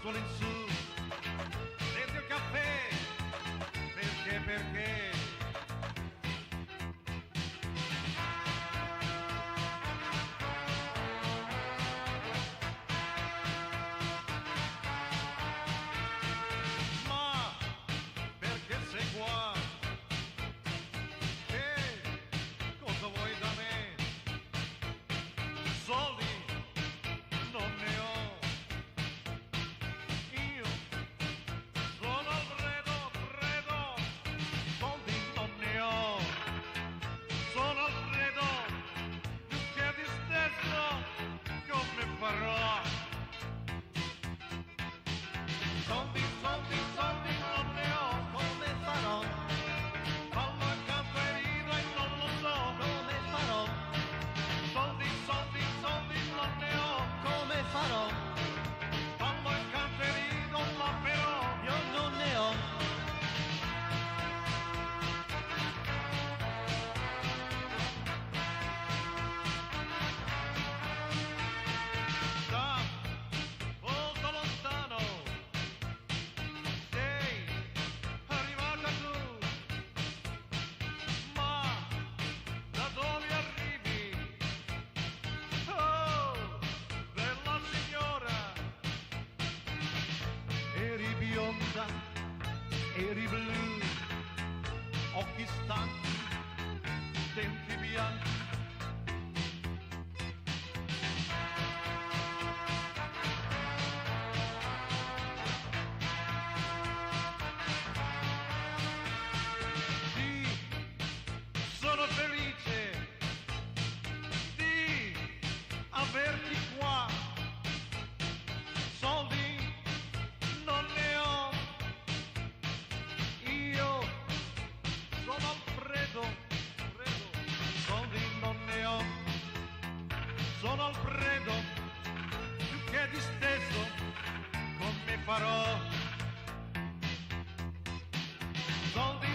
solo in su, prendi il caffè, perché? Ma perché sei qua? Che cosa vuoi da me? Soldi non ne ho. Io sono Alfredo, soldi non ne ho. Sono Alfredo, più che di stesso, come farò? Soldi non ne ho, come farò? Fallo accanto e rido e non lo so, come farò? Soldi non ne ho, come farò? Fallo accanto e rido, ma però io non ne ho. Da molto lontano sei arrivata tu, ma da dove arrivi? Oh, bella signora, eri bionda, eri blu, occhi stanchi, denti bianchi. Sì, sono felice di averti qua. Soldi non ne ho. Io sono Alfredo. Soldi non ne ho. Sono Alfredo, più che di stesso, come farò? Soldi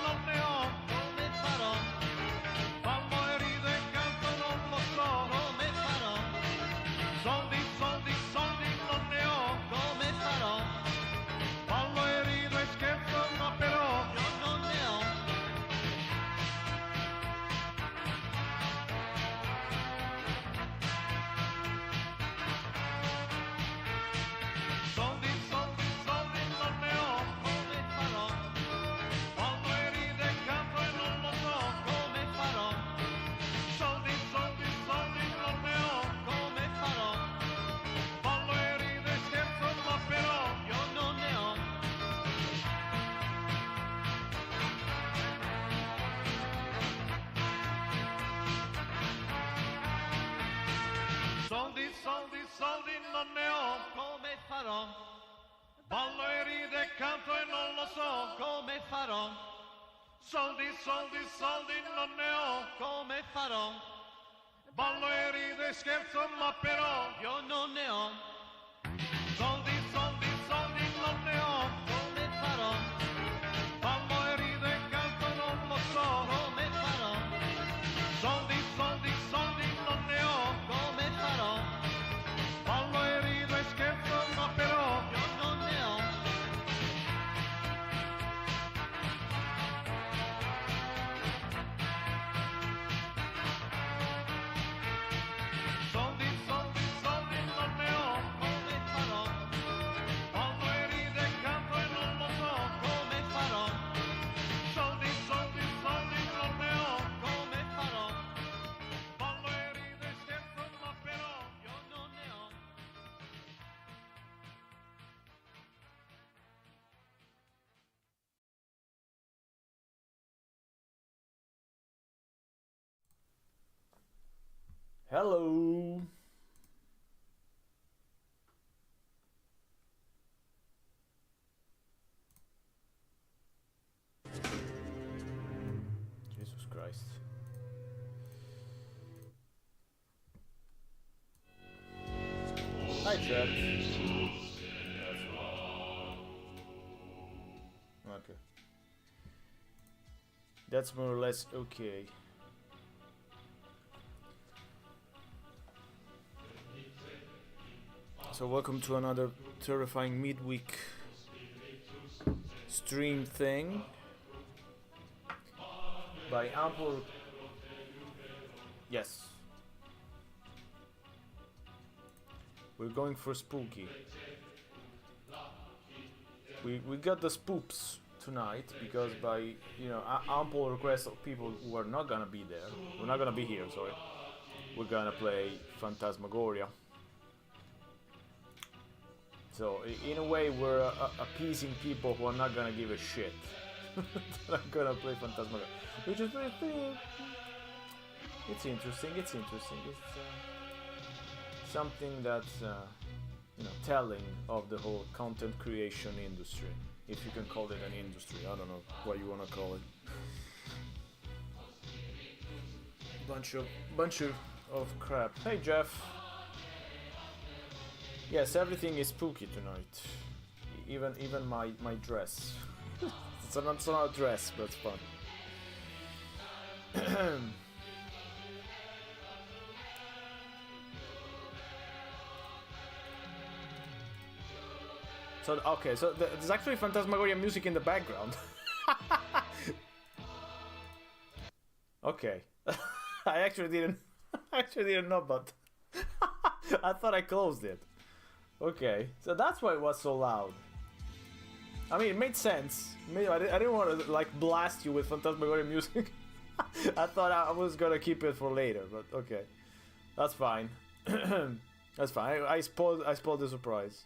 non ne ho, come farò? Ballo e rido e canto, non lo so, come farò? Soldi non ne ho, come farò? Ballo e rido e scherzo, ma però io non ne ho. Soldi non ne ho, come farò? Ballo e rido e canto e non lo so, come farò? Soldi non ne ho, come farò? Ballo e rido e scherzo, ma però io non ne ho. Soldi non ne ho, come farò? Ballo e rido e canto e non lo so, come farò? Soldi non ne ho, come farò? Ballo e rido e scherzo, ma però io non ne ho. Soldi non ne ho, come farò? Ballo e rido e canto, non lo so, come farò? Soldi non ne ho, come farò? Ballo e rido e scherzo, ma però io non ne ho. Soldi non ne ho, come farò? Ballo e rido e canto e non lo so, come farò? Soldi non ne ho, come farò? Ballo e rido e scherzo, ma però io non ne ho. Hello. Jesus Christ. Hi, chat. Okay. That's more or less okay. So welcome to another terrifying midweek stream thing by ample. Yes, we're going for spooky. We got the spoops tonight because by ample request of people who are not gonna be there. We're not gonna be here. Sorry, we're gonna play Phantasmagoria. So in a way, we're appeasing people who are not gonna give a shit. That I'm gonna play Phantasmagoria, which is pretty. It's interesting. It's something that's telling of the whole content creation industry, if you can call it an industry. I don't know what you wanna call it. Bunch of crap. Hey Jeff. Yes, everything is spooky tonight. Even my dress. It's not a dress, but it's fun. So there's actually Phantasmagoria music in the background. Okay. I actually didn't know, but I thought I closed it. Okay, so that's why it was so loud. I mean, it made sense. I didn't want to blast you with Phantasmagoria music. I thought I was gonna keep it for later, but okay, that's fine. That's fine. I spoiled the surprise.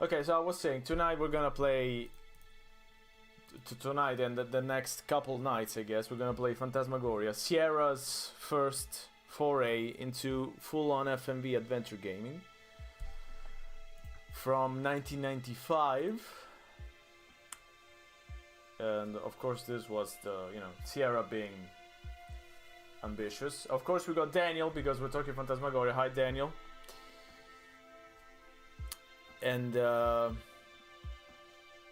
Okay, so I was saying tonight we're gonna play. Tonight and the next couple nights, I guess, we're gonna play Phantasmagoria, Sierra's first foray into full-on FMV adventure gaming from 1995, and of course this was the Sierra being ambitious. Of course we got Daniel because we're talking Phantasmagoria. Hi Daniel. And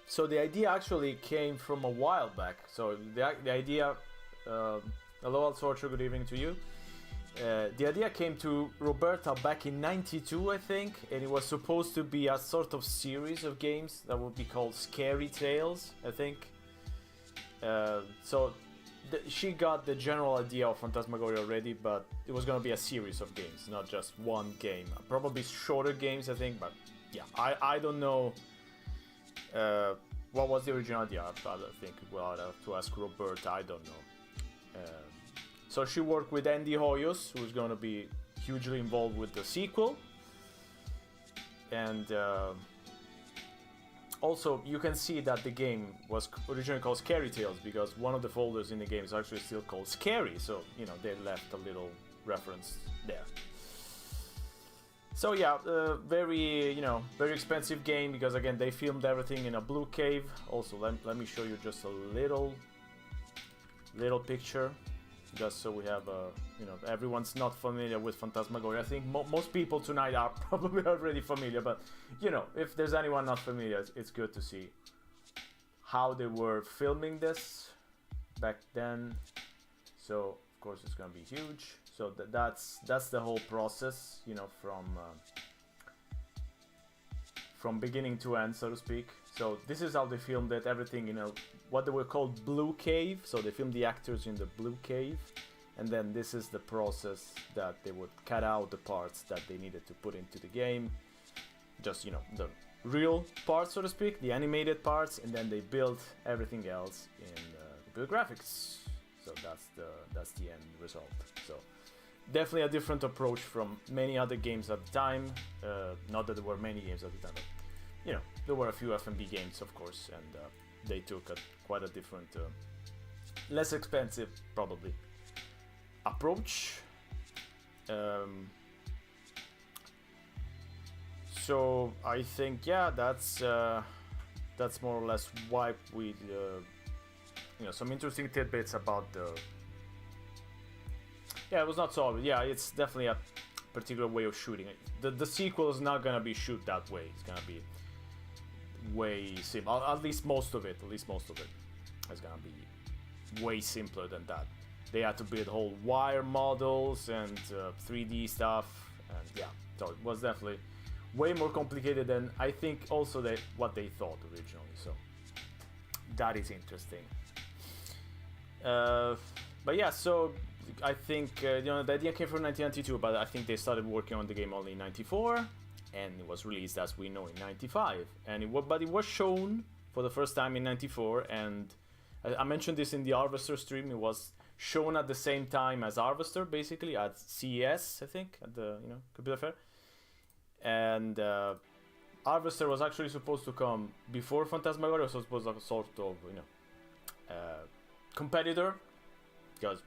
so the idea actually came from a while back. So the idea, hello Alsorcho, good evening to you. The idea came to Roberta back in '92, I think, and it was supposed to be a sort of series of games that would be called Scary Tales, I think. So she got the general idea of Phantasmagoria already, but it was going to be a series of games, not just one game. Probably shorter games, I think, but yeah, I don't know what was the original idea. I think we'll have to ask Roberta, I don't know. So she worked with Andy Hoyos, who's going to be hugely involved with the sequel. And also, you can see that the game was originally called Scary Tales because one of the folders in the game is actually still called Scary. So, they left a little reference there. So yeah, very expensive game because again, they filmed everything in a blue cave. Also, let me show you just a little picture. Just so we have everyone's not familiar with Phantasmagoria. I think most people tonight are probably already familiar, but if there's anyone not familiar, it's good to see how they were filming this back then. So of course it's gonna be huge. So that's the whole process, from beginning to end, so to speak. So this is how they filmed it, everything, what they were called blue cave. So they filmed the actors in the blue cave, and then this is the process that they would cut out the parts that they needed to put into the game. Just, the real parts, so to speak, the animated parts, and then they built everything else in computer graphics. So that's the end result. So definitely a different approach from many other games at the time. Not that there were many games at the time, but there were a few FMV games, of course, and they took quite a different, less expensive, probably, approach. So I think, yeah, that's more or less why we, some interesting tidbits about the. Yeah, it was not solid. Yeah, it's definitely a particular way of shooting it. The sequel is not gonna be shoot that way. It's gonna be way simple. At least most of it. It's gonna be way simpler than that. they had to build whole wire models and 3D stuff, and yeah, so it was definitely way more complicated than I think also what they thought originally. So that is interesting. But yeah, so I think the idea came from 1992, but I think they started working on the game only in 94, and it was released, as we know, in 95. But it was shown for the first time in 94, and I mentioned this in the Harvester stream. It was shown at the same time as Harvester, basically at CES, I think, at the computer fair. And Harvester was actually supposed to come before Phantasmagoria, was supposed to have a sort of competitor, because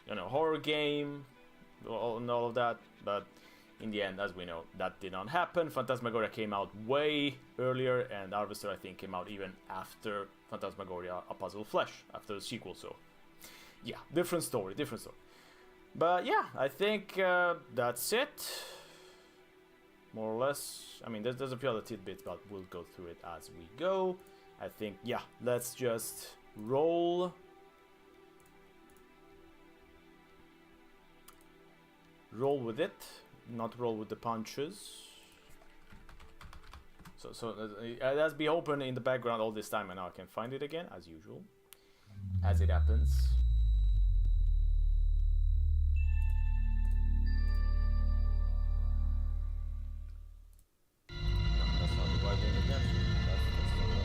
horror game and all of that. But in the end, as we know, that did not happen. Phantasmagoria came out way earlier, and Harvester, I think, came out even after Phantasmagoria: A Puzzle Flesh, after the sequel. So yeah, different story. But yeah, I think that's it, more or less. I mean, there's a few other tidbits, but we'll go through it as we go. I think, yeah, let's just roll with it, not roll with the punches. So it has been open in the background all this time, and now I can find it again, as usual, as it happens. No, that's not the right thing again. That's not what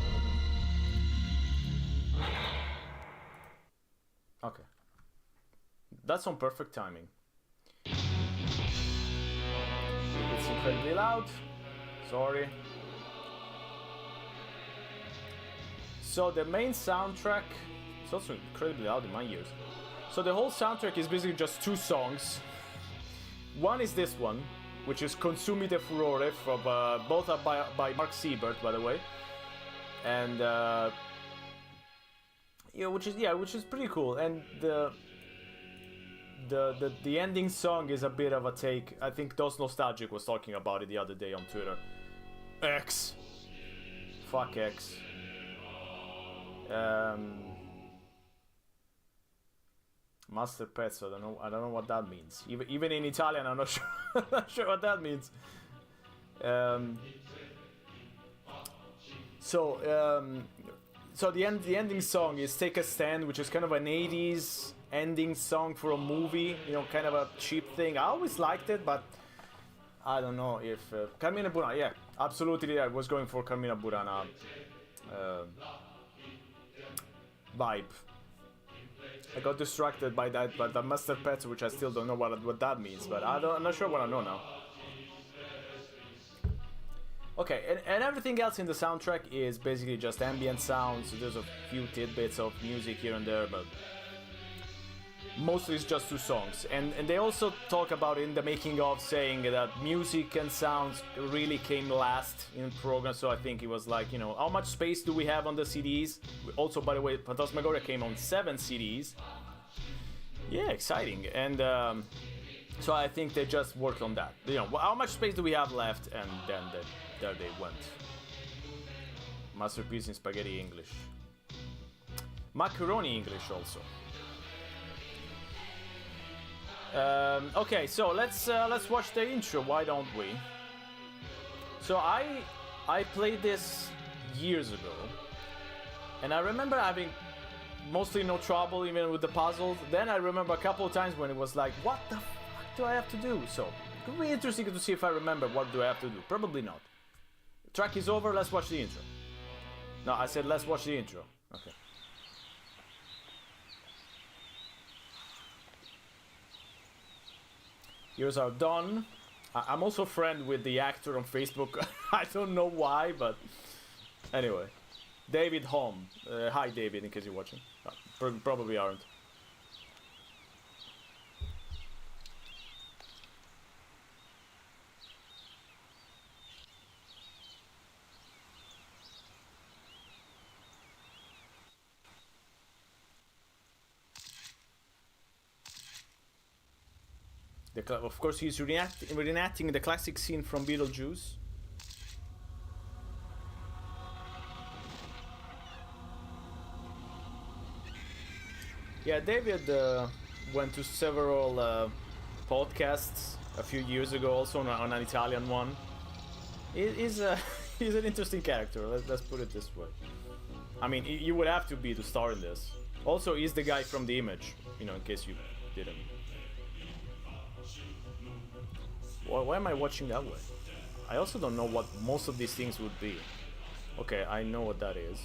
I okay. That's on perfect timing. It's incredibly loud. Sorry. So the main soundtrack, it's also incredibly loud in my ears. So the whole soundtrack is basically just two songs. One is this one, which is Consumi de Furore, from both are by Mark Siebert, by the way, and which is pretty cool. And the ending song is a bit of a take. I think Dos Nostalgic was talking about it the other day on Twitter. X. Fuck X. Master Pets. I don't know what that means. Even in Italian, I'm not sure. Not sure what that means. So the ending song is Take a Stand, which is kind of an 80s ending song for a movie, kind of a cheap thing. I always liked it, but I don't know if Carmina Burana, yeah, absolutely, I was going for Carmina Burana vibe. I got distracted by that, but the Master Pets, which I still don't know what that means, but I'm not sure what I know now. Okay, and everything else in the soundtrack is basically just ambient sounds. So there's a few tidbits of music here and there, but mostly it's just two songs. And they also talk about in the making of, saying that music and sounds really came last in program. So I think it was like, how much space do we have on the CDs? Also, by the way, Phantasmagoria came on 7 CDs. Yeah, exciting. And so I think they just worked on that. How much space do we have left? And then there they went. Masterpiece in spaghetti English. Macaroni English also. Okay, so let's watch the intro. Why don't we? So I played this years ago, and I remember having mostly no trouble even with the puzzles. Then I remember a couple of times when it was like, what the fuck do I have to do? So it could be interesting to see if I remember what do I have to do. Probably not. The track is over. Let's watch the intro. No, I said let's watch the intro. Okay. Here's our Don. I'm also friend with the actor on Facebook. I don't know why, but anyway. David Holm. Hi, David, in case you're watching. Probably aren't. Of course, he's reenacting the classic scene from Beetlejuice. Yeah, David went to several podcasts a few years ago, also on an Italian one. He's he's an interesting character. Let's put it this way. I mean, you would have to be to star in this. Also, he's the guy from The Image, you know, in case you didn't. Why am I watching that way? I also don't know what most of these things would be. Okay, I know what that is.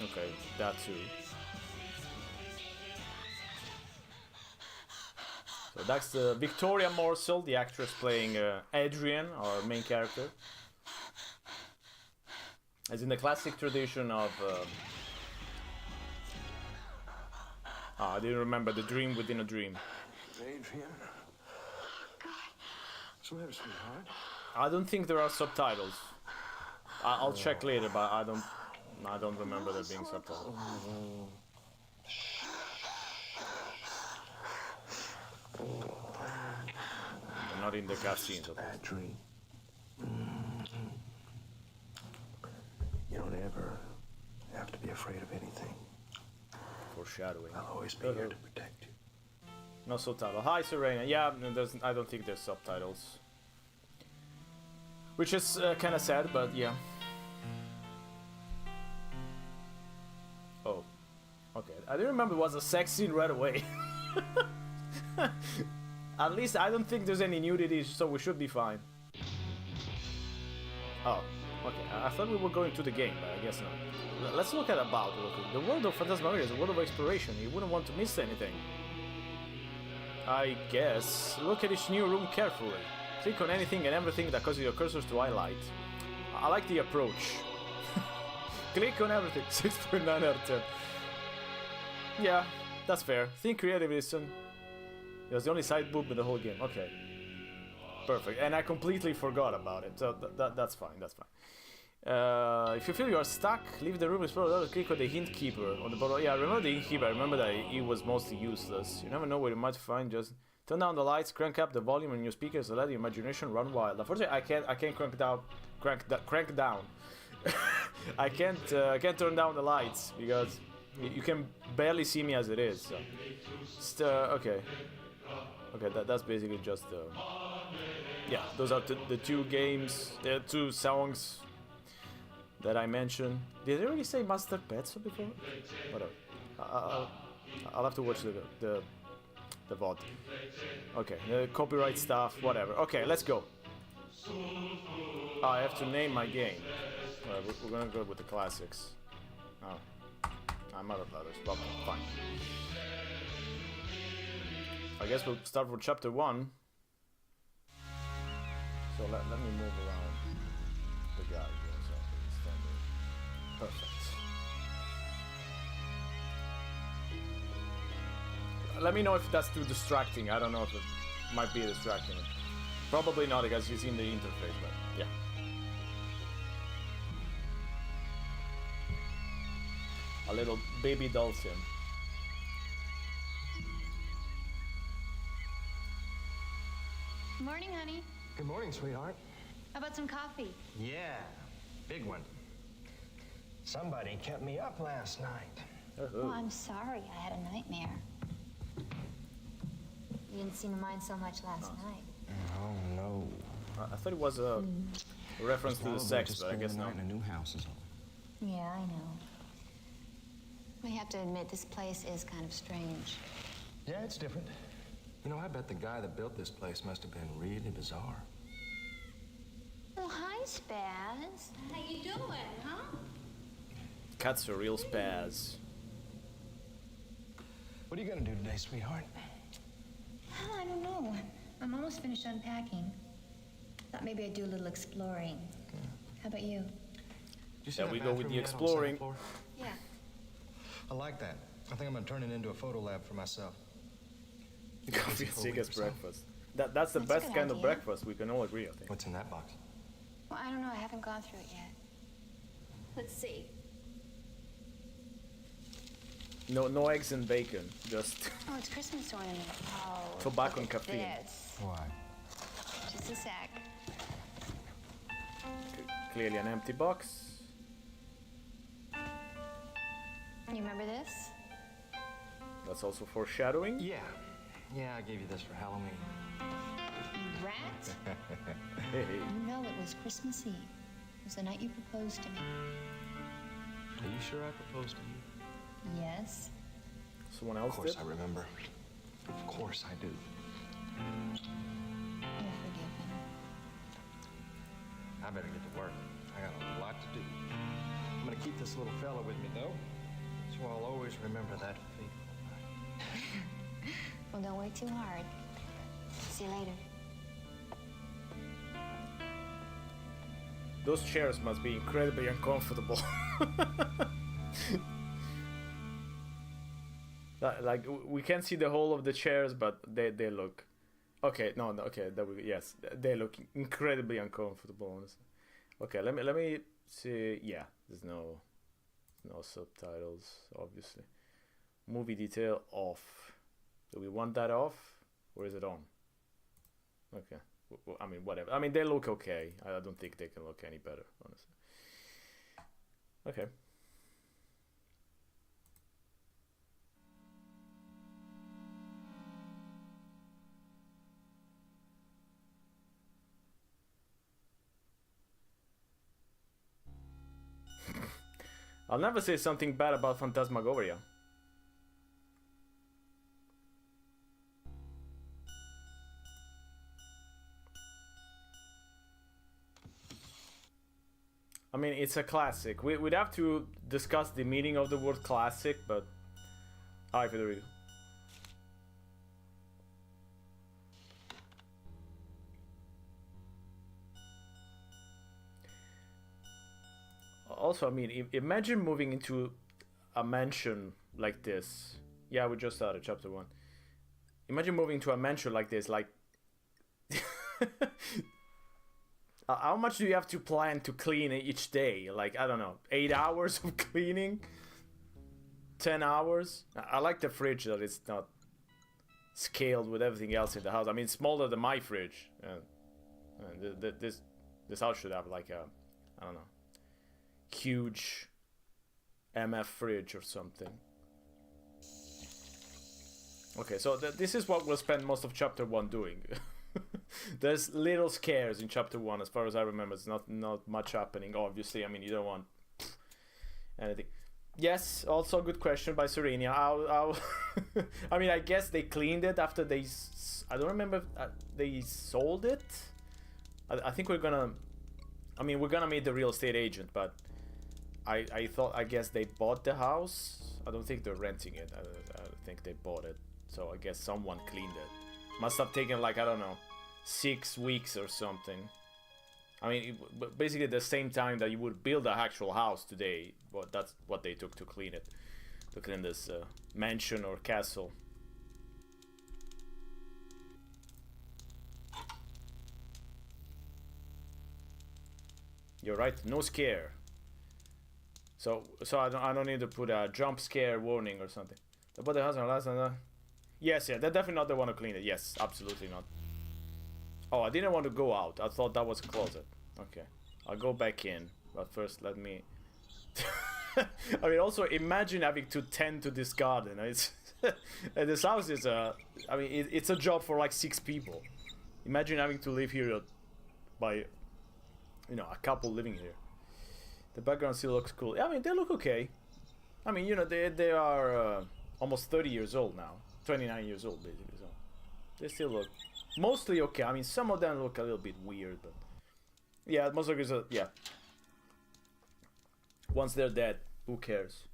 Okay, that too. So that's Victoria Morsel, the actress playing Adrian, our main character. As in the classic tradition of... I didn't remember the dream within a dream. Adrian? What's the matter, sweetheart? I don't think there are subtitles. I'll check later, but I don't remember there being subtitles. They're not in the cutscenes. Bad dream. You don't ever have to be afraid of anything. Foreshadowing. I'll always be here to protect you. No subtitle. Hi, Serena. Yeah, I don't think there's subtitles. Which is kind of sad, but yeah. Oh. Okay. I didn't remember it was a sex scene right away. At least I don't think there's any nudity, so we should be fine. Oh. Okay. I thought we were going to the game, but I guess not. Let's look at about real quick. The world of Phantasmagoria is a world of exploration. You wouldn't want to miss anything. I guess. Look at each new room carefully. Click on anything and everything that causes your cursors to highlight. I like the approach. Click on everything. 6.9 out of 10. Yeah, that's fair. Think creatively, son. It was the only side boob in the whole game. Okay. Perfect. And I completely forgot about it. So that's fine. That's fine. If you feel you are stuck, leave the room, explore, click on the hint keeper on the bottom. Yeah, I remember the hint keeper. I remember that he was mostly useless. You never know what you might find. Just turn down the lights, crank up the volume on your speakers, and let your imagination run wild. Unfortunately, I can't crank down. I can't turn down the lights because you can barely see me as it is. So. Okay. That's basically just yeah. Those are the two games, the two songs that I mentioned. Did I already say Master Pets before? Whatever. I'll have to watch the VOD. Okay, copyright stuff, whatever. Okay, let's go. I have to name my game. We're gonna go with the classics. Oh, I'm out of letters. Well, fine. I guess we'll start with chapter 1. So let me move around the guy here. So standing. Perfect. Let me know if that's too distracting. I don't know if it might be distracting. Probably not because you've seen the interface, but yeah. A little baby dolphin. Morning, honey. Good morning, sweetheart. How about some coffee? Yeah, big one. Somebody kept me up last night. Oh, I'm sorry. I had a nightmare. You didn't seem to mind so much last night. Oh, no. I thought it was a reference to the sex, but I guess not. In a new house is all. Yeah, I know. We have to admit, this place is kind of strange. Yeah, it's different. You know, I bet the guy that built this place must have been really bizarre. Well, hi, Spaz. How you doing, huh? Cats are real spaz. What are you gonna do today, sweetheart? Well, I don't know. I'm almost finished unpacking. Thought maybe I'd do a little exploring. How about you? Did you Yeah, we go with the exploring. Yeah. I like that. I think I'm gonna turn it into a photo lab for myself. Coffee and cigarettes breakfast. That's the That's a best good kind of idea. breakfast. We can all agree, I think. What's in that box? Well, I don't know. I haven't gone through it yet. Let's see. No eggs and bacon. Just Oh, it's Christmas ornament. Oh, Tobacco look and at caffeine. this. Why? Just a sec. clearly an empty box. You remember this? That's also foreshadowing. Yeah. Yeah, I gave you this for Halloween. Rat? Hey. You know it was Christmas Eve. It was the night you proposed to me. Are you sure I proposed to you? Yes. Someone Of else course did? I remember. Of course I do. You're forgiven. I better get to work. I got a lot to do. I'm gonna keep this little fella with me, though, so I'll always remember that fateful night. Well, don't work too hard. See you later. Those chairs must be incredibly uncomfortable. Like we can't see the whole of the chairs, but they look okay. No, okay, yes, they look incredibly uncomfortable. Honestly. Okay, let me see. Yeah, there's no subtitles, obviously. Movie detail off. Do we want that off, or is it on? Okay, I mean whatever. I mean they look okay. I don't think they can look any better, honestly. Okay. I'll never say something bad about Phantasmagoria. I mean, it's a classic. We'd have to discuss the meaning of the word classic, but... Hi, Federico. Also, I mean, imagine moving into a mansion like this. Yeah, we just started chapter 1. Imagine moving to a mansion like this, like... How much do you have to plan to clean each day? Like, I don't know, 8 hours of cleaning? 10 hours? I like the fridge that it's not scaled with everything else in the house. I mean, it's smaller than my fridge. This house should have like a, I don't know, huge MF fridge or something. Okay, so this is what we'll spend most of chapter 1 doing. There's little scares in chapter 1 as far as I remember. It's not much happening, obviously. I mean, you don't want anything. Yes, also a good question by Serenia. How I mean, I guess they cleaned it after they... I don't remember if they sold it. I think we're gonna... I mean, we're gonna meet the real estate agent, but I guess they bought the house. I don't think they're renting it. I think they bought it. So I guess someone cleaned it. Must have taken like, I don't know, 6 weeks or something. I mean, basically the same time that you would build an actual house today, but that's what they took to clean it. To clean this mansion or castle. You're right, no scare. So I don't need to put a jump scare warning or something. But the husband last and yes, yeah, they're definitely not the one to clean it. Yes, absolutely not. Oh, I didn't want to go out. I thought that was a closet. Okay, I'll go back in. But first, let me... I mean, also, imagine having to tend to this garden. It's this house is a... I mean, it's a job for like 6 people. Imagine having to live here by... You know, a couple living here. The background still looks cool. I mean, they look okay. I mean, you know, they are almost 30 years old now. 29 years old, basically. So they still look mostly okay. I mean, some of them look a little bit weird, but yeah, most of it, yeah. Once they're dead, who cares?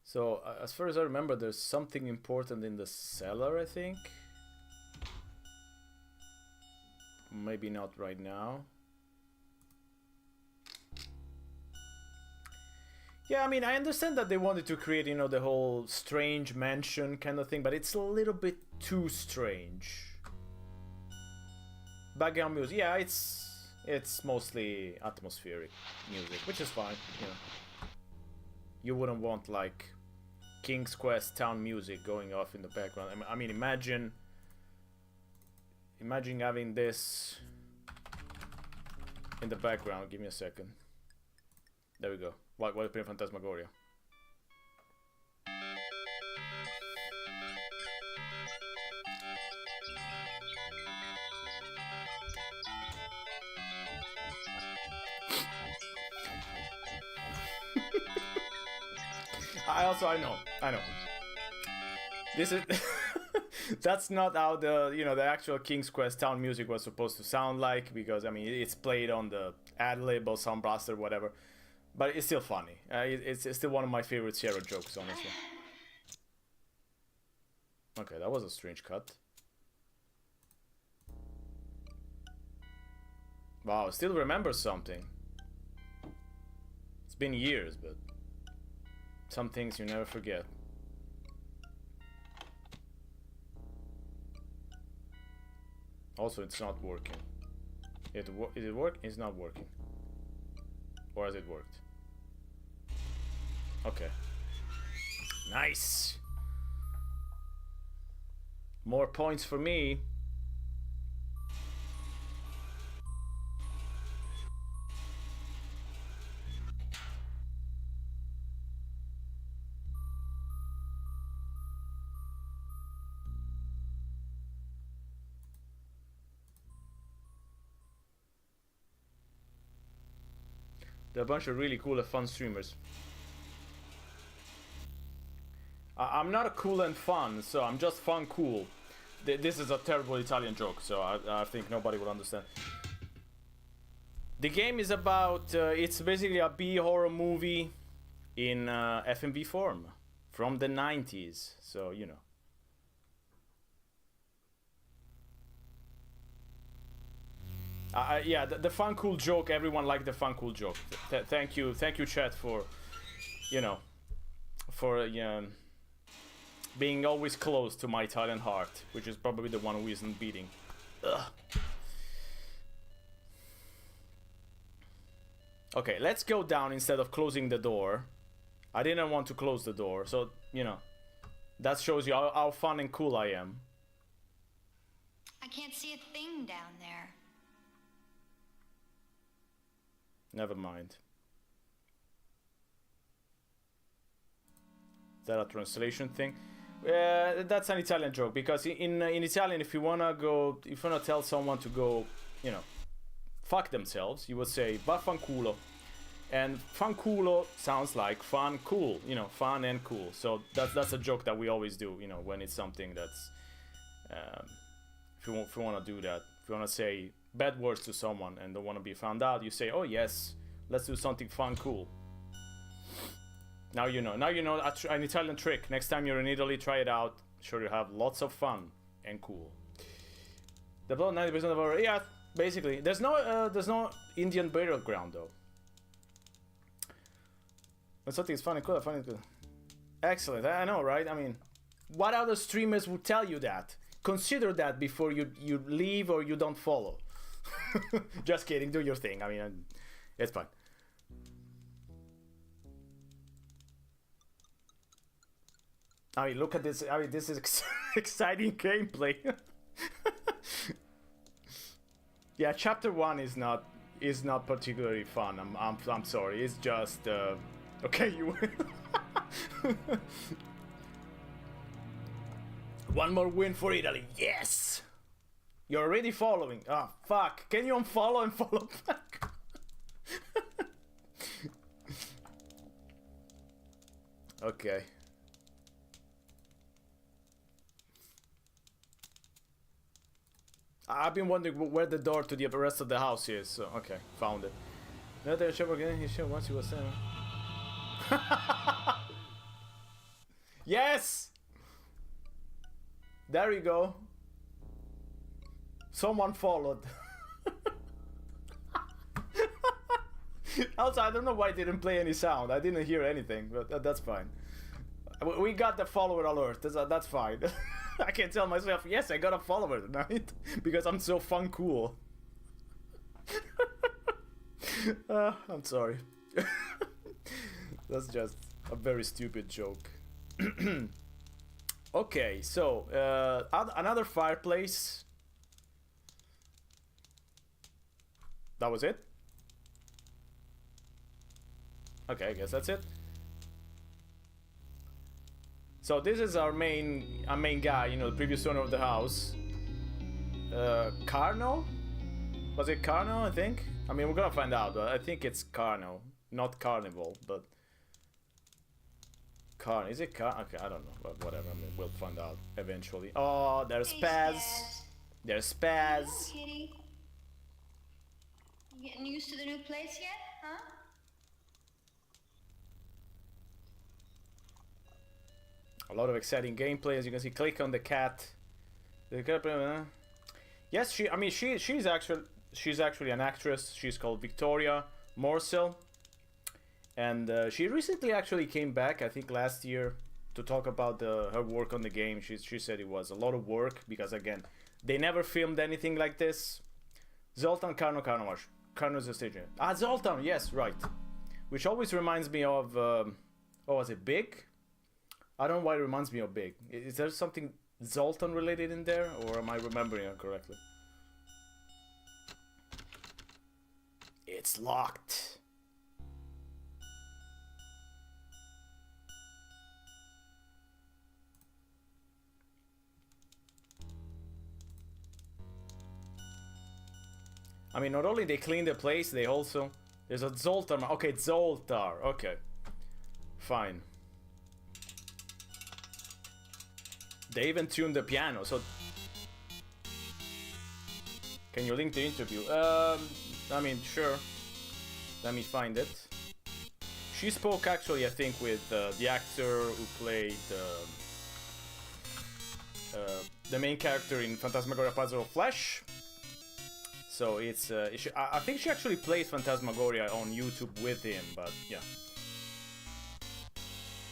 So, as far as I remember, there's something important in the cellar, I think. Maybe not right now. Yeah, I mean, I understand that they wanted to create, you know, the whole strange mansion kind of thing, but it's a little bit too strange. Background music, yeah, it's mostly atmospheric music, which is fine, you know. You wouldn't want, like, King's Quest town music going off in the background. I mean, imagine having this in the background. Give me a second. There we go. While playing Phantasmagoria. I know. This is that's not how the actual King's Quest town music was supposed to sound like, because I mean it's played on the ad-lib or Sound Blaster, whatever, but it's still funny. It's still one of my favorite Sierra jokes, honestly. Okay, that was a strange cut. Wow, I still remember something. It's been years, but some things you never forget. Also, it's not working. Is it work? It's not working. Or has it worked? Okay. Nice! More points for me. They're a bunch of really cool and fun streamers. I'm not a cool and fun, so I'm just fun cool. This is a terrible Italian joke, so I think nobody will understand. The game is about, it's basically a B-horror movie in FMV form from the 90s, so you know. Yeah, the fun cool joke. Everyone liked the fun cool joke. Thank you, chat, for, you know, for being always close to my Italian heart, which is probably the one who isn't beating. Ugh. Okay, let's go down instead of closing the door. I didn't want to close the door, so you know, that shows you how fun and cool I am. I can't see a thing down there. Never mind. Is that a translation thing? That's an Italian joke, because in Italian, if you wanna tell someone to go, you know, fuck themselves, you would say vaffanculo, and fanculo sounds like fun, cool, you know, fun and cool. So that's a joke that we always do, you know, when it's something that's, if you want to do that, if you want to say bad words to someone and don't want to be found out, you say, oh yes, let's do something fun, cool. Now you know an Italian trick. Next time you're in Italy, try it out. Sure, you have lots of fun and cool. The blood 90% of our, yeah, basically. There's no Indian burial ground though. But something is fun and cool. Fun and cool. Excellent. I know, right? I mean, what other streamers would tell you that? Consider that before you leave or you don't follow. Just kidding. Do your thing. I mean, it's fine. I mean, look at this. I mean, this is exciting gameplay. Yeah, chapter 1 is not particularly fun. I'm sorry. It's just okay. You. One more win for Italy. Yes. You're already following. Oh fuck! Can you unfollow and follow back? Okay. I've been wondering where the door to the rest of the house is. So okay, found it. Another shop again. He showed once he was saying. Yes. There you go. Someone followed. Also, I don't know why it didn't play any sound. I didn't hear anything, but that's fine. We got the follower alert. That's fine. I can tell myself, yes, I got a follower tonight because I'm so fun cool. I'm sorry. That's just a very stupid joke. Okay, so another fireplace. That was it? Okay, I guess that's it. So this is our main guy, you know, the previous owner of the house. Carno? Was it Carno, I think? I mean, we're gonna find out, but I think it's Carno, not Carnival, but... Is it Okay, I don't know, but whatever, I mean, we'll find out eventually. Oh, there's Spaz. There's Spaz. Hello, kitty. You getting used to the new place yet, huh? A lot of exciting gameplay, as you can see. Click on the cat. Yes, she's actually an actress. She's called Victoria Morsel. And she recently actually came back, I think last year, to talk about her work on the game. She said it was a lot of work because, again, they never filmed anything like this. Zoltan Karno's a stage. Zoltan, yes, right. Which always reminds me of, was it Big? I don't know why it reminds me of Big. Is there something Zoltan related in there, or am I remembering it correctly? It's locked. I mean, not only they clean the place, they also... There's a Zoltar. Okay, Zoltar. Okay. Fine. They even tuned the piano, so... Can you link the interview? I mean, sure. Let me find it. She spoke actually, I think, with the actor who played the main character in Phantasmagoria Puzzle of Flesh. So it's, I think she actually plays Phantasmagoria on YouTube with him, but yeah.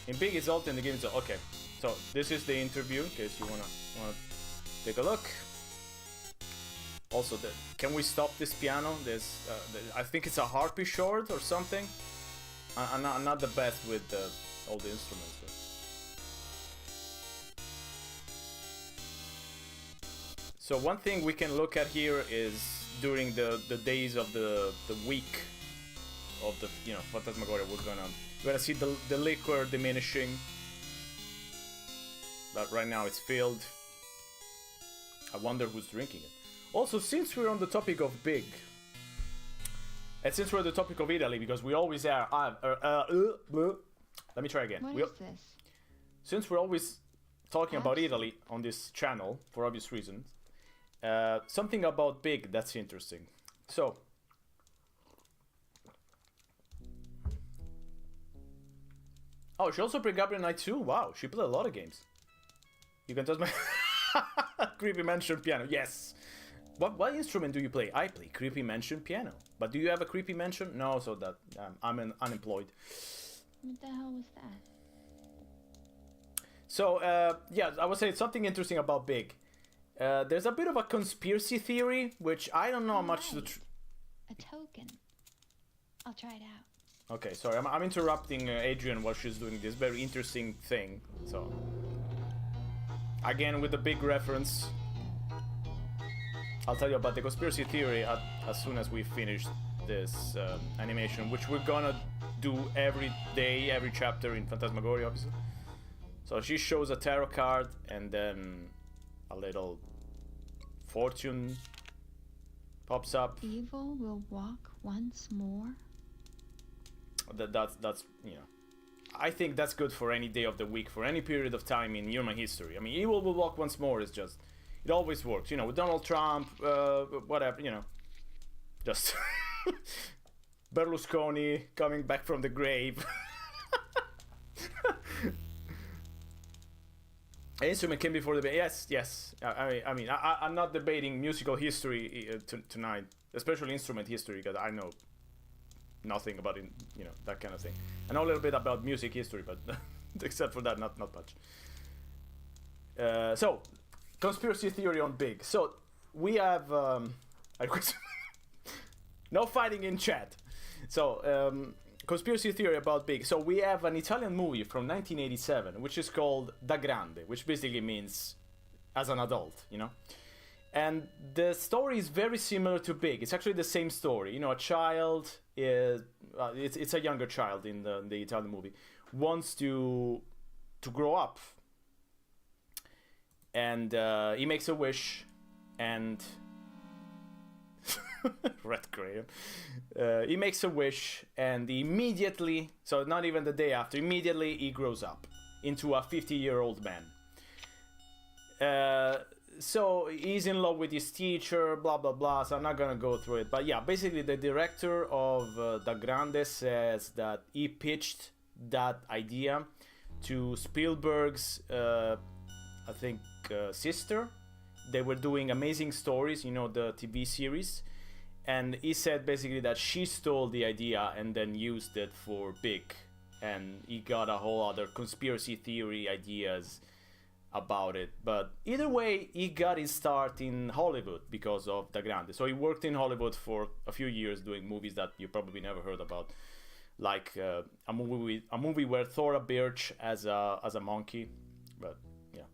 In Big is alt in the game, so okay. So this is the interview, in case you wanna take a look. Also, can we stop this piano? I think it's a harpsichord or something. I'm not the best with all the instruments. But. So one thing we can look at here is during the days of the week of the Phantasmagoria, we're gonna see the liquor diminishing. But right now it's filled. I wonder who's drinking it. Also, since we're on the topic of Big, and since we're on the topic of Italy, because we always are. Let me try again. What is this? Since we're always talking about Italy on this channel, for obvious reasons, something about Big that's interesting. So, oh, she also played Gabriel Knight 2. Wow, she played a lot of games. You can test my Creepy Mansion piano. Yes. What instrument do you play? I play Creepy Mansion piano. But do you have a Creepy Mansion? No, so that I'm unemployed. What the hell was that? So yeah, I would say something interesting about Big. There's a bit of a conspiracy theory, which I don't know how much a token. I'll try it out. Okay, sorry, I'm interrupting Adrian while she's doing this very interesting thing. So again, with the Big reference, I'll tell you about the conspiracy theory as soon as we finish this animation, which we're gonna do every day, every chapter in Phantasmagoria, obviously. So she shows a tarot card and then a little fortune pops up. Evil will walk once more. That's I think that's good for any day of the week, for any period of time in human history. I mean, evil will walk once more is just, it always works. With Donald Trump, whatever, just Berlusconi coming back from the grave. An instrument came before the yes. I mean, I'm not debating musical history tonight, especially instrument history, because I know nothing about it, that kind of thing. I know a little bit about music history, but except for that, not much. So, conspiracy theory on Big. So, we have no fighting in chat. So, conspiracy theory about Big. So we have an Italian movie from 1987, which is called Da Grande, which basically means as an adult, you know. And the story is very similar to Big. It's actually the same story. You know, a child is it's a younger child in the Italian movie wants to grow up, and he makes a wish, and Red Crayon. He makes a wish, and immediately, so not even the day after, immediately he grows up into a 50-year-old man. So he's in love with his teacher, blah blah blah. So I'm not gonna go through it, but yeah, basically the director of Da Grande says that he pitched that idea to Spielberg's, I think, sister. They were doing Amazing Stories, you know, the TV series, and he said basically that she stole the idea and then used it for Big, and he got a whole other conspiracy theory ideas about it. But either way, he got his start in Hollywood because of Da Grande. So he worked in Hollywood for a few years doing movies that you probably never heard about, like a movie where Thora Birch as a monkey. But yeah,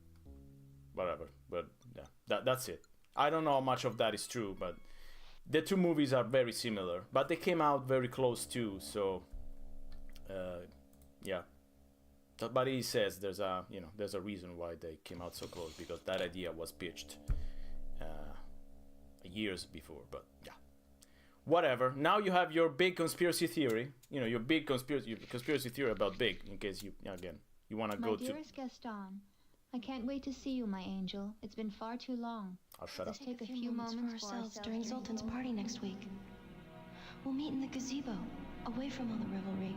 whatever. But yeah, that's it. I don't know how much of that is true, but the two movies are very similar, but they came out very close too. So yeah. But he says there's a reason why they came out so close, because that idea was pitched years before. But yeah, whatever. Now you have your big conspiracy theory. You know, your big conspiracy theory about Big. In case you want to go to. My dearest Gaston, I can't wait to see you, my angel. It's been far too long. I'll shut up. Let's take a few moments for ourselves during Zoltan's party next week. We'll meet in the gazebo, away from all the revelry.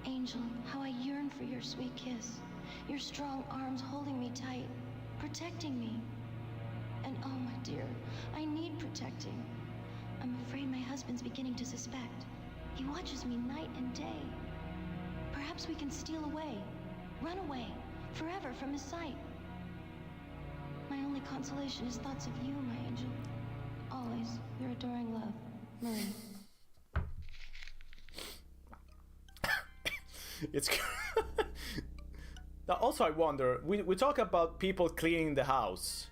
Angel, how I yearn for your sweet kiss. Your strong arms holding me tight, protecting me. And oh, my dear, I need protecting. I'm afraid my husband's beginning to suspect. He watches me night and day. Perhaps we can steal away, run away, forever from his sight. My only consolation is thoughts of you, my angel. Always, your adoring love, Marie. It's now, also I wonder, we talk about people cleaning the house,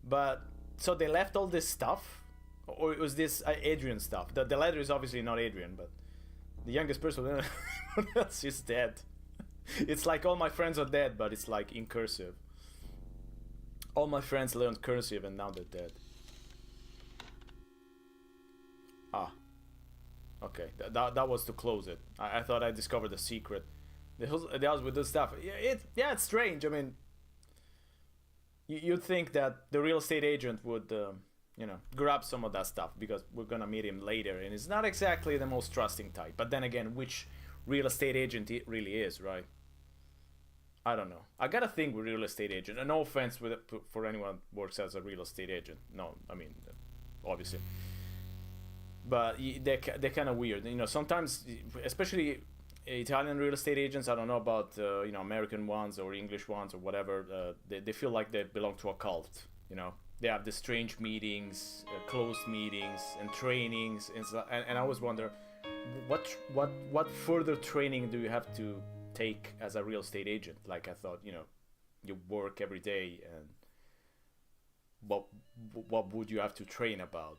but so they left all this stuff, or was this Adrian stuff? The letter is obviously not Adrian, but the youngest person else is dead. It's like all my friends are dead, but it's like in cursive. All my friends learned cursive and now they're dead. Okay, that was to close it. I thought I discovered the secret. The house with this stuff. Yeah, it's strange. I mean, you'd think that the real estate agent would, grab some of that stuff, because we're gonna meet him later, and he's not exactly the most trusting type. But then again, which real estate agent it really is, right? I don't know. I got a thing with real estate agent. And no offense for anyone who works as a real estate agent. No, I mean, obviously. But they're kind of weird. You know, sometimes, especially Italian real estate agents, I don't know about, American ones or English ones or whatever, they feel like they belong to a cult, you know. They have the strange meetings, closed meetings, and trainings. And I always wonder, what further training do you have to take as a real estate agent? Like, I thought, you work every day, and what would you have to train about?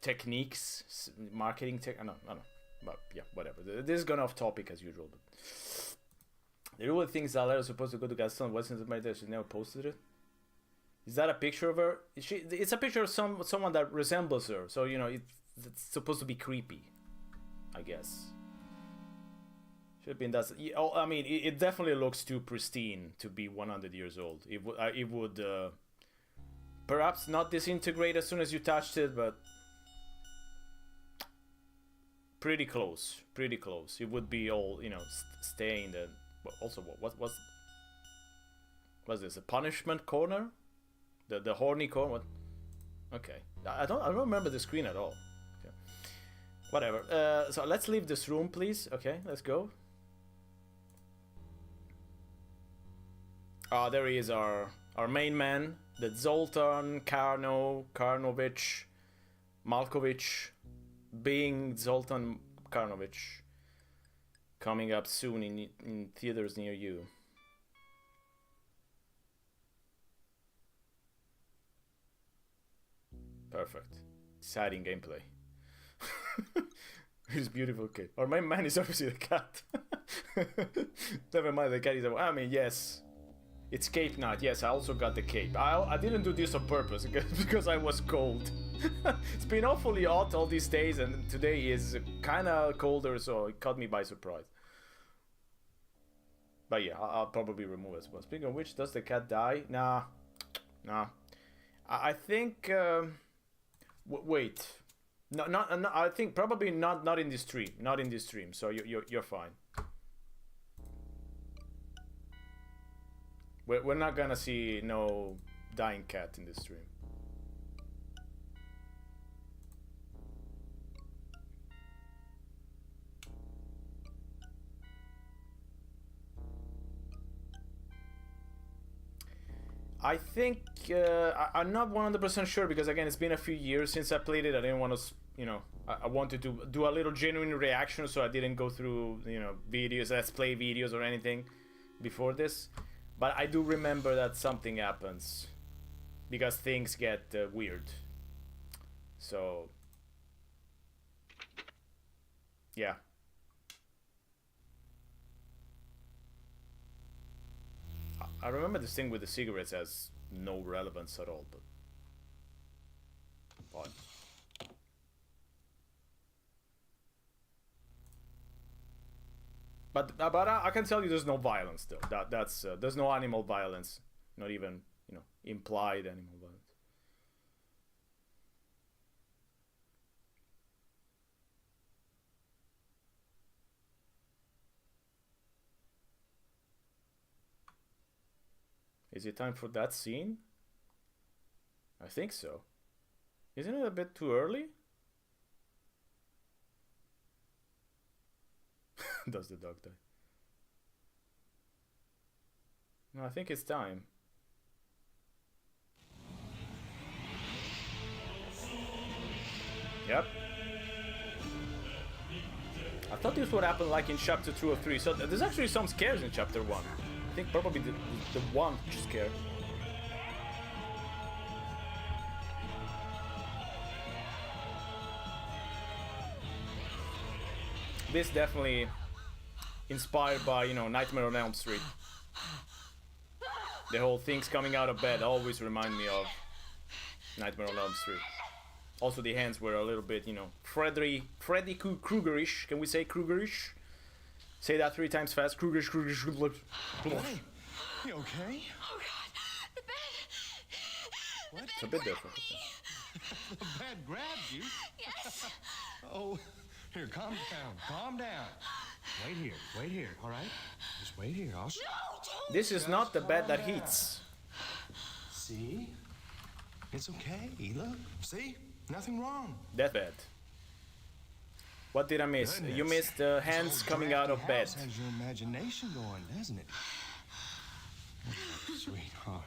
Techniques, marketing I don't know, but yeah, whatever. This is going off topic as usual, but the real things that are supposed to go to Gaston wasn't somebody that she never posted it. Is that a picture of her? It's a picture of someone that resembles her, so it's supposed to be creepy, I guess. Should have been that. I mean, it definitely looks too pristine to be 100 years old. It would perhaps not disintegrate as soon as you touched it, but pretty close. It would be all, stained. And also, what's this? A punishment corner? The horny corner? What? Okay, I don't remember the screen at all. Okay. Whatever. So let's leave this room, please. Okay, let's go. There he is, our main man, the Zoltan Karnovich Malkovich, being Zoltan Karnovich, coming up soon in theaters near you. Perfect. Exciting gameplay. It's beautiful kid. Or my man is obviously the cat. Never mind, the cat is. I mean, yes. It's cape night. Yes, I also got the cape. I didn't do this on purpose because I was cold. It's been awfully hot all these days, and today is kind of colder, so it caught me by surprise. But yeah, I'll probably remove it. But speaking of which, does the cat die? Nah. I think. Wait. No, I think probably not in this stream. Not in this stream. So you're fine. We're not gonna see no dying cat in this stream. I think I'm not 100% sure because again it's been a few years since I played it. I didn't want to, you know, I wanted to do a little genuine reaction, so I didn't go through, you know, videos, let's play videos or anything before this. But I do remember that something happens because things get weird. So yeah. I remember this thing with the cigarettes has no relevance at all, but fine. But I can tell you there's no violence though. That's there's no animal violence, not even, you know, implied animal violence. Is it time for that scene? I think so. Isn't it a bit too early? Does the dog die? No, I think it's time. Yep. I thought this would happen like in chapter 2 or 3. So there's actually some scares in chapter 1. I think probably the one scare. This definitely inspired by, you know, Nightmare on Elm Street. The whole things coming out of bed always remind me of Nightmare on Elm Street. Also the hands were a little bit, you know, Freddy Kruegerish. Can we say Kruegerish? Say that 3 times fast. Kruegerish. Hey, you okay? Oh, God. The bed. What? It's a bit different. The bed grabbed you? Yes. Oh, here, calm down. Wait here, all right? Just wait here. No, don't. This is not the bed that heats. See? It's okay. Look, see? Nothing wrong. Deathbed. What did I miss? Goodness. You missed hands coming out of bed. House has your imagination going, doesn't it? Sweetheart.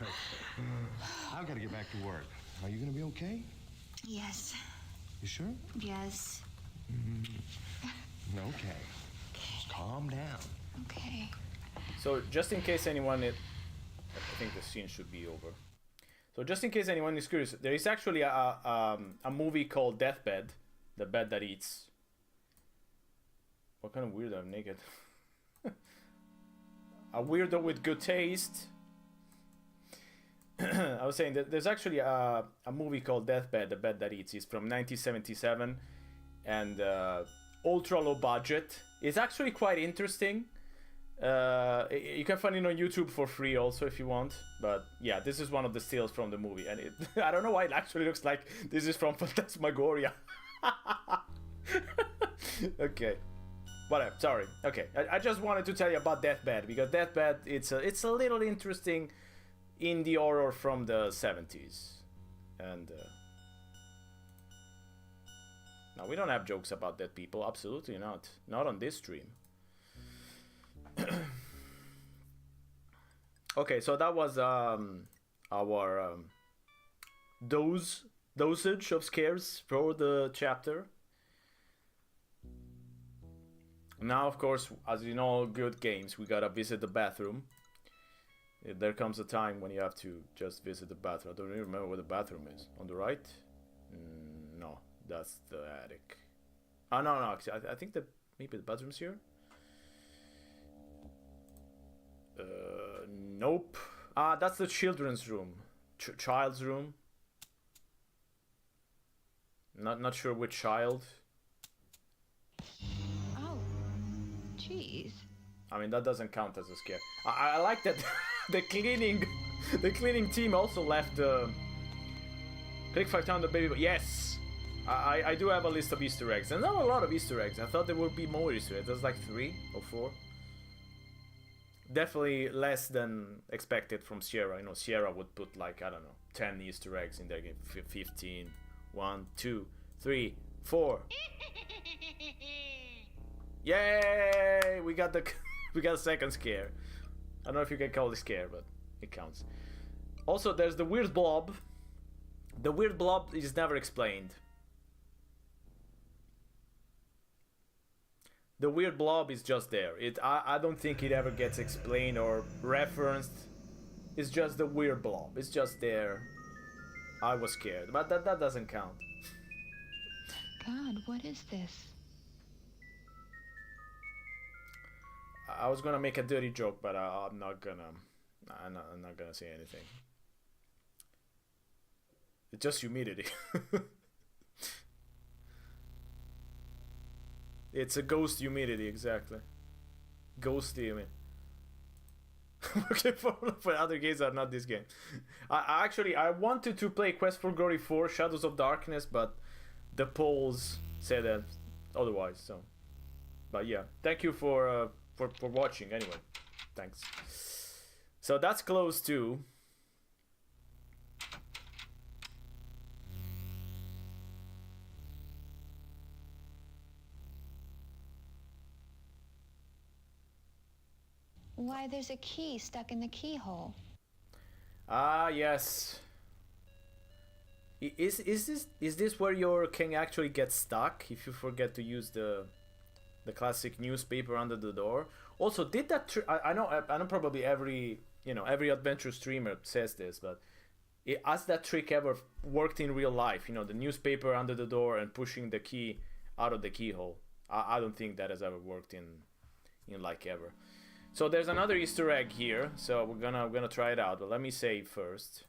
I've got to get back to work. Are you going to be okay? Yes. You sure? Yes. Okay. Just calm down. Okay. So just in case anyone, I think the scene should be over. So just in case anyone is curious, there is actually a movie called Deathbed, the bed that eats. What kind of weirdo? I'm naked. A weirdo with good taste. I was saying that there's actually a movie called Deathbed, the bed that eats. It's from 1977, and ultra low budget. It's actually quite interesting. You can find it on YouTube for free also if you want. But yeah, this is one of the stills from the movie, and I don't know why it actually looks like this is from Phantasmagoria. Okay. Whatever, sorry. Okay, I just wanted to tell you about Deathbed, because Deathbed, it's a little interesting indie horror from the 70s. And now we don't have jokes about dead people, absolutely not. Not on this stream. Okay, so that was our dosage of scares for the chapter. Now, of course, as in all good games, we gotta visit the bathroom. There comes a time when you have to just visit the bathroom. I don't even remember where the bathroom is. On the right? No, that's the attic. Oh, no, actually, I think that maybe the bathroom's here. Nope. Ah, that's the children's room. Child's room. Not sure which child. Oh, jeez. I mean, that doesn't count as a scare. I like that the cleaning team also left the click 5,000 baby. Yes, I do have a list of Easter eggs, and not a lot of Easter eggs. I thought there would be more Easter eggs. There's like 3 or 4. Definitely less than expected from Sierra. You know, Sierra would put like, I don't know, 10 Easter eggs in their game. 15. 1, 2, 3, 4. Yay! We got a second scare. I don't know if you can call it scare, but it counts. Also, there's the weird blob. The weird blob is never explained. The weird blob is just there. I don't think it ever gets explained or referenced. It's just the weird blob. It's just there. I was scared, but that doesn't count. God, what is this? I was gonna make a dirty joke, but I'm not gonna. I'm not gonna say anything. It's just humidity. It's a ghost humidity, exactly. Ghosty, I mean. Okay, for other games are not this game. I wanted to play Quest for Glory 4 Shadows of Darkness, but the polls said that otherwise. So, but yeah, thank you for watching. Anyway, thanks. So that's close too. Why, there's a key stuck in the keyhole. Ah, yes. Is this where your king actually gets stuck if you forget to use the classic newspaper under the door? Also, did that I know probably every adventure streamer says this, but has that trick ever worked in real life? You know, the newspaper under the door and pushing the key out of the keyhole. I don't think that has ever worked in like ever. So there's another Easter egg here, so we're gonna try it out. But let me save first.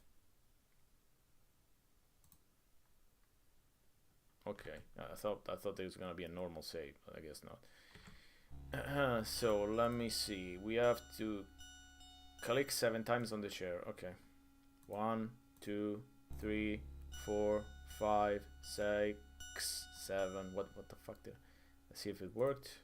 Okay, I thought there was gonna be a normal save, but I guess not. So let me see. We have to click 7 times on the chair. Okay, 1, 2, 3, 4, 5, 6, 7. What the fuck did? Let's see if it worked.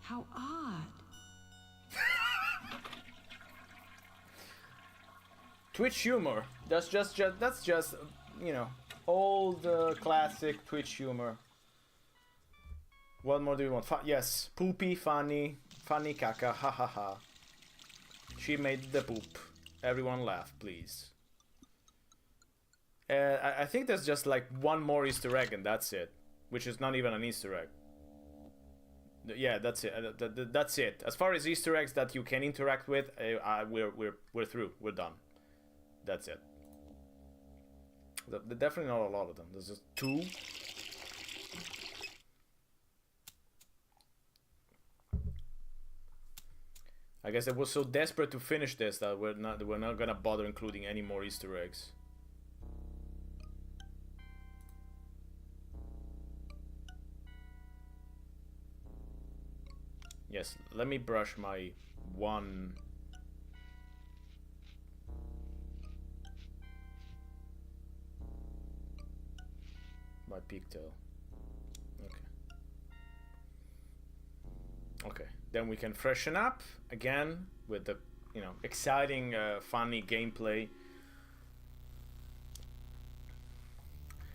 How odd. Twitch humor. That's just you know, old classic Twitch humor. What more do you want? Yes, poopy, funny caca, ha ha ha. She made the poop. Everyone laugh, please. I think there's just like one more Easter egg and that's it, which is not even an Easter egg. Yeah, that's it. That's it. As far as Easter eggs that you can interact with, we're through. We're done. That's it. Definitely not a lot of them. There's just 2. I guess I was so desperate to finish this that we're not gonna bother including any more Easter eggs. Yes, let me brush my pigtail. Okay, then we can freshen up again with the exciting funny gameplay.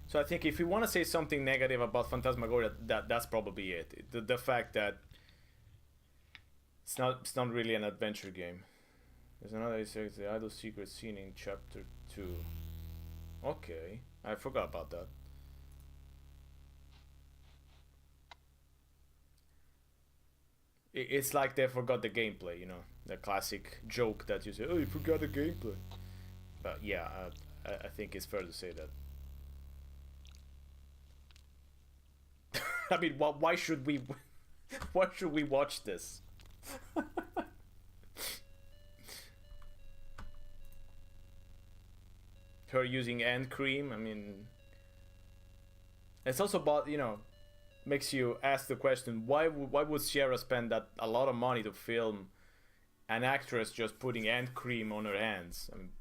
So I think if you want to say something negative about Phantasmagoria, that's probably it. The fact that It's not really an adventure game. There's another the idle secret scene in chapter 2. Okay, I forgot about that. It's like they forgot the gameplay, you know, the classic joke that you say, "Oh, you forgot the gameplay." But yeah, I think it's fair to say that. I mean, why should we? Why should we watch this? Her using hand cream. I mean, it's also about, you know, makes you ask the question: why would Sierra spend that a lot of money to film an actress just putting hand cream on her hands? I mean,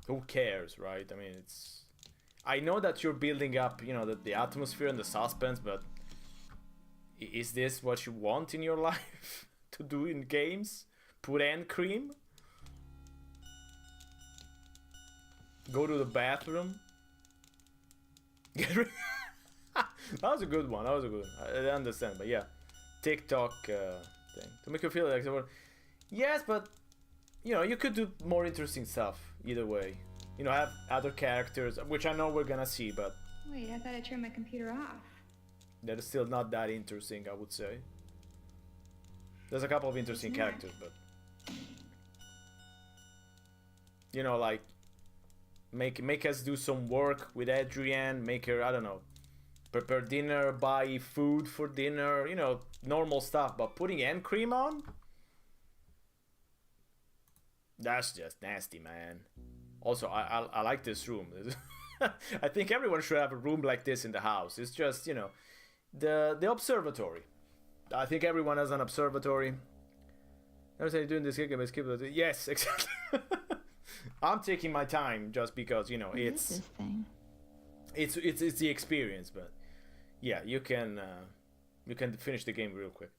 who cares, right? I mean, it's. I know that you're building up, you know, the atmosphere and the suspense, but is this what you want in your life to do in games? Put hand cream? Go to the bathroom? That was a good one. That was a good one. I understand, but yeah, TikTok thing to make you feel like someone. Yes, but you know, you could do more interesting stuff either way. You know, have other characters, which I know we're gonna see, but Wait, I thought I turned my computer off. that is still not that interesting, I would say. There's a couple of interesting characters, but you know, like make us do some work with Adrienne, make her, I don't know, prepare dinner, buy food for dinner, you know, normal stuff, but putting hand cream on? That's just nasty, man. Also, I like this room. I think everyone should have a room like this in the house. It's just, you know, the observatory. I think everyone has an observatory. Every time you're doing this game, I skip it. Yes, exactly. I'm taking my time just because, you know, What is this thing? it's the experience, but yeah, you can finish the game real quick.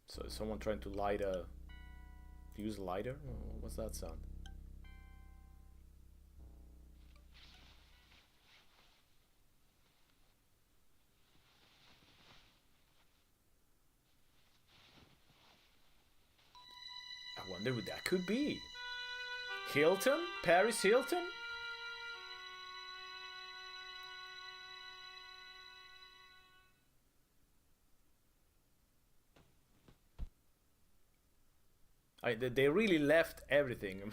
So is someone trying to use a lighter? What's that sound? I wonder who that could be. Hilton? Paris Hilton? They really left everything.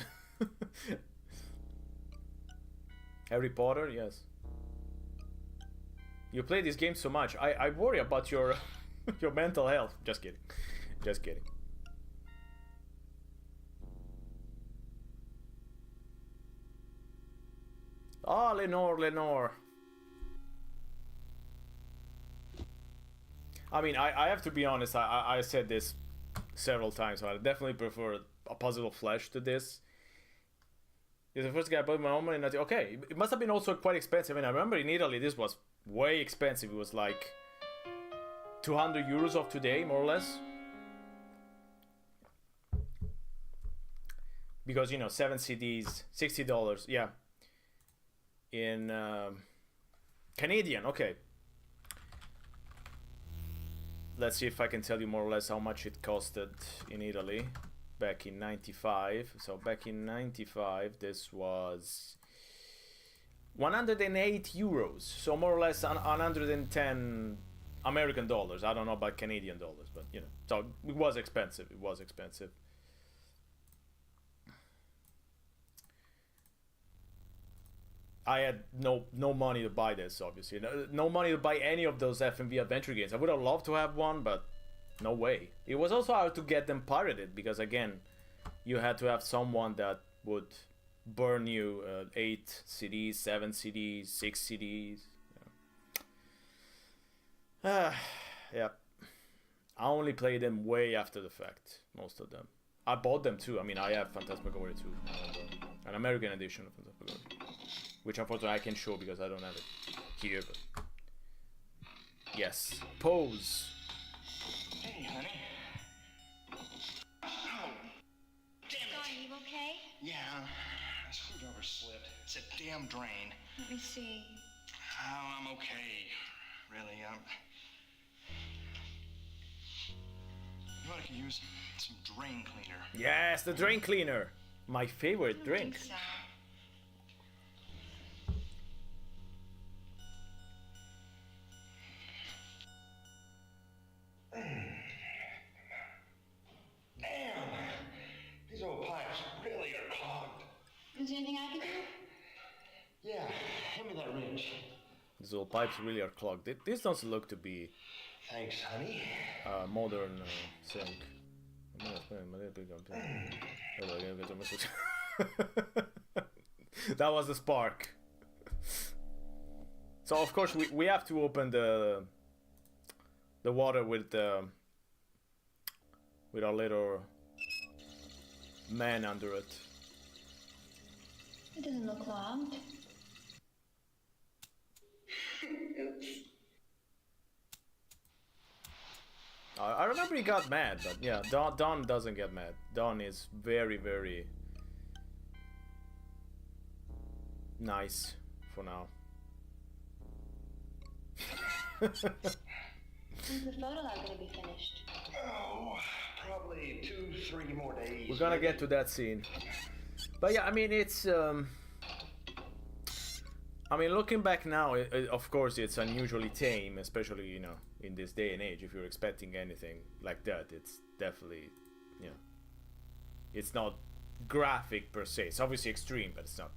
Harry Potter, yes. You play this game so much. I worry about your your mental health. Just kidding. Just kidding. Oh, Lenore. I mean, I have to be honest. I said this several times, so I definitely prefer a puzzle of flesh to this. It's the first guy I bought my home, and I think, okay, it must have been also quite expensive. I mean, I remember in Italy this was way expensive. It was like 200 euros of today, more or less. Because, you know, 7 CDs, $60, yeah. In Canadian, okay. Let's see if I can tell you more or less how much it costed in Italy back in 95. So back in 95, this was 108 euros. So more or less 110 American dollars. I don't know about Canadian dollars, but you know, so it was expensive. It was expensive. I had no money to buy this, obviously. No money to buy any of those FMV adventure games. I would have loved to have one, but no way. It was also hard to get them pirated, because again, you had to have someone that would burn you 8 CDs, 7 CDs, 6 CDs. Yeah. Yeah. I only played them way after the fact, most of them. I bought them too. I mean, I have Phantasmagoria too. An American edition of Phantasmagoria. Which unfortunately I can't show because I don't have it here, but yes. Pose. Hey, honey. Oh, damn it. Are you okay? Yeah, a screwdriver slipped. a damn drain. Let me see. Oh, I'm okay. Really, you know what I could use? Some drain cleaner. Yes, the drain cleaner. My favorite I drink. think so. Damn! These old pipes really are clogged. Is there anything I can do? Yeah, hand me that wrench. These old pipes really are clogged. This doesn't look to be Thanks, honey. a modern sink. That was the spark. So of course we have to open the water with our little man under it. It doesn't look clogged. I remember he got mad, but yeah, Don doesn't get mad. Don is very, very nice for now. When's the photo lab gonna be finished? Oh, probably 2-3 more days. We're gonna get to that scene. But yeah, I mean, it's I mean, looking back now, of course, it's unusually tame, especially, you know, in this day and age. If you're expecting anything like that, it's definitely, you know, it's not graphic per se. It's obviously extreme, but it's not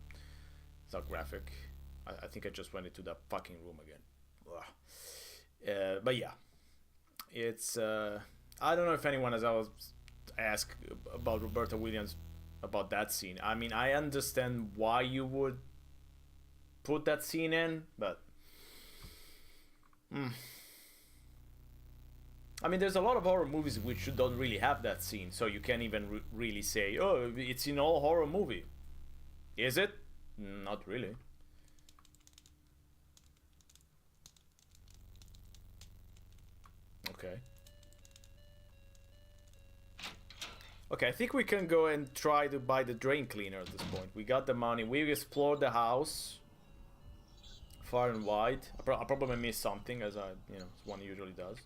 graphic. I think I just went into that fucking room again. But yeah, it's, I don't know if anyone has ever asked about Roberta Williams about that scene. I mean, I understand why you would put that scene in, but I mean, there's a lot of horror movies which don't really have that scene, so you can't even really say, oh, it's in all horror movie. Is it? Not really. Okay. Okay, I think we can go and try to buy the drain cleaner at this point. We got the money. We explored the house far and wide. I probably missed something, as one usually does.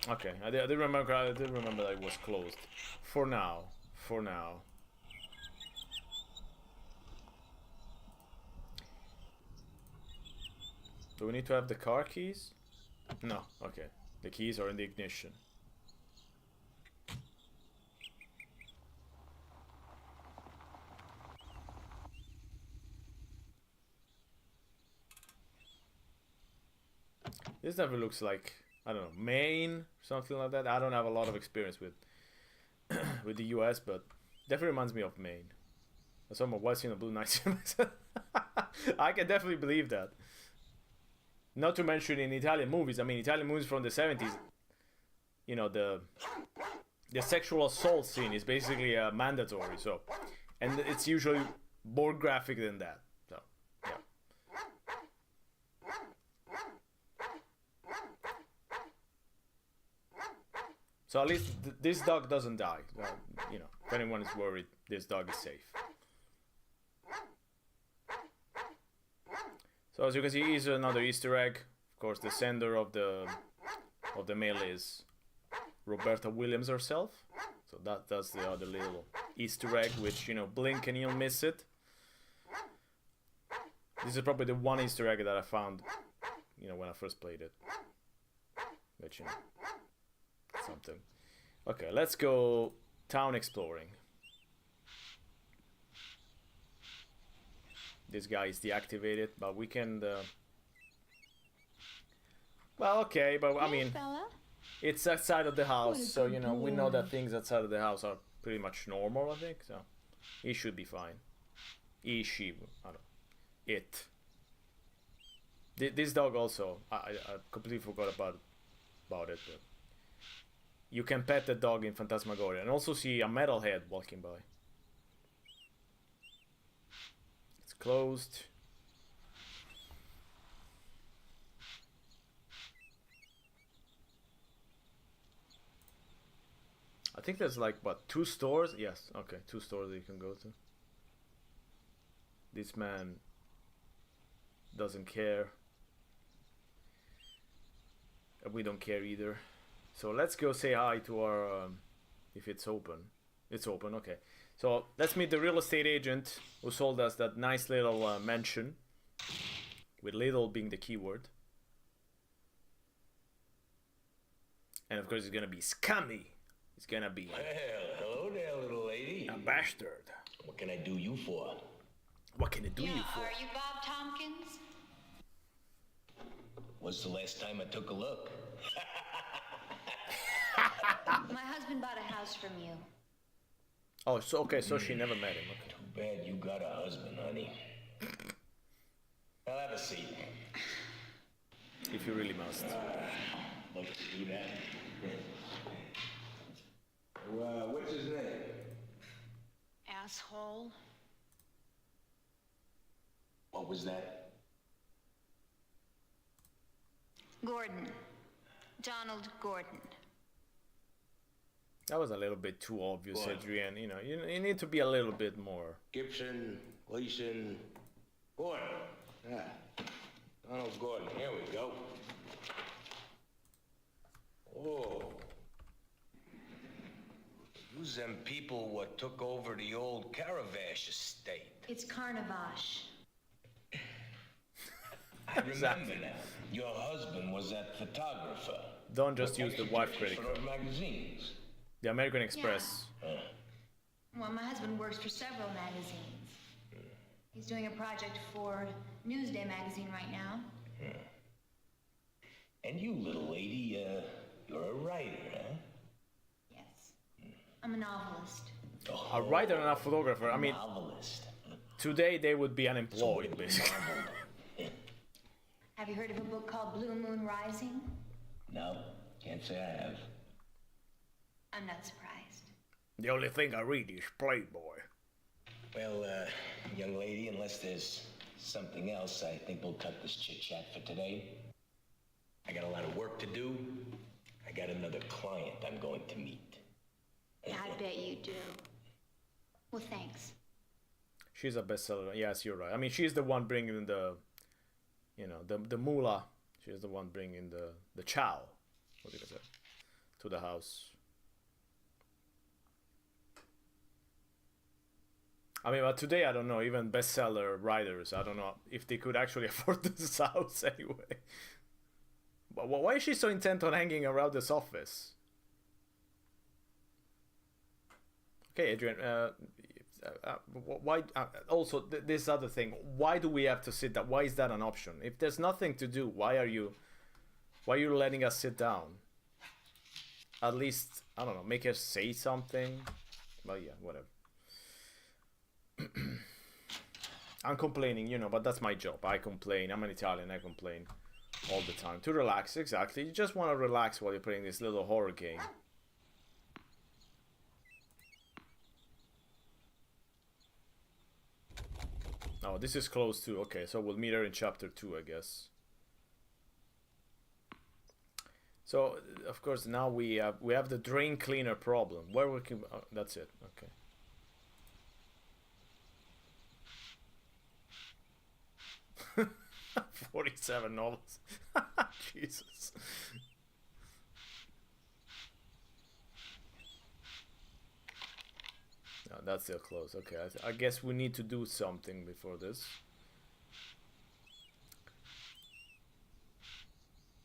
Okay, I did remember that it was closed. For now. Do we need to have the car keys? No, okay. The keys are in the ignition. This never looks like, I don't know, Maine, something like that. I don't have a lot of experience with with the US, but definitely reminds me of Maine. I saw my wife's in a blue night. I can definitely believe that. Not to mention in Italian movies. I mean, Italian movies from the 70s, you know, the sexual assault scene is basically mandatory. So, and it's usually more graphic than that. So, yeah. So at least this dog doesn't die. You know, if anyone is worried, this dog is safe. So as you can see, here's another Easter egg. Of course, the sender of the mail is Roberta Williams herself. So that's the other little Easter egg, which, you know, blink and you'll miss it. This is probably the one Easter egg that I found, you know, when I first played it. But, you know, something. Okay, let's go town exploring. This guy is deactivated, but we can... Well, okay, but I mean... It's outside of the house, so, you know, we know that things outside of the house are pretty much normal, I think, so... He should be fine. He, she, I don't know. It. This dog also, I completely forgot about it, but... You can pet the dog in Phantasmagoria, and also see a metalhead walking by. Closed. I think there's like, what, 2 stores? Yes, okay, 2 stores that you can go to. This man doesn't care. We don't care either. So let's go say hi to our, if it's open. It's open, okay. So let's meet the real estate agent who sold us that nice little mansion. With little being the keyword. And of course it's gonna be scummy. It's gonna be Well, hello there, little lady. a bastard. What can I do you for? What can it do you for? Are you Bob Tompkins? When's the last time I took a look? My husband bought a house from you. Oh, so okay, so she never met him. Okay. Too bad you got a husband, honey. I'll have a seat. If you really must. Love to do that. What's his name? Asshole. What was that? Gordon. Donald Gordon. That was a little bit too obvious, What? Adrian. You know, you need to be a little bit more. Gibson, Gleason, Gordon. Ah, Donald Gordon. Here we go. Oh. Who's them people what took over the old Caravash estate? It's Carnavash. I remember now. Your husband was that photographer. Don't just use the wife critic. For those magazines. The American Express. Well, my husband works for several magazines. He's doing a project for Newsday magazine right now. And you, little lady, you're a writer, huh? Yes. I'm a novelist. A writer and a photographer. I mean, Novelist. today they would be unemployed, basically. Have you heard of a book called Blue Moon Rising? No, can't say I have. I'm not surprised. The only thing I read is Playboy. Well, young lady, unless there's something else, I think we'll cut this chit-chat for today. I got a lot of work to do. I got another client I'm going to meet. I bet you do. Well, thanks. She's a bestseller. Yes, you're right. I mean, she's the one bringing the, you know, the moolah. She's the one bringing the chow, what do you say, to the house. I mean, but today, I don't know, even bestseller writers, I don't know if they could actually afford this house anyway. But why is she so intent on hanging around this office? Okay, Adrian, why, also, this other thing, why do we have to sit down? Why is that an option? If there's nothing to do, why are you letting us sit down? At least, I don't know, make us say something. Well, yeah, whatever. I'm complaining, you know, but that's my job. I complain. I'm an Italian. I complain all the time. To relax, exactly. You just want to relax while you're playing this little horror game. Oh, this is close too. Okay, so we'll meet her in chapter 2, I guess. So, of course, now we have the drain cleaner problem. Where we can... Oh, that's it. Okay. 47 novels. Jesus. No, that's still close. Okay, I guess we need to do something before this.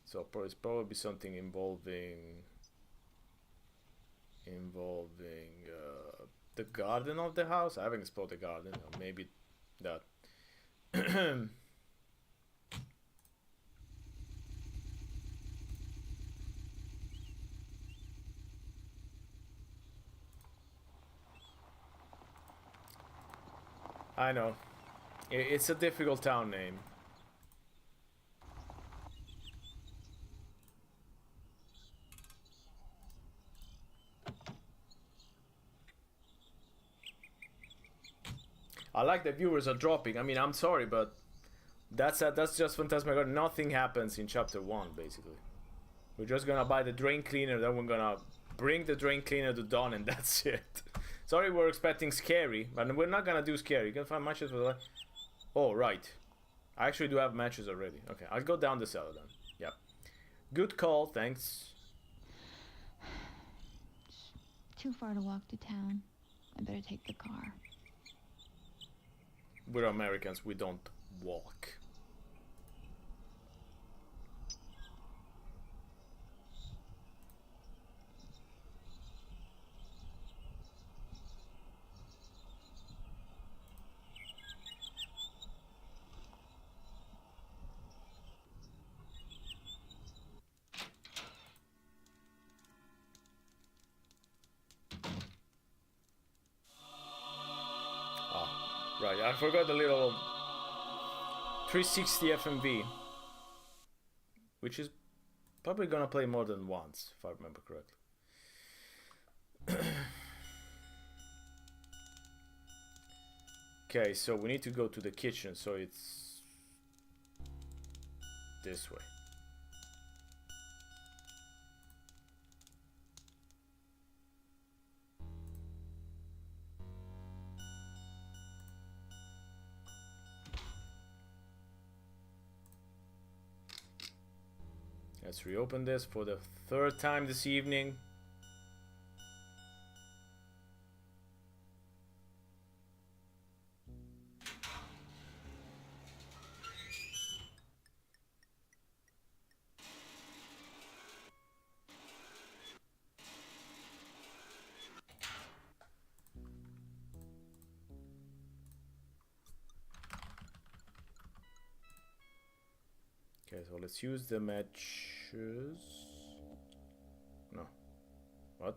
So it's probably something involving the garden of the house. I haven't explored the garden. Or maybe that. I know. It's a difficult town name. I like the viewers are dropping. I mean, I'm sorry, but that's just Phantasmagoria. Nothing happens in chapter 1, basically. We're just gonna buy the drain cleaner, then we're gonna bring the drain cleaner to Dawn and that's it. Sorry, we're expecting scary, but we're not gonna do scary. You can find matches with the... Oh, right. I actually do have matches already. Okay, I'll go down the cellar then. Yep. Good call, thanks. Too far to walk to town. I better take the car. We're Americans, we don't walk. Right, I forgot the little 360 FMV, which is probably gonna play more than once, if I remember correctly. Okay, so we need to go to the kitchen, so it's this way. Let's reopen this for the third time this evening. Okay, so let's use the matches. No. What?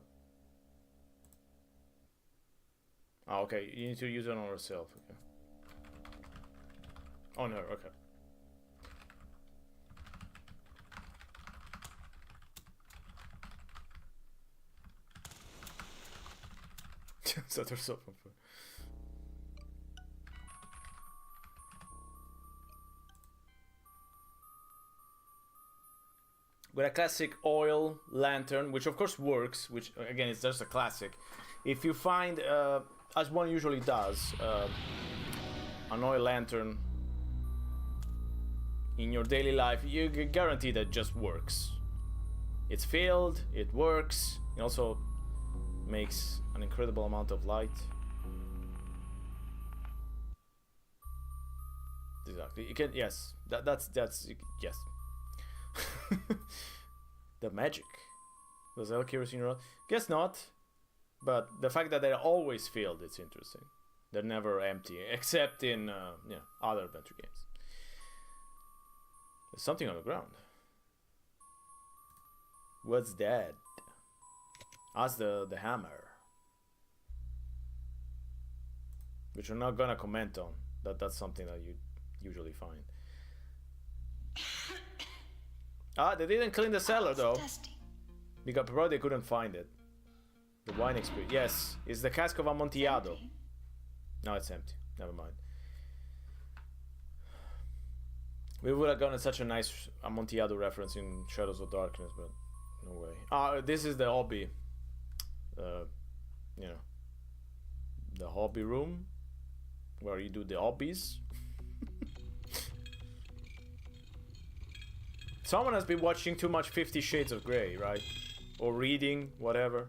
Oh, okay. You need to use it on yourself. Okay. On her. Okay. Set herself on fire. With a classic oil lantern, which of course works, which again is just a classic. If you find, as one usually does, an oil lantern in your daily life, you guarantee that it just works. It's filled, it works, it also makes an incredible amount of light. Exactly. You can, yes, that's yes. The magic. Does that kerosene roll? Guess not. But the fact that they're always filled, it's interesting. They're never empty, except in other adventure games. There's something on the ground. What's that? That's the hammer. Which I'm not gonna comment on. That's something that you usually find. Ah, they didn't clean the cellar though. Dusty. Because probably they couldn't find it. The wine experience. Yes, it's the cask of Amontillado. Empty. No, it's empty. Never mind. We would have gotten such a nice Amontillado reference in Shadows of Darkness, but no way. Ah, this is the hobby. You know, the hobby room where you do the hobbies. Someone has been watching too much 50 Shades of Grey, right? Or reading, whatever.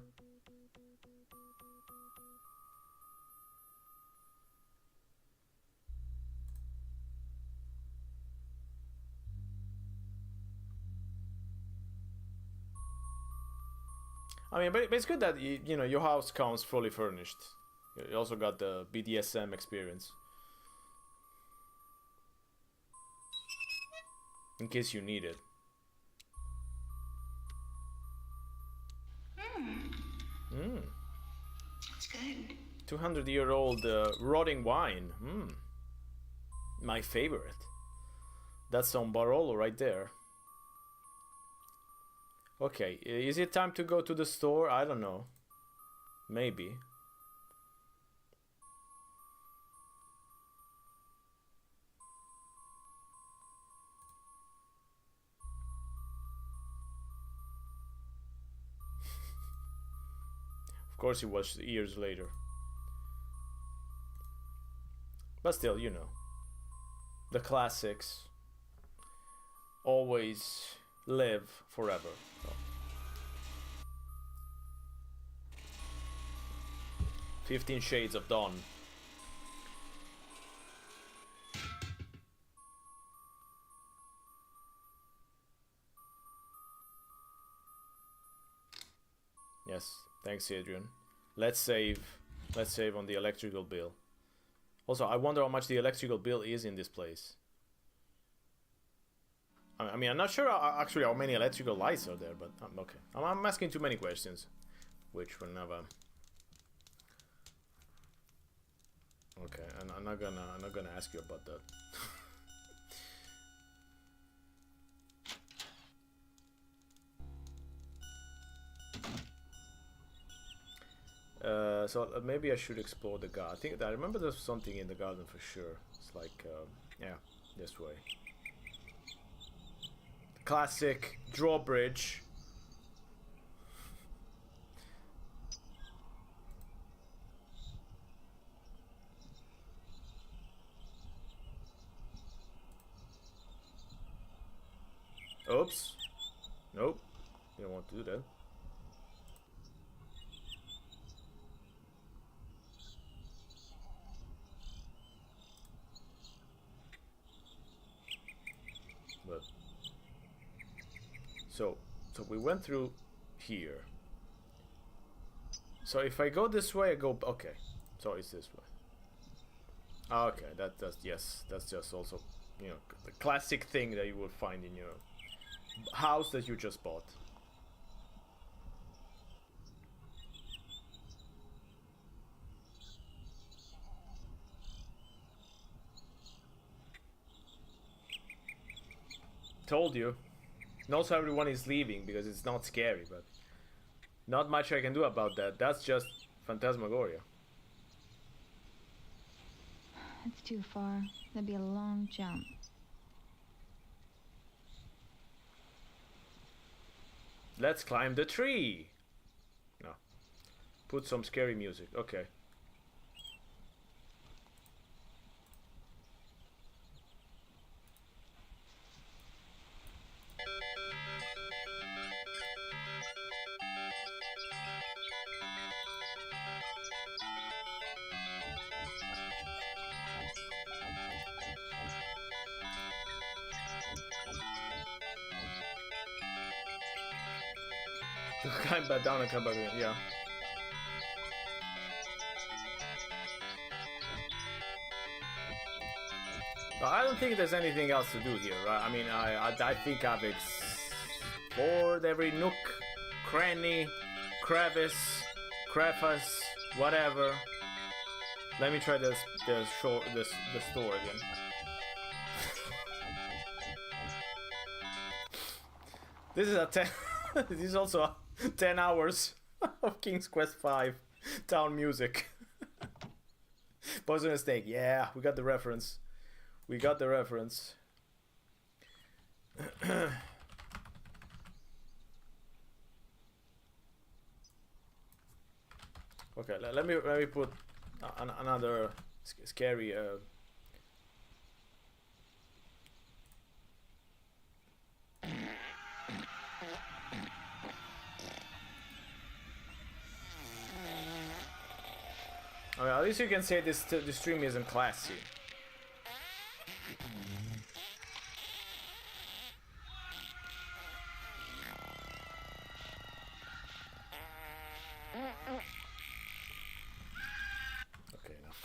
I mean, but it's good that you know your house comes fully furnished. You also got the BDSM experience. In case you need it. It's good. 200-year-old rotting wine. My favorite. That's some Barolo right there. Okay, is it time to go to the store? I don't know. Maybe. Of course, it was years later. But still, you know, the classics always live forever. So. 15 Shades of Dawn. Yes, thanks, Adrian. Let's save on the electrical bill. Also, I wonder how much the electrical bill is in this place. I mean, I'm not sure actually how many electrical lights are there, but okay. I'm asking too many questions, which will never. Okay, and I'm not gonna ask you about that. So maybe I should explore the garden. I remember there's something in the garden for sure. It's like, yeah, this way. Classic drawbridge. Oops. Nope. You don't want to do that. But so we went through here. So if I go this way, I go okay. So it's this way. Okay, that's just also, you know, the classic thing that you will find in your house that you just bought. Told you. And also everyone is leaving because it's not scary, but not much I can do about that. That's just Phantasmagoria. It's too far. That'd be a long jump. Let's climb the tree. No. Put some scary music. Okay. Climb back down and come back again, yeah. But I don't think there's anything else to do here, right? I mean, I think I've explored every nook, cranny, crevice, whatever. Let me try the store again. This is a 10. This is also 10 hours of King's Quest V town music. Poisonous Snake, yeah, we got the reference. We got the reference. Okay, let me put another scary. Okay, at least you can say this stream isn't classy. Okay, enough.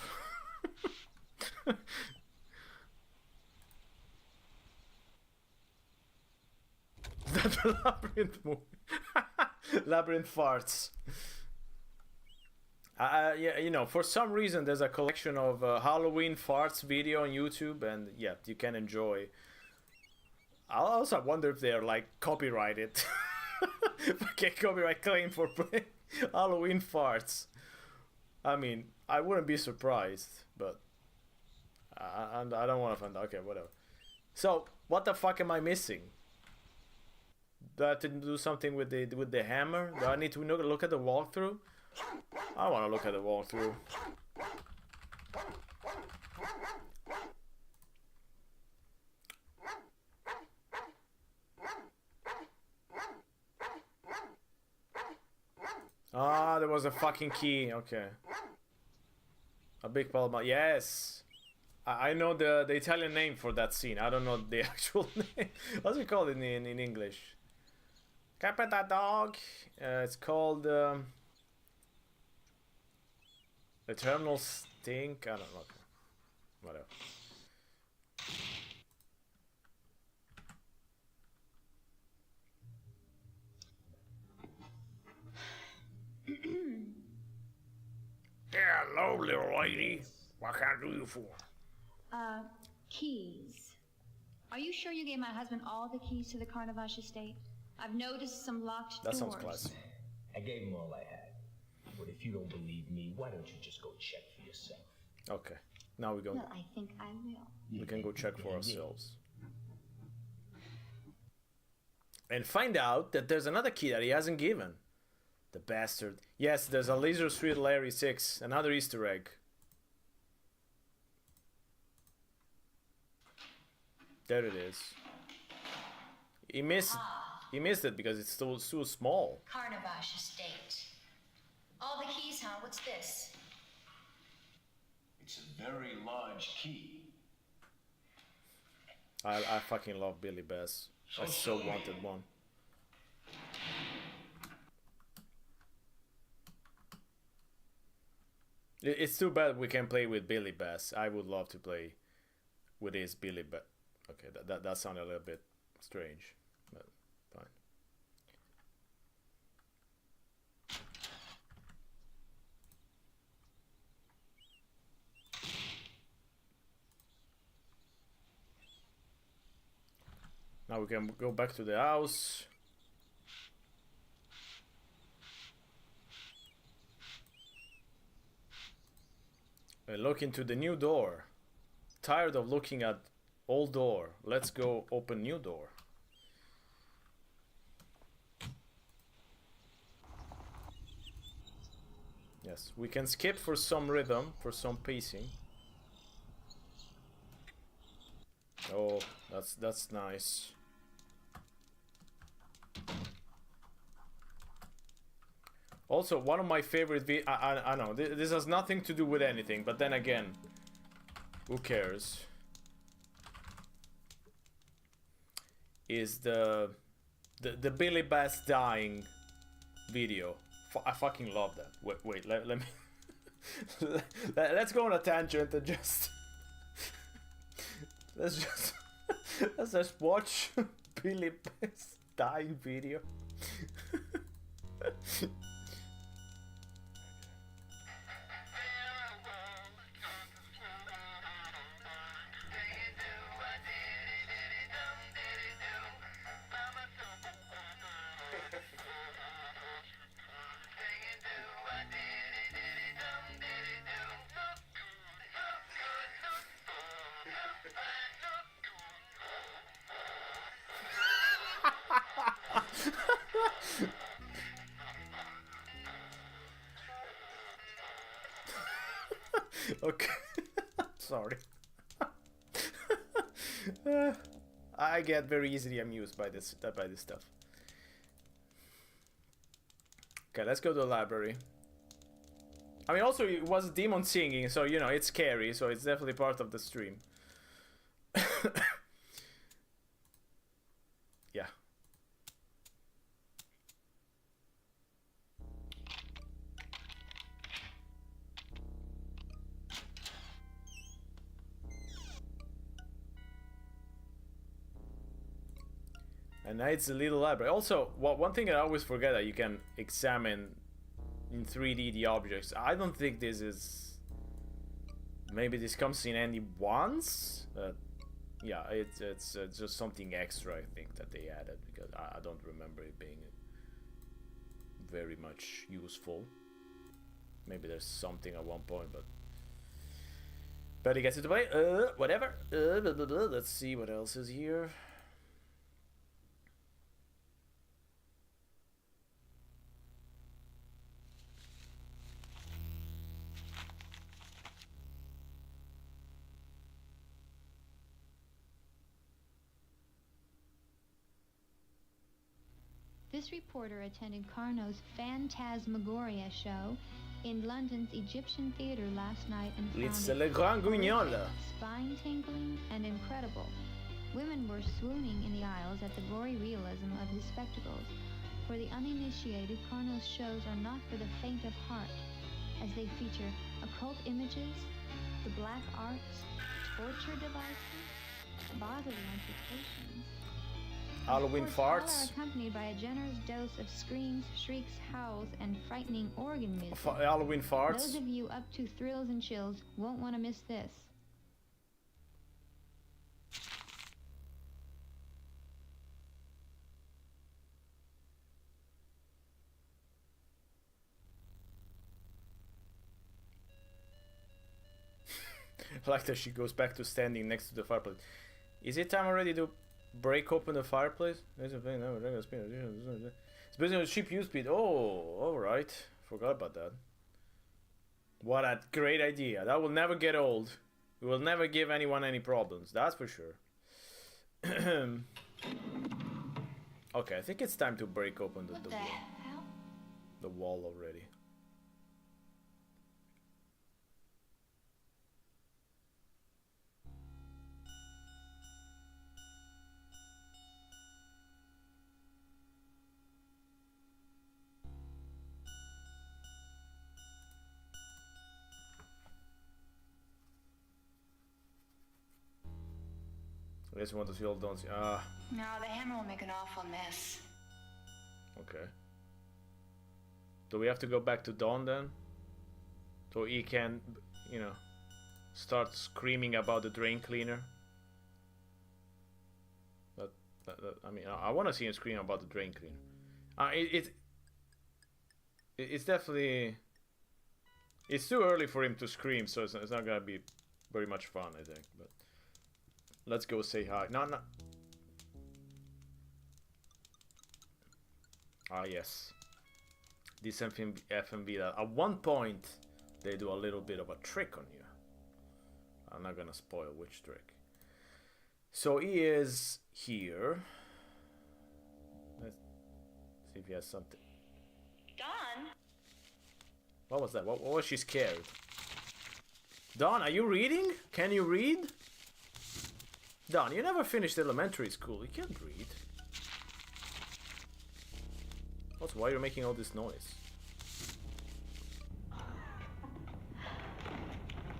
Is that the labyrinth movie? Labyrinth farts. Yeah, you know, for some reason there's a collection of Halloween farts video on YouTube, and yeah, you can enjoy. I also wonder if they're like copyrighted. If I get copyright claim for playing Halloween farts. I mean, I wouldn't be surprised, but I don't want to find out. Okay, whatever. So, what the fuck am I missing? Do I have to do something with the hammer? Do I need to look at the walkthrough? I want to look at the walkthrough. Ah, there was a fucking key. Okay. A big palma. Yes. I know the Italian name for that scene. I don't know the actual name. What's it called in English? Capita dog. It's called Eternal Stink. I don't know. Whatever. Hello, little lady. What can I do you for? Keys. Are you sure you gave my husband all the keys to the Carnavash estate? I've noticed some locked doors. That sounds classy. I gave him all I had. But if you don't believe me, why don't you just go check for yourself? Okay. Now we go. Well, I think I will. We can go check for ourselves. And find out that there's another key that he hasn't given. The bastard. Yes, there's a Laser Street Larry 6. Another Easter egg. There it is. He missed it because it's so small. Carnavash estate. All the keys, huh? What's this? It's a very large key. I fucking love Billy Bass. I so wanted one. It's too bad we can't play with Billy Bass. I would love to play with his Billy Bass. Okay, that sounded a little bit strange, but fine. Now we can go back to the house. And look into the new door. Tired of looking at old door. Let's go open new door. Yes, we can skip for some rhythm, for some pacing. Oh, that's nice. Also, one of my favorite I know this has nothing to do with anything, but then again, who cares? Is the Billy Bass dying video. I fucking love that. Wait, let me let's go on a tangent and just let's just watch Billy Bass dying video. Okay, sorry. I get very easily amused by this stuff. Okay, let's go to the library. I mean, also it was demon singing, so you know it's scary, so it's definitely part of the stream. Yeah. And now it's a little library. Also, one thing I always forget that you can examine in 3D the objects. I don't think this is... Maybe this comes in only once? Yeah, it's just something extra, I think, that they added. Because I don't remember it being very much useful. Maybe there's something at one point, but he gets it to play. Whatever. Let's see what else is here. This reporter attended Carnot's Phantasmagoria show in London's Egyptian Theatre last night and found It's it Le Grand Guignol. spine-tingling and incredible. Women were swooning in the aisles at the gory realism of his spectacles. For the uninitiated, Carnot's shows are not for the faint of heart, as they feature occult images, the black arts, torture devices, bodily amputations. Halloween Of course, all farts. are accompanied by a generous dose of screams, shrieks, howls, and frightening organ music. Halloween farts. Those of you up to thrills and chills won't want to miss this. I like that she goes back to standing next to the fireplace. Is it time already to break open the fireplace? It's based on ship use speed. Oh, alright. Forgot about that. What a great idea. That will never get old. We will never give anyone any problems. That's for sure. Okay, I think it's time to break open the wall. hell? The wall already. I guess you want to see all Dawn's. Ah, No, the hammer will make an awful mess. okay. Do we have to go back to Dawn then? So he can, you know, start screaming about the drain cleaner? I mean, I want to see him scream about the drain cleaner. It's definitely... It's too early for him to scream, so it's not gonna be very much fun, I think. But let's go say hi. No. Ah, yes. This FMV that at one point they do a little bit of a trick on you. I'm not gonna spoil which trick. So he is here. Let's see if he has something. Dawn? What was that? What was she scared? Dawn, are you reading? Can you read? Dawn, you never finished elementary school. You can't read. That's why you're making all this noise.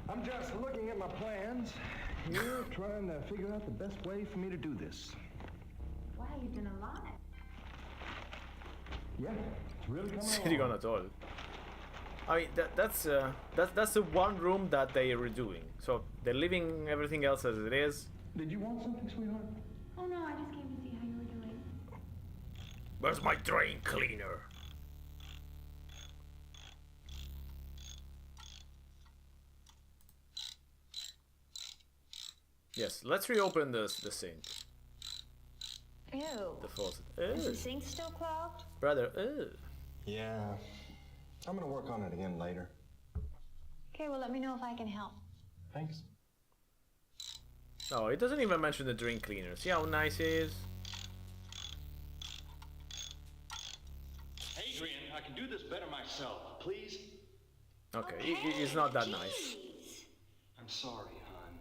I'm just looking at my plans here, trying to figure out the best way for me to do this. Wow, you've done a lot. Yeah, it's really coming Sitting along. on a toilet. I mean, that's the one room that they are redoing. So they're leaving everything else as it is. Did you want something, sweetheart? Oh no, I just came to see how you were doing. Where's my drain cleaner? Yes, let's reopen the sink. Ew. The faucet. Is the Ew. sink still clogged? Brother, ew. Yeah. I'm gonna work on it again later. Okay, well, let me know if I can help. Thanks. No, it doesn't even mention the drain cleaner. See how nice he is? Adrian, I can do this better myself, please. Okay, he's not that nice. I'm sorry, hon.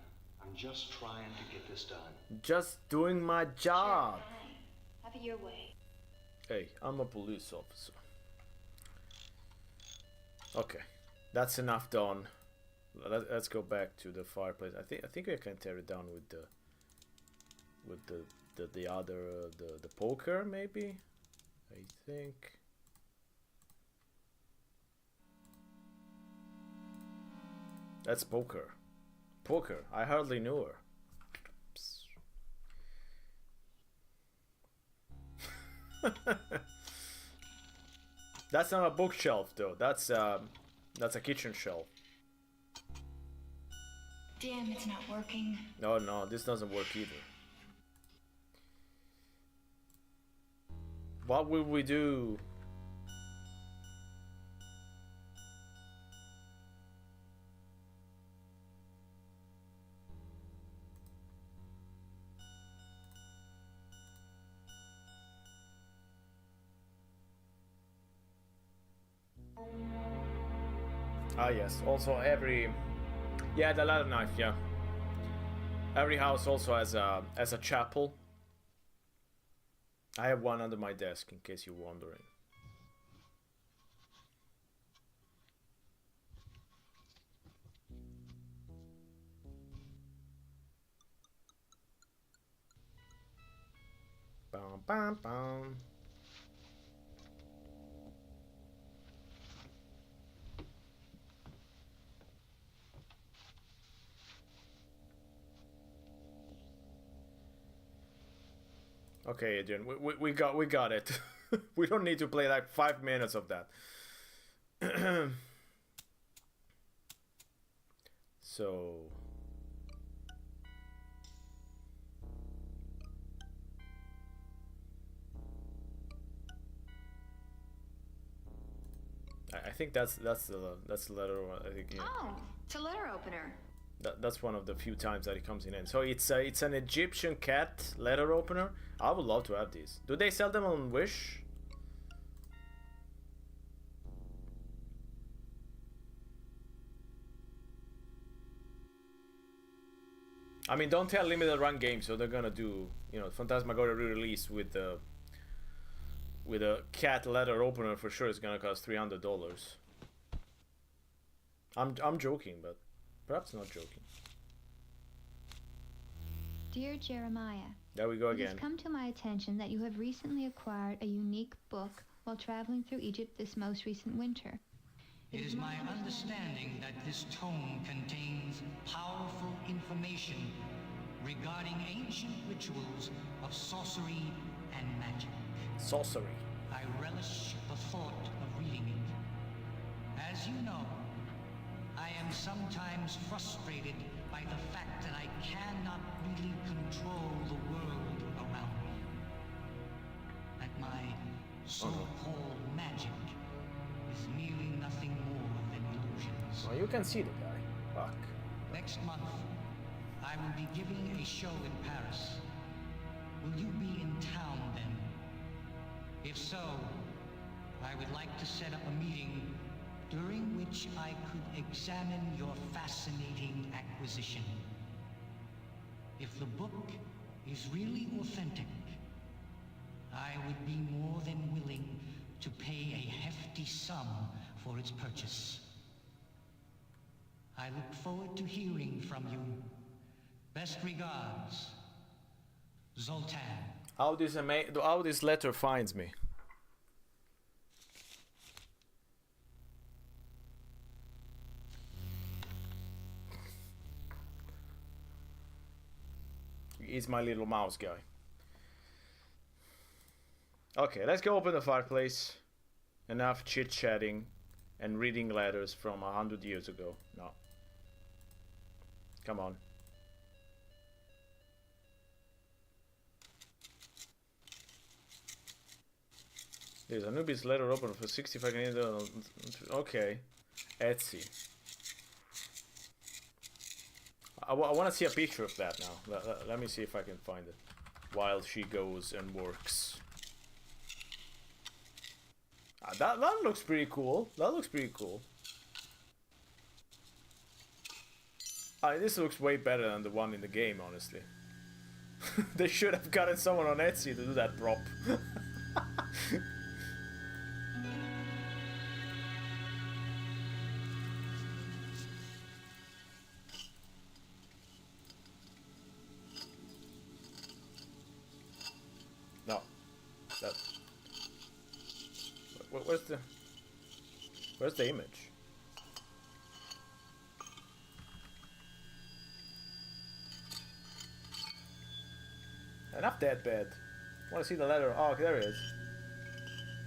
I'm just trying to get this done. Just doing my job. Have it your way. Hey, I'm a police officer. Okay, that's enough done. Let's go back to the fireplace. I think I can tear it down with the other the poker maybe. I think. That's poker. Poker. I hardly knew her. That's not a bookshelf though. That's a kitchen shelf. Damn, it's not working. No, this doesn't work either. What will we do? Ah yes, also every... Yeah, the ladder knife, yeah. Every house also has a chapel. I have one under my desk, in case you're wondering. Bum, bum, bum. Okay, Adrian, we got it. We don't need to play like 5 minutes of that. So I think that's the letter. I think, yeah. Oh, it's a letter opener. That's one of the few times that it comes in. So it's an Egyptian cat letter opener. I would love to have these. Do they sell them on Wish? I mean, don't tell limited run games, so they're gonna do, you know, Phantasmagoria re-release with a cat letter opener for sure. It's gonna cost $300. I'm joking, but perhaps not joking. Dear Jeremiah, There we go it has again. come to my attention that you have recently acquired a unique book while traveling through Egypt this most recent winter. It is my understanding that this tome contains powerful information regarding ancient rituals of sorcery and magic. Sorcery. I relish the thought of reading it. As you know, I am sometimes frustrated by the fact that I cannot really control the world around me. That my so-called magic is merely nothing more than illusions. Oh, you can see the guy. Fuck. Next month, I will be giving a show in Paris. Will you be in town then? If so, I would like to set up a meeting during which I could examine your fascinating acquisition. If the book is really authentic, I would be more than willing to pay a hefty sum for its purchase. I look forward to hearing from you. Best regards, Zoltan. How this letter finds me? He's my little mouse guy. Okay, let's go open the fireplace. Enough chit-chatting and reading letters from 100 years ago. No. Come on. There's Anubis letter open for 65 Canadian. Okay. Etsy. I want to see a picture of that now. Let me see if I can find it while she goes and works. That looks pretty cool. That looks pretty cool. This looks way better than the one in the game, honestly. They should have gotten someone on Etsy to do that prop. No. That... Where's the image? Enough that bad. Want to see the letter? Oh, there it is.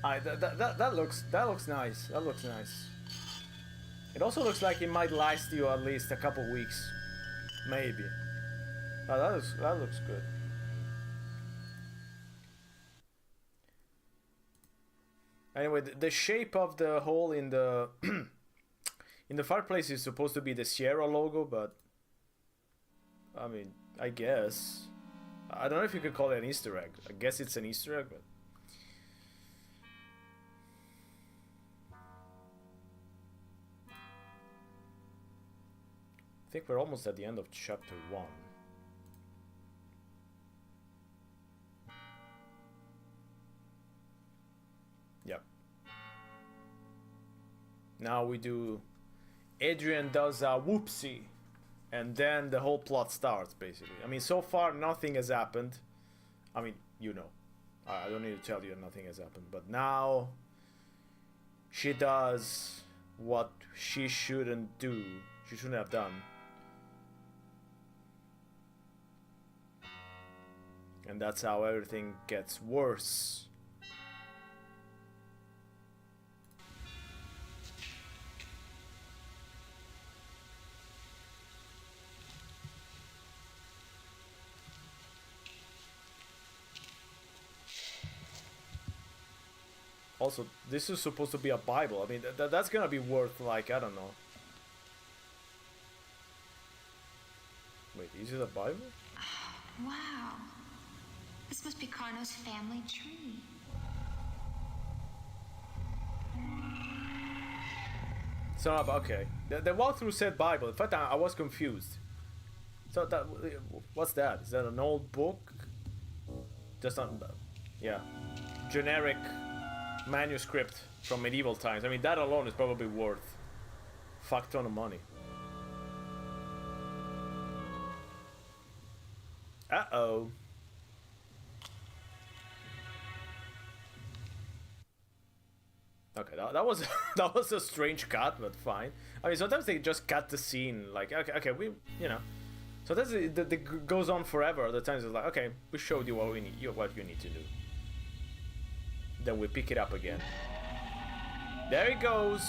That looks nice. That looks nice. It also looks like it might last you at least a couple weeks, maybe. Oh, that looks good. Anyway, the shape of the hole in the in the fireplace is supposed to be the Sierra logo, but I mean, I guess. I don't know if you could call it an Easter egg. I guess it's an Easter egg, but think we're almost at the end of chapter 1. Yep. Now we do... Adrian does a whoopsie. And then the whole plot starts, basically. I mean, so far nothing has happened. I mean, you know. I don't need to tell you nothing has happened. But now... she does what she shouldn't do. She shouldn't have done. And that's how everything gets worse. Also, this is supposed to be a Bible. I mean, that's gonna be worth, like, I don't know. Wait, is it a Bible? Wow. This must be Carno's family tree. So, okay. The walkthrough said Bible. In fact, I was confused. So, what's that? Is that an old book? Just not... yeah. Generic... manuscript from medieval times. I mean, that alone is probably worth a fuck ton of money. Uh-oh. Okay, that was that was a strange cut, but fine. I mean, sometimes they just cut the scene, like, okay, we, you know. So that's it goes on forever. Other times it's like, okay, we showed you what you need to do. Then we pick it up again. There it goes.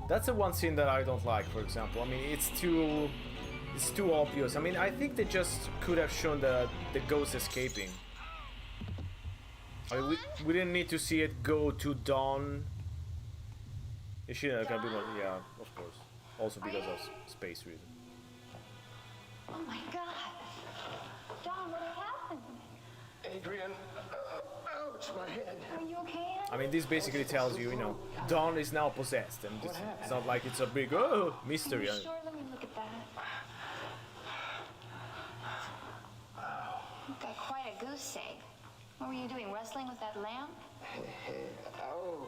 That's the one scene that I don't like, for example. I mean, it's too obvious. I mean, I think they just could have shown the ghost escaping. I mean, we didn't need to see it go to Dawn. Is she not gonna be more? Yeah, of course. Also because of space reasons. Oh my God. Don, what happened? Adrian, ouch, my head. Are you okay? I mean, this basically tells you, you know, Dawn is now possessed, and it's not like it's a big mystery. Are you sure? Let me look at that. You've got quite a goose egg. What were you doing, wrestling with that lamp? Hey, oh,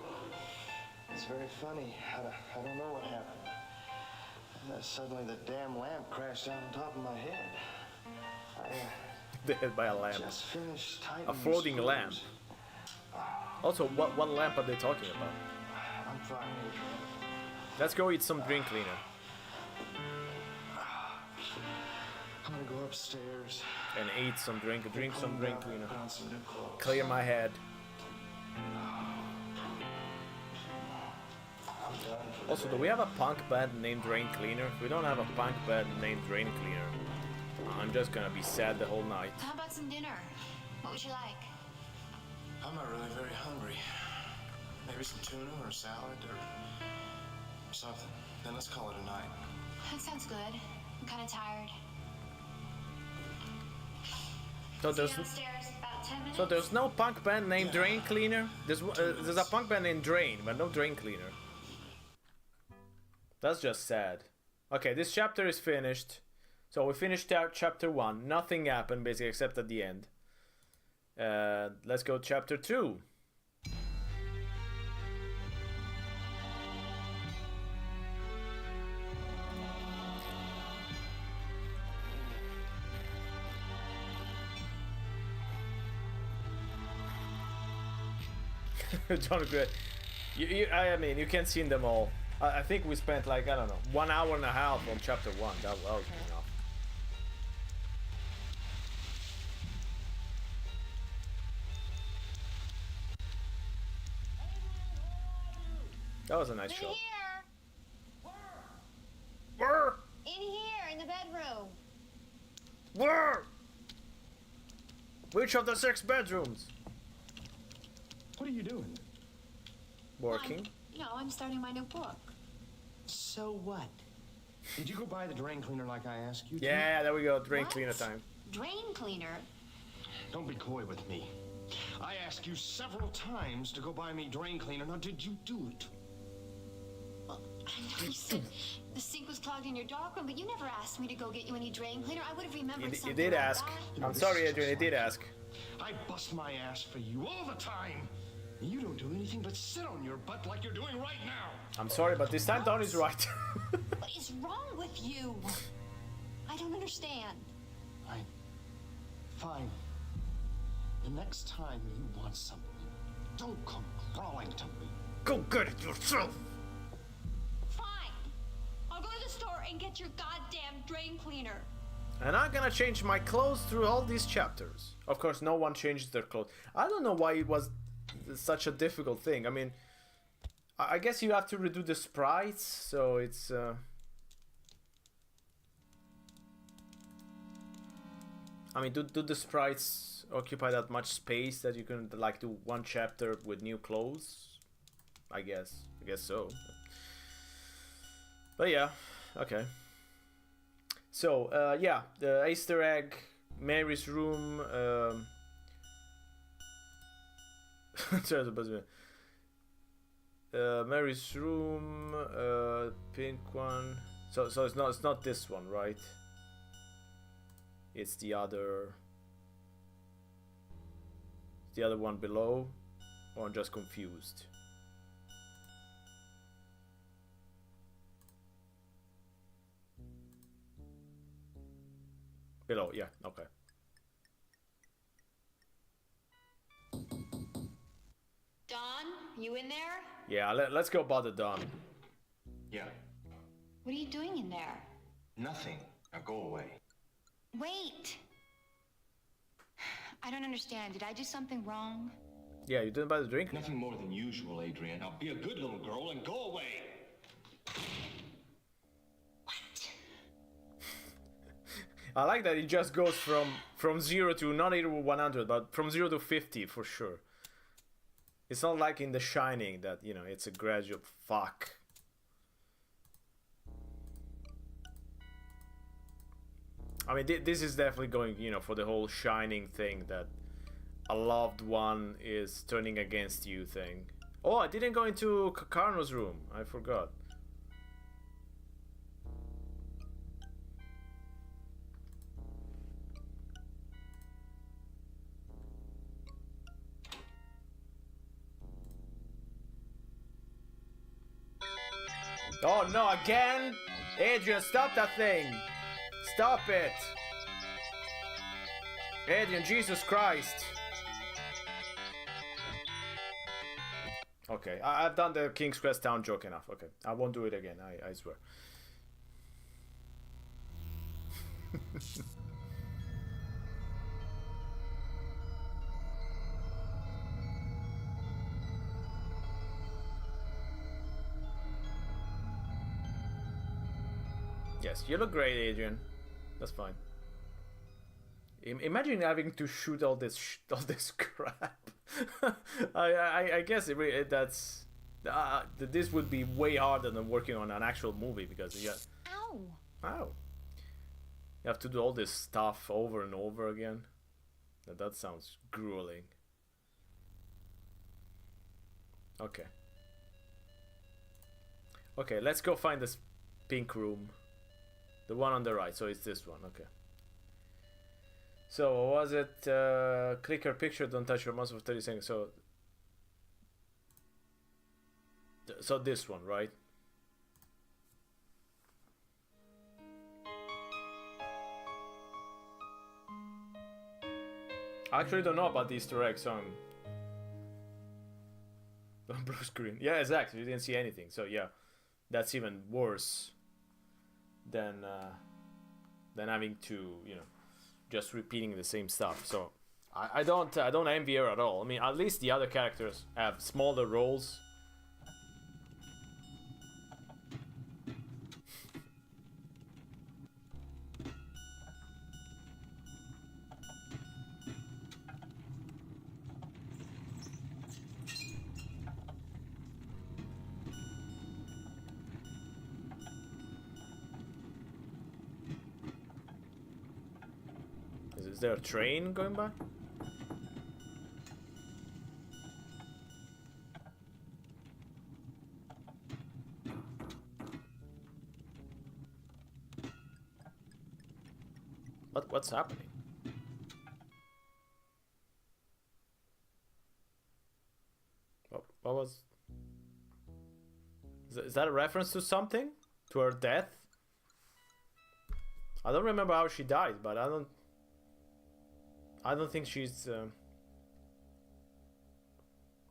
it's very funny. I don't know what happened. Suddenly the damn lamp crashed down on top of my head. They're hit by a lamp. Just finished tightening A floating the lamp. screws. Also, what lamp are they talking about? I'm fine, Adrian. Let's go eat some drink cleaner. I'm gonna go upstairs. And eat some drink some drink cleaner. Put on some new clothes. Clear my head. Also, do we have a punk band named Drain Cleaner? If we don't have a punk band named Drain Cleaner, I'm just gonna be sad the whole night. How about some dinner? What would you like? I'm not really very hungry. Maybe some tuna or a salad or something. Then let's call it a night. That sounds good. I'm kind of tired. So there's about 10 minutes. So there's no punk band named Drain Cleaner? There's a punk band named Drain, but no Drain Cleaner. That's just sad. Okay, this chapter is finished. So we finished chapter 1. Nothing happened, basically, except at the end. Let's go chapter 2. John Gray. I mean, you can't see them all. I think we spent like, I don't know, 1 hour and a half on chapter 1. That was enough. That was a nice shot. Where? In here, in the bedroom. Where? Which of the 6 bedrooms? What are you doing? Working. I'm starting my new book. So what? Did you go buy the drain cleaner like I asked you to? Yeah, there we go. Drain What? cleaner time. Drain cleaner? Don't be coy with me. I asked you several times to go buy me drain cleaner. Now, did you do it? Well, I know you said the sink was clogged in your dark room, but you never asked me to go get you any drain cleaner. I would have remembered something. You did like ask. that. I'm sorry, Adrian, you did ask. I bust my ass for you all the time. You don't do anything but sit on your butt like you're doing right now. I'm sorry, but this time Don is right. What is wrong with you? I don't understand. Fine. The next time you want something, don't come crawling to me. Go get it yourself. Fine. I'll go to the store and get your goddamn drain cleaner. And I'm gonna change my clothes through all these chapters. Of course, no one changes their clothes. I don't know why it was such a difficult thing. I mean, I guess you have to redo the sprites, so it's... I mean, do the sprites occupy that much space that you can like do one chapter with new clothes? I guess so. But yeah, okay. So yeah, the Easter egg, Mary's room. Mary's room, pink one. So it's not this one, right? It's the other one below, or I'm just confused. Below, yeah, okay. Don, you in there? Yeah, let's go bother Don. Yeah. What are you doing in there? Nothing. Now go away. Wait. I don't understand. Did I do something wrong? Yeah, you didn't buy the drink? Nothing more than usual, Adrian. Now be a good little girl and go away. What? I like that it just goes from 0 to not even 100, but from 0 to 50 for sure. It's not like in The Shining that, you know, it's a gradual fuck. I mean, this is definitely going, you know, for the whole Shining thing, that a loved one is turning against you thing. Oh, I didn't go into Carno's room. I forgot. Oh no, again? Adrian, stop that thing! Stop it! Adrian, Jesus Christ! Okay, I've done the King's Quest Town joke enough. Okay, I won't do it again, I swear. Yes, you look great, Adrian. That's fine. Imagine having to shoot all this crap. I guess that's this would be way harder than working on an actual movie, because yeah. Ow. You have to do all this stuff over and over again. That sounds grueling. Okay. Okay, let's go find this pink room. The one on the right, so it's this one, okay. So, was it click your picture, don't touch your mouse for 30 seconds, so this one, right? I actually don't know about the Easter egg, so I'm blue screen. Yeah, exactly, you didn't see anything, so yeah. That's even worse than having to, you know, just repeating the same stuff. So I don't envy her at all. I mean, at least the other characters have smaller roles. Is there a train going by? What's happening? What was... Is that a reference to something? To her death? I don't remember how she died, but I don't think she's...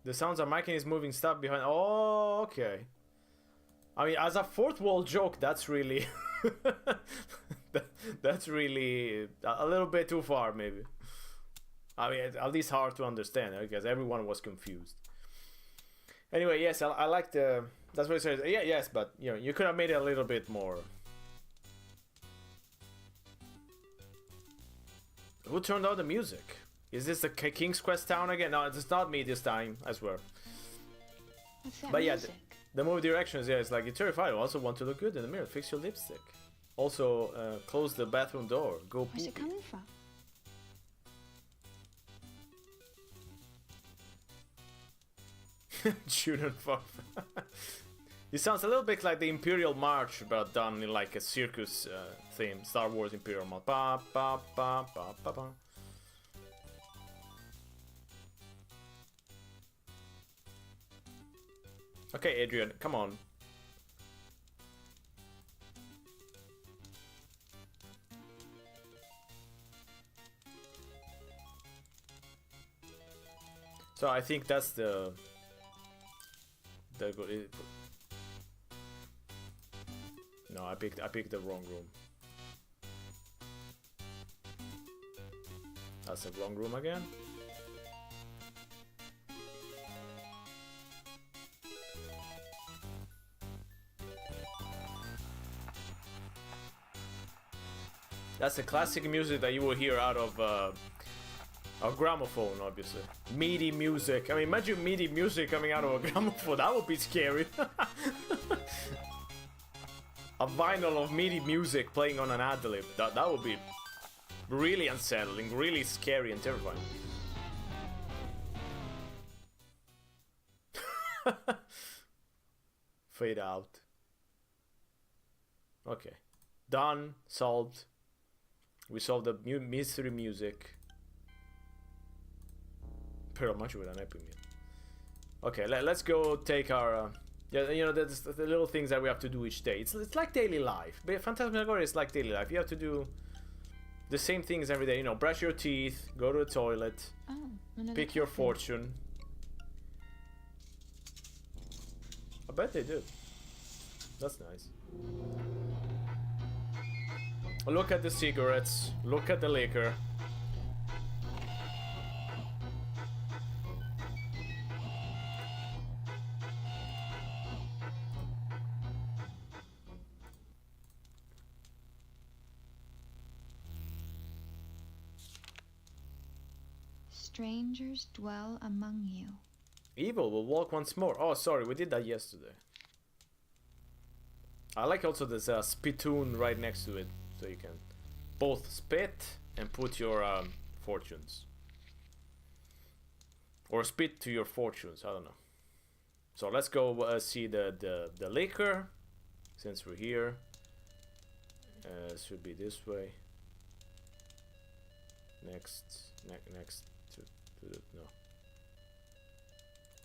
The sounds are making is moving stuff behind... Oh, okay. I mean, as a fourth wall joke, that's really... that's really a little bit too far, maybe. I mean, at least hard to understand, because everyone was confused. Anyway, yes, I like the... That's what it says. Yeah, yes, but you know, you could have made it a little bit more. Who turned on the music? Is this the King's Quest town again? No, it's not me this time, I swear. What's that But yeah, music? the movie directions, yeah, it's like, you're terrified. You also want to look good in the mirror. Fix your lipstick. Also, close the bathroom door. Go Where's it poopy. coming from? Shouldn't fuck. It sounds a little bit like the Imperial March, but done in like a circus theme. Star Wars Imperial March. Ba, ba, ba, ba, ba, ba. Okay, Adrian, come on. So I think that's the no, I picked the wrong room. That's the wrong room again. That's the classic music that you will hear out of a gramophone, obviously. MIDI music. I mean, imagine MIDI music coming out of a gramophone. That would be scary. A vinyl of MIDI music playing on an ad-lib. That would be really unsettling, really scary and terrifying. Fade out. Okay. Done. Solved. We solved the mystery music. Pretty much with an epic meal. Okay, let's go take our... yeah, you know, that's the little things that we have to do each day. It's like daily life. But Phantasmagoria is like daily life. You have to do the same things every day. You know, brush your teeth, go to the toilet, pick your fortune. I bet they do. That's nice. Look at the cigarettes. Look at the liquor. Strangers dwell among you. Evil will walk once more. Oh, sorry, we did that yesterday. I like also this spittoon right next to it, so you can both spit and put your fortunes. Or spit to your fortunes, I don't know. So let's go see the liquor, since we're here. Should be this way. Next to the, no.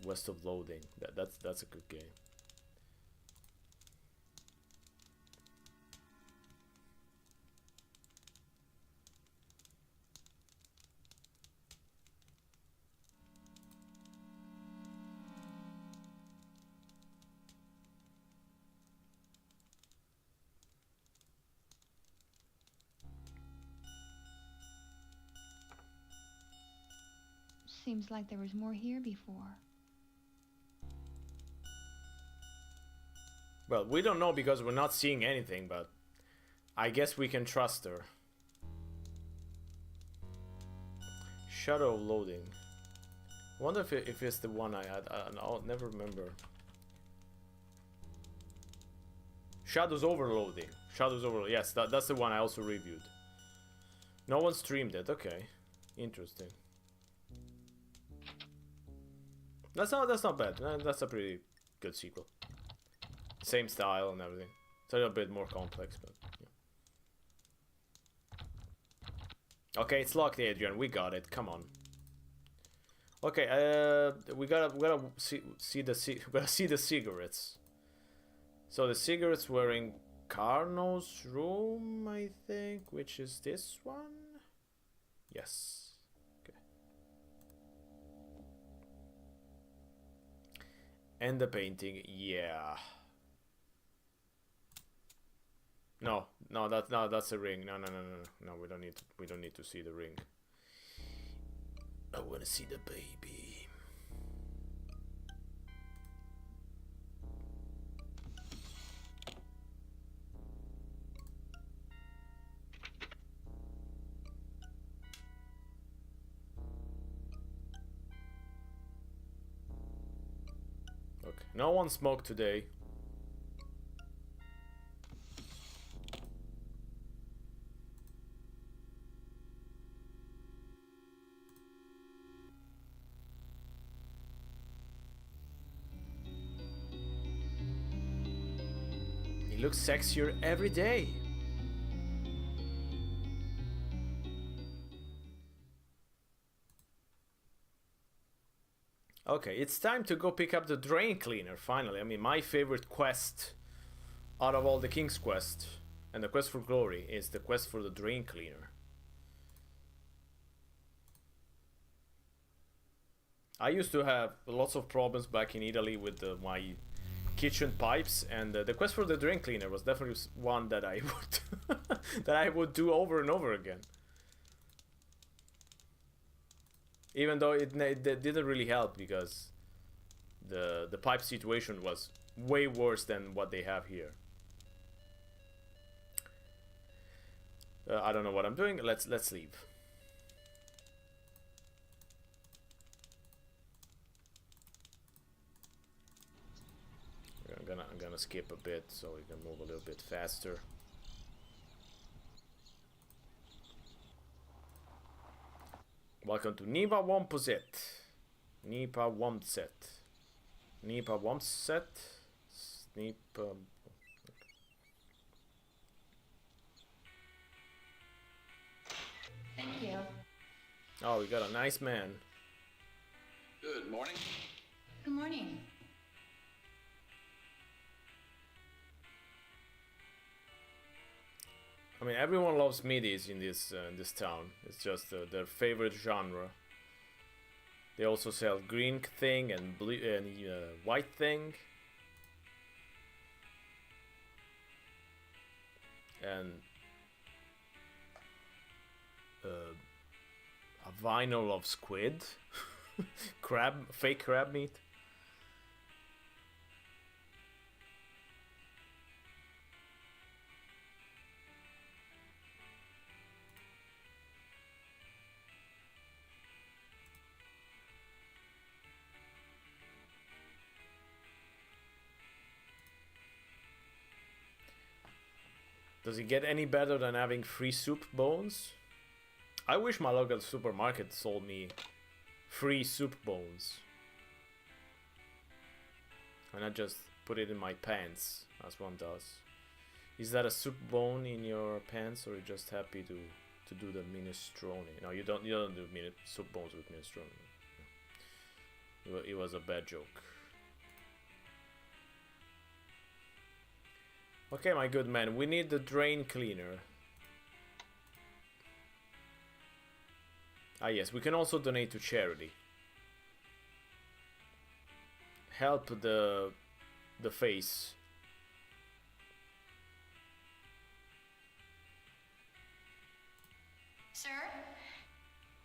West of Loading. That's a good game. Seems like there was more here before. Well, we don't know because we're not seeing anything, but I guess we can trust her. Shadow Loading. I wonder if it's the one I had. I'll never remember. Shadows Overloading. Shadows Overloading. Yes, that's the one I also reviewed. No one streamed it. Okay, interesting. That's not bad. That's a pretty good sequel. Same style and everything. It's a little bit more complex, but Okay, it's locked, Adrian. We got it. Come on. Okay, we gotta see the cigarettes. So the cigarettes were in Carno's room, I think, which is this one. Yes. Okay. And the painting, yeah. No, that's a ring. No, we don't need to see the ring. I want to see the baby. Okay, no one smoked today. He looks sexier every day. Okay, it's time to go pick up the drain cleaner, finally. I mean, my favorite quest out of all the King's Quest and the Quest for Glory is the quest for the drain cleaner. I used to have lots of problems back in Italy with my kitchen pipes, and the quest for the drain cleaner was definitely one that I would that I would do over and over again. Even though it didn't really help, because the pipe situation was way worse than what they have here. I don't know what I'm doing. Let's leave. I'm gonna skip a bit so we can move a little bit faster. Welcome to Nipa Womposet. Nipa Womset. Nipa Womset. Nipa. Thank you. Oh, we got a nice man. Good morning. Good morning. I mean, everyone loves middies in this town. It's just their favorite genre. They also sell green thing and blue and white thing, and a vinyl of squid, fake crab meat. Does it get any better than having free soup bones? I wish my local supermarket sold me free soup bones. And I just put it in my pants, as one does. Is that a soup bone in your pants, or are you just happy to do the minestrone? No, you don't do soup bones with minestrone. It was a bad joke. Okay, my good man, we need the drain cleaner. Ah yes, we can also donate to charity. Help the face. Sir,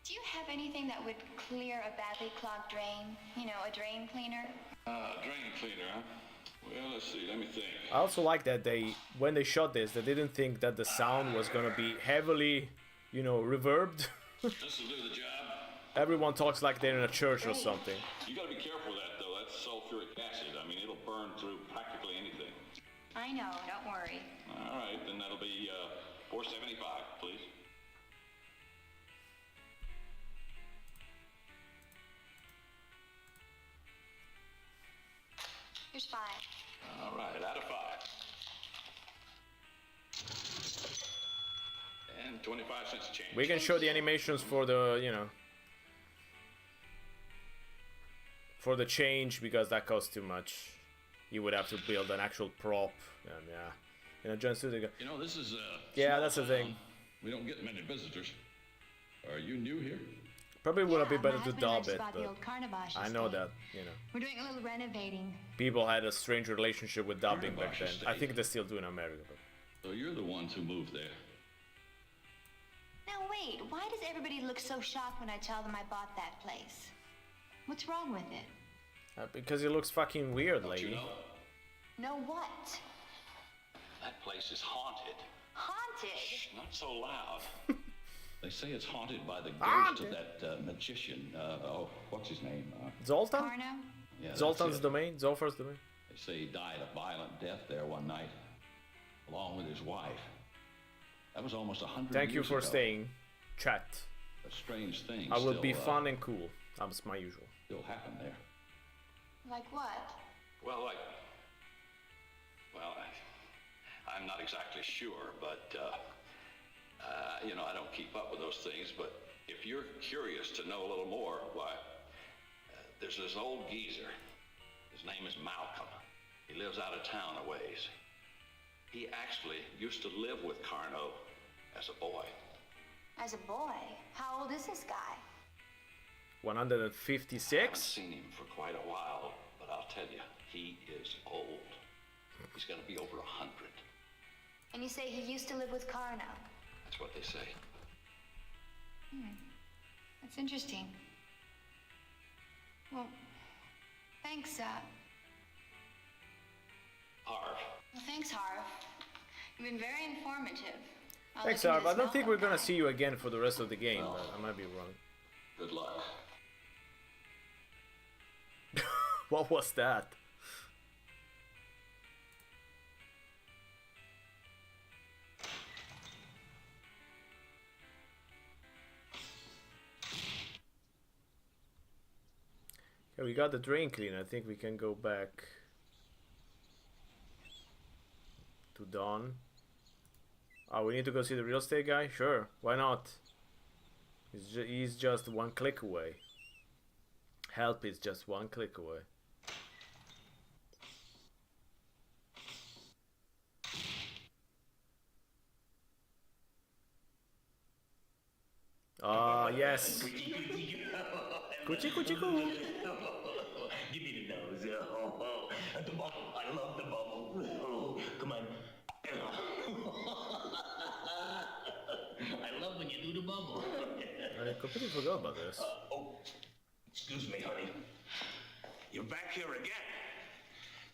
do you have anything that would clear a badly clogged drain? You know, a drain cleaner? Drain cleaner, huh? Well, let's see, let me think. I also like that when they shot this, they didn't think that the sound was gonna be heavily, you know, reverbed. This'll do the job. Everyone talks like they're in a church or something. You gotta be careful with that, though. That's sulfuric acid. I mean, it'll burn through practically anything. I know, don't worry. All right, then that'll be 475, please. Here's 5. All right, out of 5. And 25 cents a change. We can show the animations for the, you know, for the change, because that costs too much. You would have to build an actual prop, and yeah. You know, John Studio. You know, this is yeah, that's the thing. We don't get many visitors. Are you new here? Probably would have been better my to husband dub and just it, bought the but old Carnavash I know estate. that, you know, We're doing a little renovating. people had a strange relationship with dubbing back Carnavash then. I estate. think they still do in America, but So you're the ones who moved there. Now wait, why does everybody look so shocked when I tell them I bought that place? What's wrong with it? because it looks fucking weird, Don't you lady. know? No what? That place is haunted. Haunted? Shh, not so loud. They say it's haunted by the ghost Haunted? of that magician. What's his name? Zoltan? Carno? Yeah, that's Zoltan's it. domain? Zolfar's domain? They say he died a violent death there one night, along with his wife. That was almost 100 Thank you years for ago. staying, chat. A strange thing I will still, be fun and cool. That's my usual. still happened there. Like what? Well, I'm not exactly sure, but, you know, I don't keep up with those things, but if you're curious to know a little more, why, there's this old geezer. His name is Malcolm. He lives out of town a ways. He actually used to live with Carno as a boy. As a boy? How old is this guy? 156? I haven't seen him for quite a while, but I'll tell you, he is old. He's gonna be over 100. And you say he used to live with Carno? That's what they say. That's interesting. Well, thanks, Harv. Well, thanks, Harv. You've been very informative. I'll Thanks, look Arv. into I this don't think we're Malcolm gonna guy. see you again for the rest of the game, but I might be wrong. Good luck. What was that? Okay, we got the drain clean. I think we can go back to Dawn. Oh, we need to go see the real estate guy? Sure, why not? He's just one click away. Help is just one click away. Ah, yes. Coochie coochie coo. Give me the nose. The bubble. I love the bubble. Come on. I love when you do the bubble. I completely forgot about this. Excuse me, honey. You're back here again.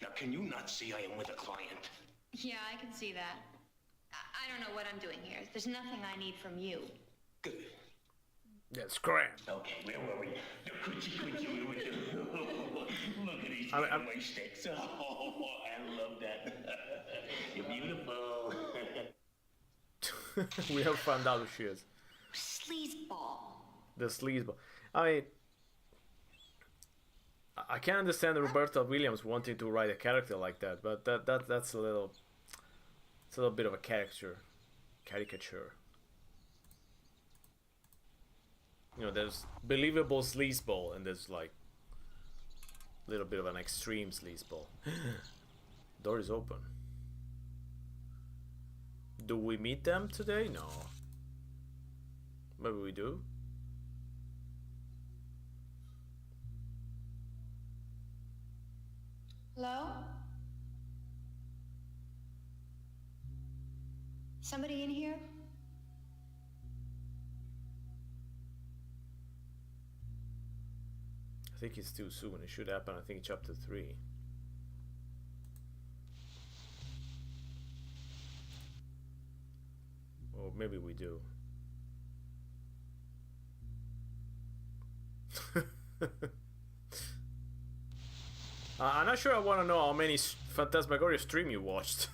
Now, can you not see I am with a client? Yeah, I can see that. I don't know what I'm doing here. There's nothing I need from you. Good. Yeah, scram. Okay, where were we? The coochie coochie we would do. Look at these I'm- runway sticks. Oh, I love that. You're beautiful. We have found out who she is. Sleazeball. The sleazeball. I mean, I can understand Roberta Williams wanting to write a character like that, but that's a little, it's a little bit of a caricature. You know, there's believable sleazeball, and there's like a little bit of an extreme sleazeball. Door is open. Do we meet them today? No. Maybe we do. Hello? Somebody in here? I think it's too soon. It should happen, I think, chapter 3. Or maybe we do. I'm not sure I want to know how many Phantasmagoria stream you watched.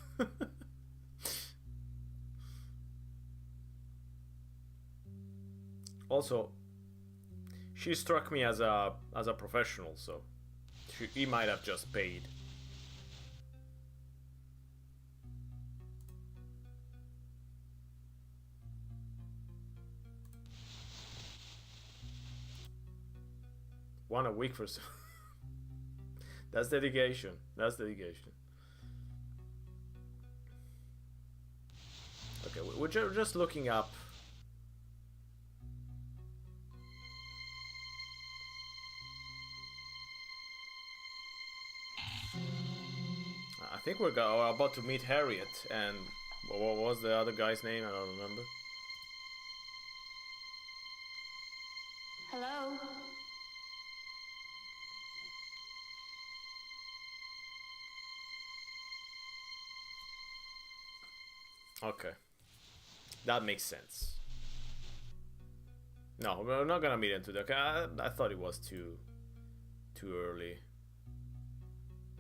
Also, she struck me as a professional, so he might have just paid. one a week for. That's dedication. That's dedication. Okay, we're just looking up. I think we're about to meet Harriet, and what was the other guy's name? I don't remember. Hello? Okay, that makes sense. No, we're not gonna meet into that. I thought it was too early.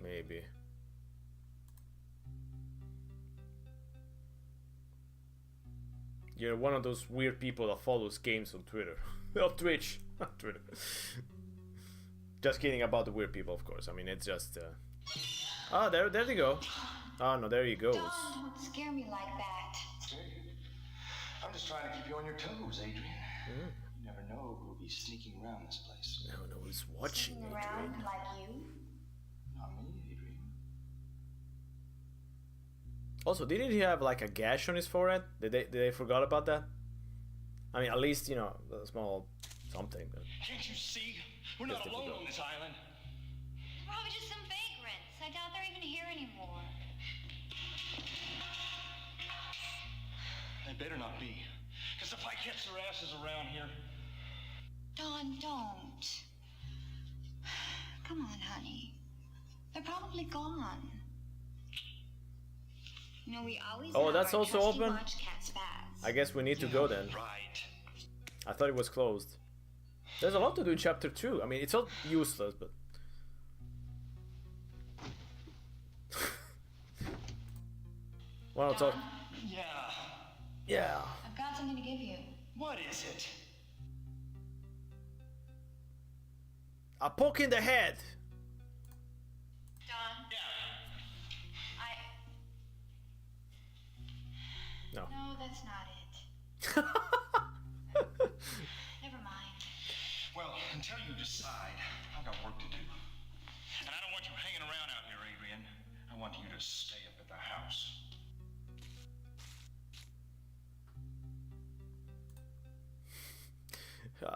Maybe. You're one of those weird people that follows games on Twitter. On Twitch. Not Twitter. Just kidding about the weird people, of course. I mean, it's just... Oh, there they go. Oh, no, there he goes. Don't scare me like that. Hey, I'm just trying to keep you on your toes, Adrian. You never know who'll be sneaking around this place. No, who's watching, Sitting Adrian? around like you? Not me, Adrian. Also, didn't he have like a gash on his forehead? Did they forgot about that? I mean, at least, you know, a small something. Can't you see? We're not alone on this island. Probably just some vagrants. I doubt they're even here anymore. They better not be. Because if I catch their asses around here... Dawn, don't. Come on, honey. They're probably gone. You know, we always Oh, have that's our also trusty open? watch cat's bags. I guess we need to go then. Right. I thought it was closed. There's a lot to do in chapter 2. I mean, it's all useless, but... Wanna talk? Yeah. Yeah. I've got something to give you. What is it? A poke in the head! Dawn? Yeah. No. No, that's not it. Never mind. Well, until you decide, I've got work to do. And I don't want you hanging around out here, Adrian. I want you to stay up at the house.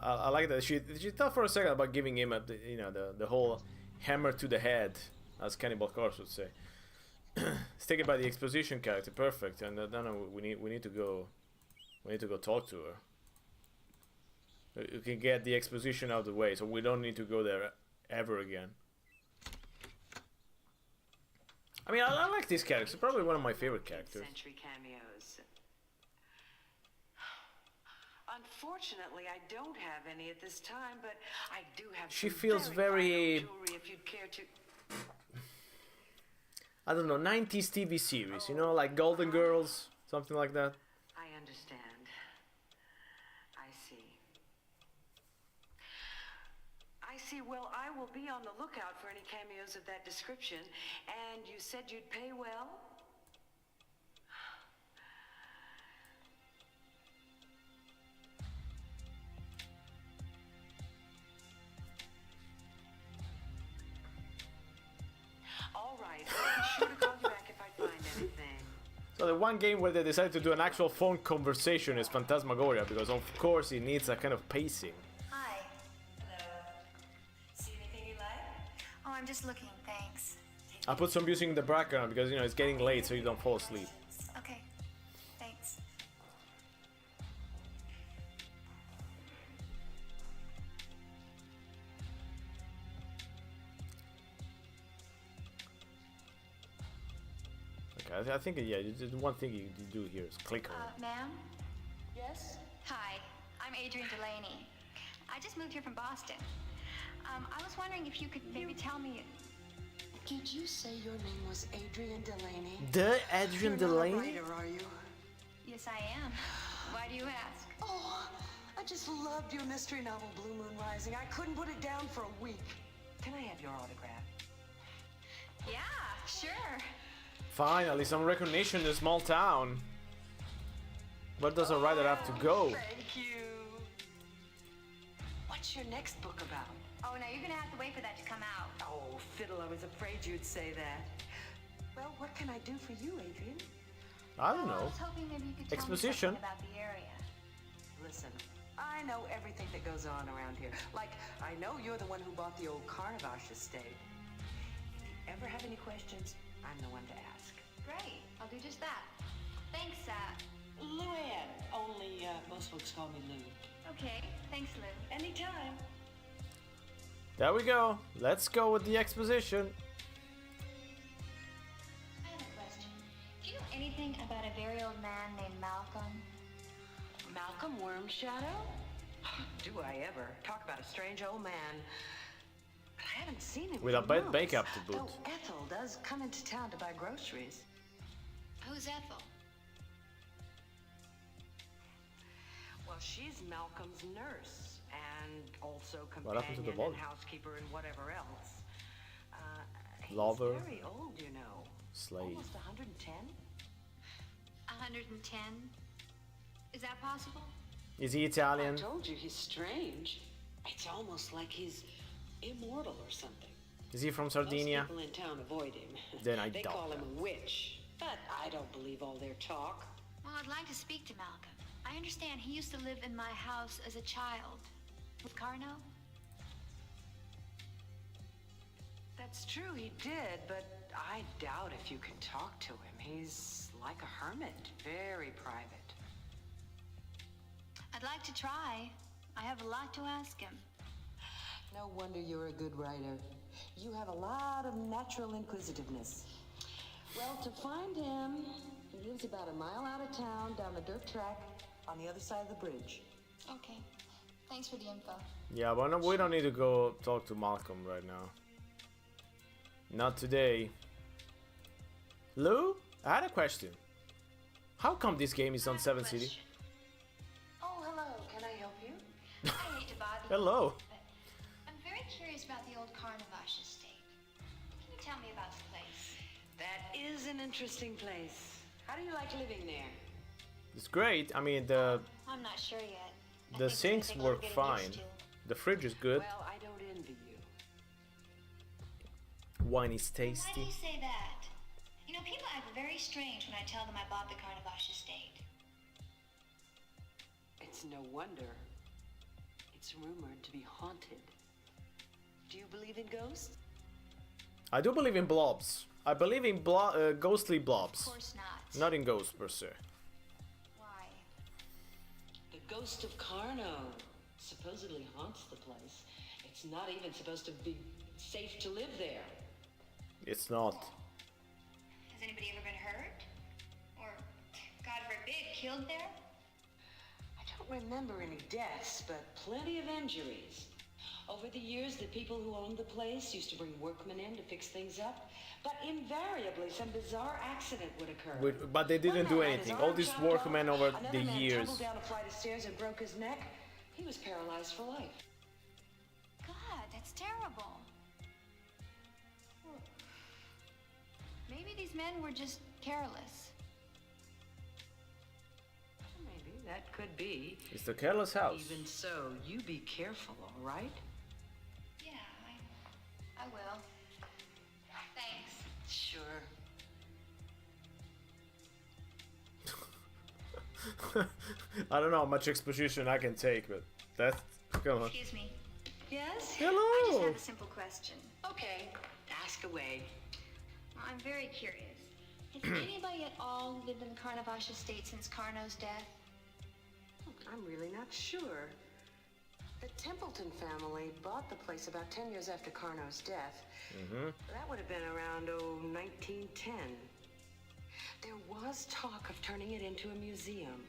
I like that. She thought for a second about giving him the whole hammer to the head, as Cannibal Corpse would say. It's taken by the exposition character, perfect. And then we need to go talk to her. We can get the exposition out of the way, so we don't need to go there ever again. I mean, I like this character. It's probably one of my favorite characters. Century cameos. Unfortunately, I don't have any at this time, but I do have. She some feels very fine jewelry if you'd care to. I don't know, 90s TV series, you know, like Golden Girls, something like that. I understand. I see. I see. Well, I will be on the lookout for any cameos of that description. And you said you'd pay well? All right. I'll be sure to call you back if I find anything. So the one game where they decided to do an actual phone conversation is Phantasmagoria, because of course it needs a kind of pacing. Hi. Hello. See anything you like? Oh, I'm just looking, thanks. I put some music in the background because, you know, it's getting late so you don't fall asleep. Okay, thanks. Okay, I think, yeah, the one thing you do here is click on it. Ma'am? Yes? Hi, I'm Adrian Delaney. I just moved here from Boston. I was wondering if you could maybe tell me... Did you say your name was Adrian Delaney? The Adrian You're Delaney? not a writer, are you? Yes, I am. Why do you ask? Oh, I just loved your mystery novel, Blue Moon Rising. I couldn't put it down for a week. Can I have your autograph? Yeah, sure. Finally, some recognition in a small town. Where does a writer have to go? Thank you. Wow, What's your next book about? Oh, no, you're gonna have to wait for that to come out. Oh, fiddle, I was afraid you'd say that. Well, what can I do for you, Adrian? I don't I know. was hoping maybe you could tell me Exposition. something about the area. Listen, I know everything that goes on around here. Like, I know you're the one who bought the old Carnavash estate. If you ever have any questions, I'm the one to ask. Great, I'll do just that. Thanks, Luann, only most folks call me Lou. Okay, thanks, Lou. Anytime. There we go. Let's go with the exposition. I have a question. Do you know anything about a very old man named Malcolm? Malcolm Wormshadow? Do I ever? Talk about a strange old man. But I haven't seen him With a for bad months. makeup to boot. Though Ethel does come into town to buy groceries. Who's Ethel? Well, she's Malcolm's nurse and also What happened to the companion volume? and housekeeper and whatever else. He's Lover. very old, you know. Slave. Almost 110. 110? Is that possible? Is he Italian? I told you he's strange. It's almost like he's immortal or something. Is he from Sardinia? Most people in town avoid him. Then I They doubt call him that. a witch, but I don't believe all their talk. Well, I'd like to speak to Malcolm. I understand he used to live in my house as a child. With Carno? That's true, he did, but I doubt if you can talk to him. He's like a hermit, very private. I'd like to try. I have a lot to ask him. No wonder you're a good writer. You have a lot of natural inquisitiveness. Well, to find him, he lives about a mile out of town, down the dirt track, on the other side of the bridge. Okay. Thanks for the info. Yeah, but no, we don't need to go talk to Malcolm right now. Not today. Lou, I had a question. How come this game is on 7 City? Oh, hello. Can I help you? I hate to bother you, Hello. but I'm very curious about the old Carnavash estate. Can you tell me about the place? That is an interesting place. How do you like living there? It's great. I mean, the I'm not sure yet. I the think it's sinks gonna take a little work getting fine. used to. The fridge is good. Well, I don't envy you. Wine is Why do tasty. you say that? You know, people act very strange when I tell them I bought the Carnavash estate. It's no wonder. It's rumored to be haunted. Do you believe in ghosts? I do believe in blobs. I believe in ghostly blobs. Of course not. Not in ghosts per se. Why? The ghost of Carno supposedly haunts the place. It's not even supposed to be safe to live there. It's not. Has anybody ever been hurt? Or, God forbid, killed there? I don't remember any deaths, but plenty of injuries. Over the years, the people who owned the place used to bring workmen in to fix things up, but invariably some bizarre accident would occur. But they didn't One do man had his anything. arm All these chopped workmen off, over another the man years. tumbled down a flight of stairs and broke his neck. He was paralyzed for life. God, that's terrible. Maybe these men were just careless. Maybe that could be. It's the careless house. Even so, you be careful, all right? Yeah, I will. Thanks. Sure. I don't know how much exposition I can take, but that's... Come on. Excuse me. Yes? I just Hello! have a simple question. Okay, ask away. Well, I'm very curious. Has anybody at all lived in the Carnavash estate since Carno's death? I'm really not sure. The Templeton family bought the place about 10 years after Carno's death. That would have been around, 1910. There was talk of turning it into a museum.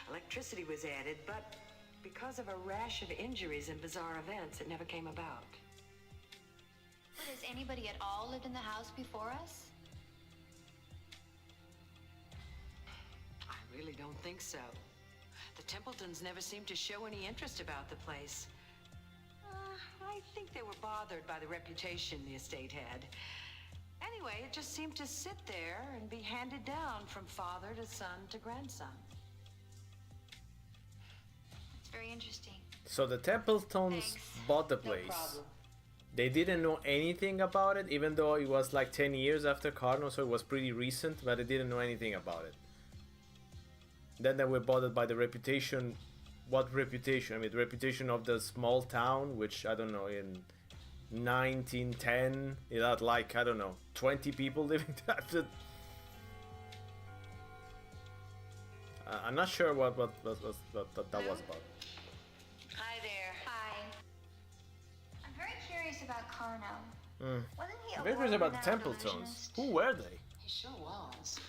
Electricity was added, but because of a rash of injuries and bizarre events, it never came about. But has anybody at all lived in the house before us? I really don't think so. The Templetons never seemed to show any interest about the place. I think they were bothered by the reputation the estate had. Anyway, it just seemed to sit there and be handed down from father to son to grandson. It's very interesting. So the Templetons bought the place. They didn't know anything about it, even though it was like 10 years after Carno, so it was pretty recent, but they didn't know anything about it. Then they were bothered by the reputation. What reputation? I mean, the reputation of the small town, which, I don't know, in 1910, it had like, I don't know, 20 people living there. I'm not sure what that was about. Hi there. Hi. I'm very curious about Carno. Wasn't he a I'm very curious about the world-renowned Templetons. illusionist? Who were they? He sure was.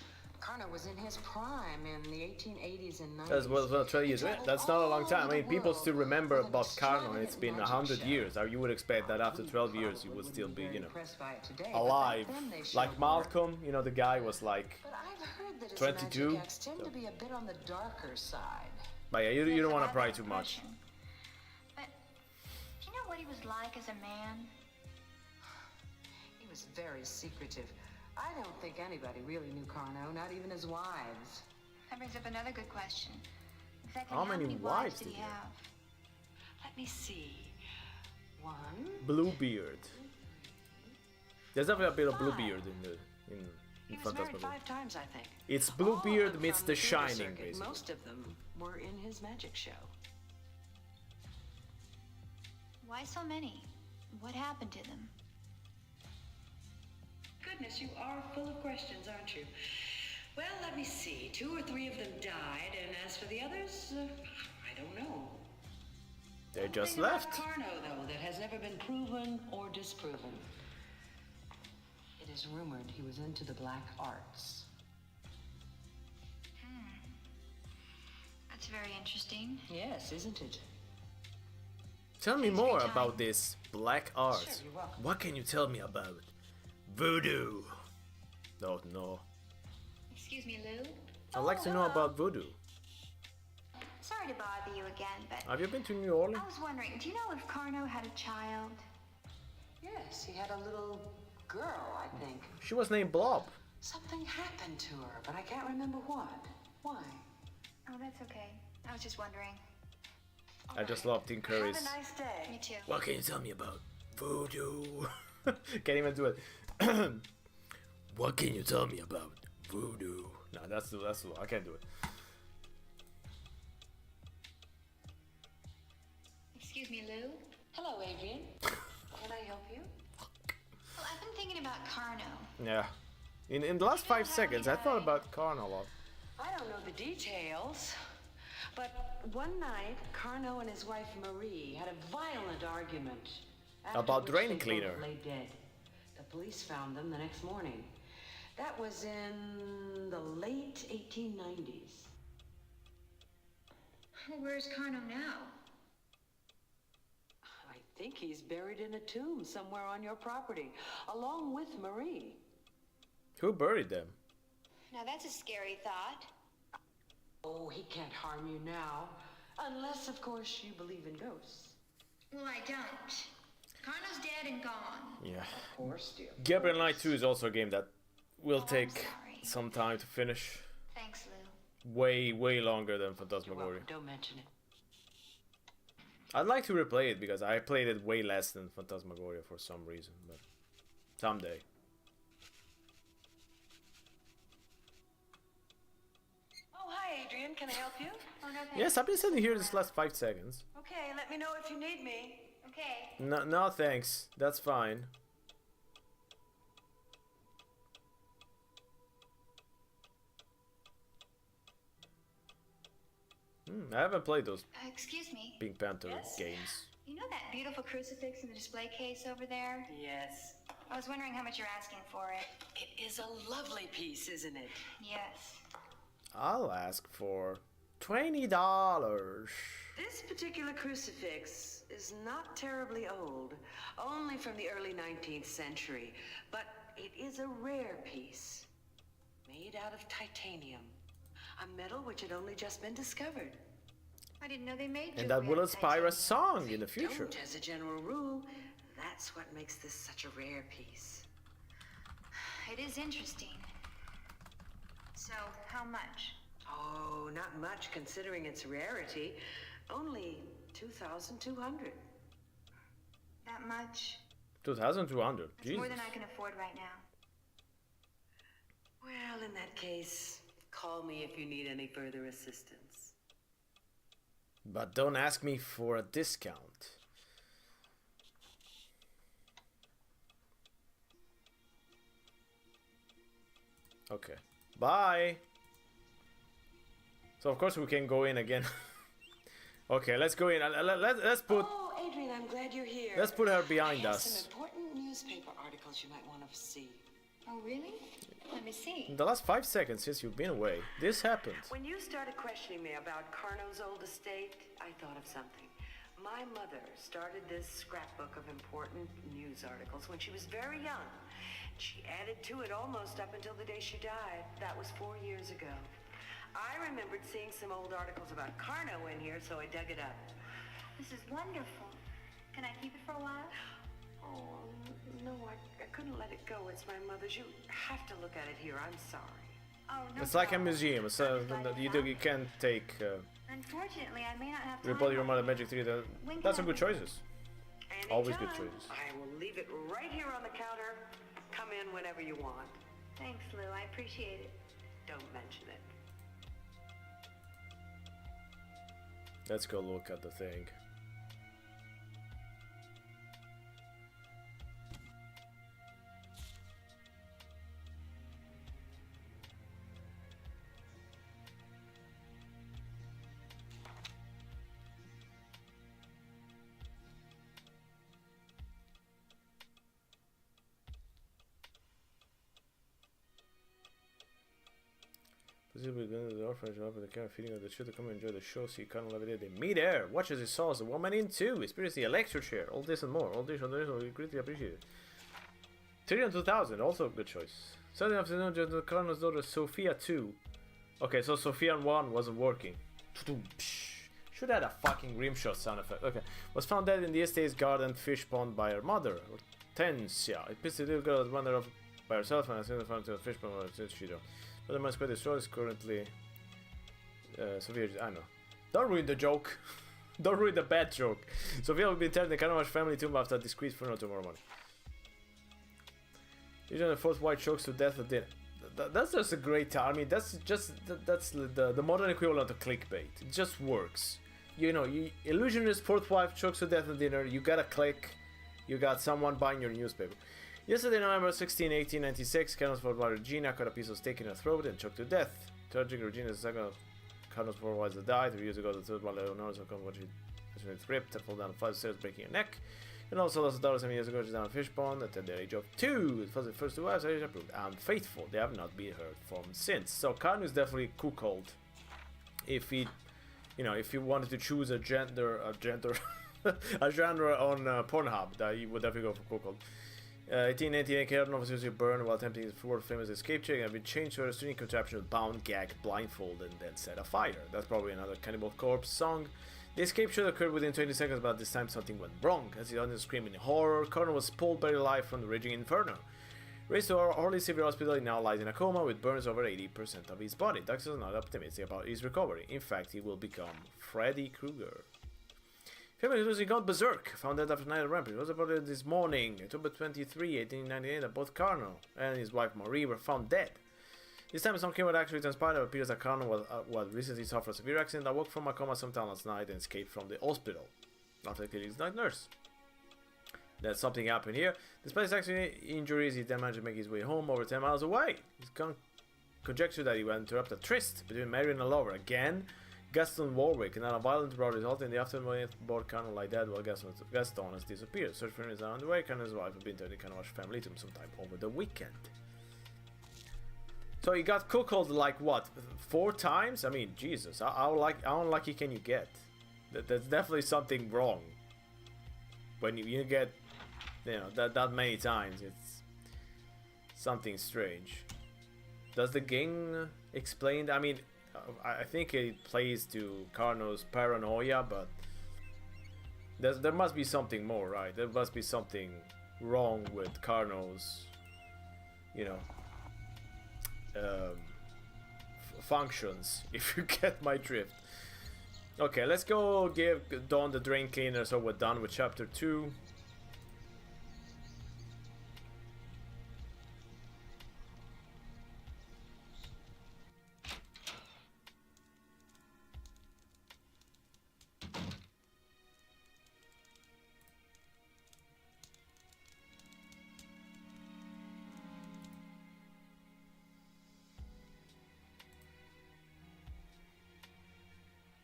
Carno was in his prime in the 1880s and 90s. As well, 12 years. That's not a long time. I mean, people still remember about Carno, and it's been 100 years. You would expect that after 12 years, you would still be, you know, alive. Like Malcolm, you know, the guy was like But I've heard that his 22. magic acts tend to be a bit on the darker side. But yeah, you don't want to pry too much. But do you know what he was like as a man? He was very secretive. I don't think anybody really knew Carno, not even his wives. That brings up another good question. Exactly How many wives did he have? Let me see. One. Bluebeard. There's definitely a bit of Bluebeard in He was married Phantasmagoria. 5 times, I think. It's All of Bluebeard them meets from The theater Shining, circuit. basically. Most of them were in his magic show. Why so many? What happened to them? Goodness, you are full of questions, aren't you? Well, let me see. 2 or 3 of them died, and as for the others, I don't know. They just Something about left. Carno, though, that has never been proven or disproven. It is rumored he was into the black arts. That's very interesting. Yes, isn't it? Tell me more about this black art. Sure, you're welcome. What can you tell me about voodoo? No. Excuse me, Lou. I'd like to know about voodoo. Sorry to bother you again, but Have you been to New Orleans? I was wondering, do you know if Carno had a child? Yes, he had a little girl, I think. She was named Blob. Something happened to her, but I can't remember what. Why? Oh, that's okay. I was just wondering. I just love Tim Curry's. Have a nice day. Me too. What can you tell me about voodoo? Can't even do it. What can you tell me about voodoo? No, that's I can't do it. Excuse me, Lou. Hello, Adrian. Can I help you? Well, I've been thinking about Carno. Yeah. In the last 5 seconds, I thought about Carno a lot. I don't know the details, but one night, Carno and his wife Marie had a violent argument. after About which drain they both cleaner. lay dead. The police found them the next morning. That was in the late 1890s. Well, where's Carno now? I think he's buried in a tomb somewhere on your property, along with Marie. Who buried them? Now that's a scary thought. Oh, he can't harm you now. Unless, of course, you believe in ghosts. Well, I don't. Carno's dead and gone. Yeah. Of course, dear. Gabriel Knight 2 is also a game that will take sorry. some time to finish. Thanks, Lou. Way longer than You're Phantasmagoria. welcome. Don't mention it. I'd like to replay it because I played it way less than Phantasmagoria for some reason, but someday. Oh, hi, Adrian. Can I help you? Oh, no, thanks. Yes, I've been sitting here this last 5 seconds. Okay, let me know if you need me. Okay. No, thanks. That's fine. I haven't played those Excuse me. Pink Panther Yes? games. You know that beautiful crucifix in the display case over there? Yes. I was wondering how much you're asking for it. It is a lovely piece, isn't it? Yes. I'll ask for $20. This particular crucifix is not terribly old, only from the early 19th century, but it is a rare piece, made out of titanium, a metal which had only just been discovered. I didn't know they made And that jewelry will out of inspire a titanium. song in the future. Don't, as a general rule. That's what makes this such a rare piece. It is interesting. So, how much? Oh, not much considering its rarity. Only 2,200. That much? 2,200. It's Jesus. more than I can afford right now. Well, in that case, call me if you need any further assistance. But don't ask me for a discount. Okay. Bye. So of course we can go in again. Okay, let's go in. Let's put. Oh, Adrian, I'm glad you're here. Let's put her behind I have us. some important newspaper articles you might want to see. Oh, really? Let me see. In the last 5 seconds since you've been away, this happened. When you started questioning me about Carno's old estate, I thought of something. My mother started this scrapbook of important news articles when she was very young. She added to it almost up until the day she died. That was 4 years ago. I remembered seeing some old articles about Carno in here, so I dug it up. This is wonderful. Can I keep it for a while? Oh, no, I couldn't let it go. It's my mother's. You have to look at it here. I'm sorry. Oh, no. It's like a museum, so you can't take. Unfortunately, I may not have time. Rebel Your Mother Magic 3. That's some good choices. Anytime. Always good choices. I will leave it right here on the counter. Come in whenever you want. Thanks, Lou. I appreciate it. Don't mention it. Let's go look at the thing. Presumably going to the orphanage and open the camera, feeding of the children come and enjoy the show, so you can't every day. They meet air, watches his saws, a woman in two, experiencing a lecture chair, all this and more. All this we greatly appreciate it. 3,000, also a good choice. Saturday afternoon, the Carno's daughter Sophia 2. Okay, so Sophia 1 wasn't working. Should have had a fucking rimshot sound effect. Okay. Was found dead in the estate's garden fish pond by her mother, Hortensia. It pissed the little girl that wandered off by herself and has been found to a fish pond since she died. But the man's quite destroyed is currently Sophia. I know. Don't ruin the joke. Don't ruin the bad joke. Sophia will be interred in the Carnovash family tomb after a discreet funeral tomorrow morning. Usually the fourth wife chokes to death at dinner. That's just a great time. I mean, that's the modern equivalent of clickbait. It just works. You know, illusionist fourth wife chokes to death at dinner. You got a click. You got someone buying your newspaper. Yesterday, November 16, 1896, Carno's fourth wife Regina caught a piece of steak in her throat and choked to death. Tragic, Regina's second of Carno's fourth wives that died. 3 years ago, the third one, Leonora, succumbed when she ripped and fell down 5 stairs, breaking her neck. And also lost a daughter 7 years ago, she's down a fish pond at the age of 2. It was the first 2 wives, I proved unfaithful. They have not been heard from since. So Carno is definitely cuckold. If he, you know, if he wanted to choose a genre on Pornhub, that he would definitely go for cuckold. 1898, Carno was seriously burned while attempting his world famous escape check and had been changed to a restraining contraption with bound, gagged, blindfold, and then set afire. That's probably another Cannibal Corpse song. The escape should occur within 20 seconds, but this time something went wrong. As the audience screamed in horror, Carno was pulled buried alive from the raging inferno. Raised to our Holy Savior Hospital, he now lies in a coma with burns over 80% of his body. Doctors are not optimistic about his recovery. In fact, he will become Freddy Krueger. Family losing gone berserk, found dead after night rampage. It was reported this morning, October 23, 1898, that both Carno and his wife Marie were found dead. This time, some came what actually transpired. It appears that Carno was recently suffered a severe accident, awoke from a coma sometime last night, and escaped from the hospital after killing his night nurse. That something happened here. Despite his accident injuries, he then managed to make his way home over 10 miles away. It's conjectured that he would interrupt a tryst between Mary and a lover again. Gaston Warwick, and then a violent row resulted in the afternoon board Carno like that while Gaston has disappeared. Search for him is now underway. Carno's wife have been to the Carnovash family tomb sometime over the weekend. So he got cuckolded like what, 4 times? I mean, Jesus, how unlucky can you get? That's definitely something wrong. When you get, you know, that many times, it's something strange. Does the gang explain? I mean, I think it plays to Carno's paranoia, but there must be something more, right? There must be something wrong with Carno's, you know, functions, if you get my drift. Okay, let's go give Dawn the drain cleaner so we're done with chapter 2.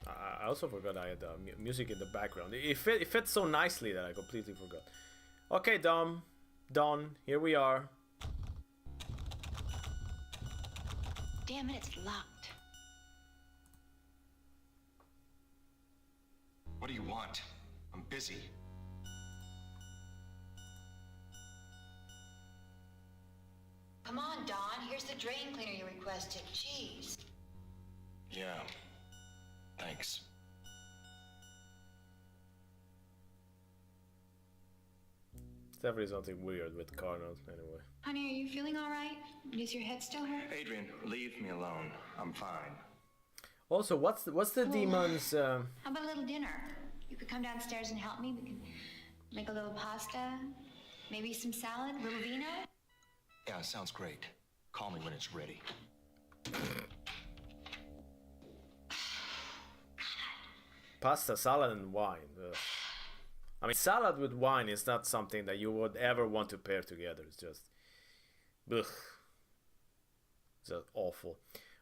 I also forgot I had music in the background. It fits so nicely that I completely forgot. Okay, Dawn, here we are. Damn it, it's locked. What do you want? I'm busy. Come on, Don. Here's the drain cleaner you requested. Jeez. Yeah. Thanks. Definitely something weird with Carnos, anyway. Honey, are you feeling all right? Does your head still hurt? Adrian, leave me alone. I'm fine. Also, what's the demon's? How about a little dinner? You could come downstairs and help me. We can make a little pasta, maybe some salad, a little vino. Yeah, sounds great. Call me when it's ready. Pasta, salad, and wine. Ugh. I mean, salad with wine is not something that you would ever want to pair together. It's just, ugh. It's just awful.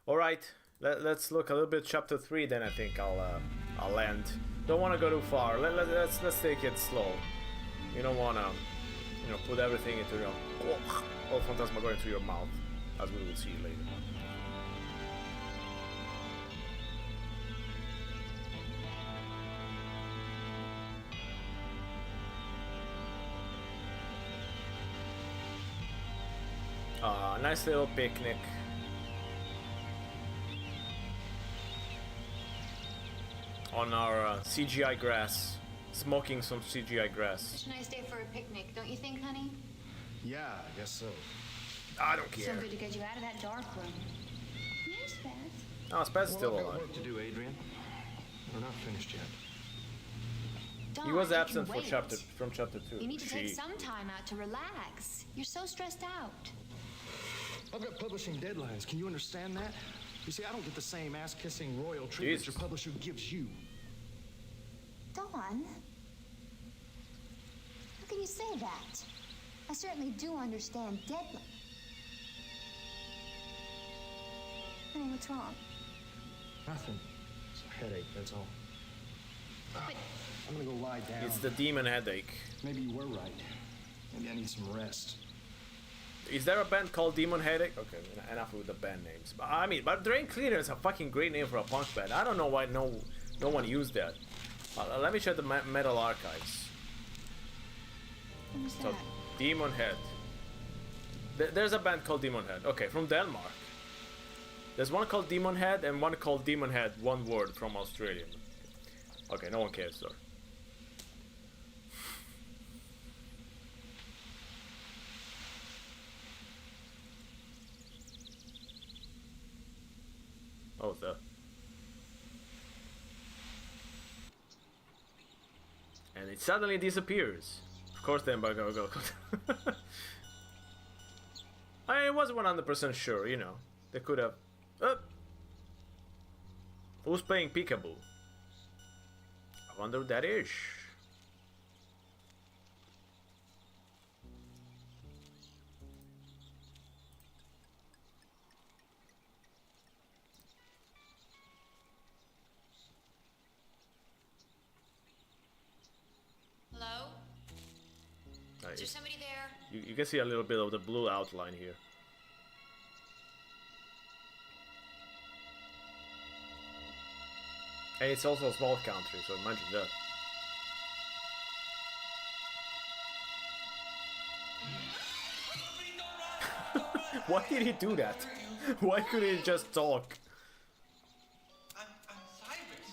All right, let's look a little bit chapter 3. Then I think I'll end. Don't want to go too far. Let's take it slow. You don't want to, put everything into your all Phantasmagoria into your mouth, as we will see later. Nice little picnic. On our CGI grass. Smoking some CGI grass. Such a nice day for a picnic, don't you think, honey? Yeah, I guess so. I don't care. So good to get you out of that dark room. Yes, Beth. Oh, Spaz still I've got alive. work to do, Adrian. We're not finished yet. Don, He was you absent can from wait. chapter 2. You need to take some time out to relax. You're so stressed out. I've got publishing deadlines. Can you understand that? You see, I don't get the same ass-kissing royal treatment Jesus. your publisher gives you. Don? How can you say that? I certainly do understand deadline. Honey, what's wrong? Nothing. It's a headache, that's all. But I'm gonna go lie down. It's the demon headache. Maybe you were right. Maybe I need some rest. Is there a band called Demon Headache? Okay, enough with the band names. But Drain Cleaner is a fucking great name for a punk band. I don't know why no one used that. Let me check the metal archives. who's So, that? Demon Head. There's a band called Demon Head. Okay, from Denmark. There's one called Demon Head and one called Demon Head, one word, from Australia. Okay, no one cares, though. Oh, and it suddenly disappears. Of course, then, but go. I wasn't 100% sure, They could have. Who's playing peekaboo? I wonder who that is. Hello? Is there Nice. somebody there? You can see a little bit of the blue outline here. And it's also a small country, so imagine that. Why did he do that? Why couldn't he just talk? I'm Cyrus.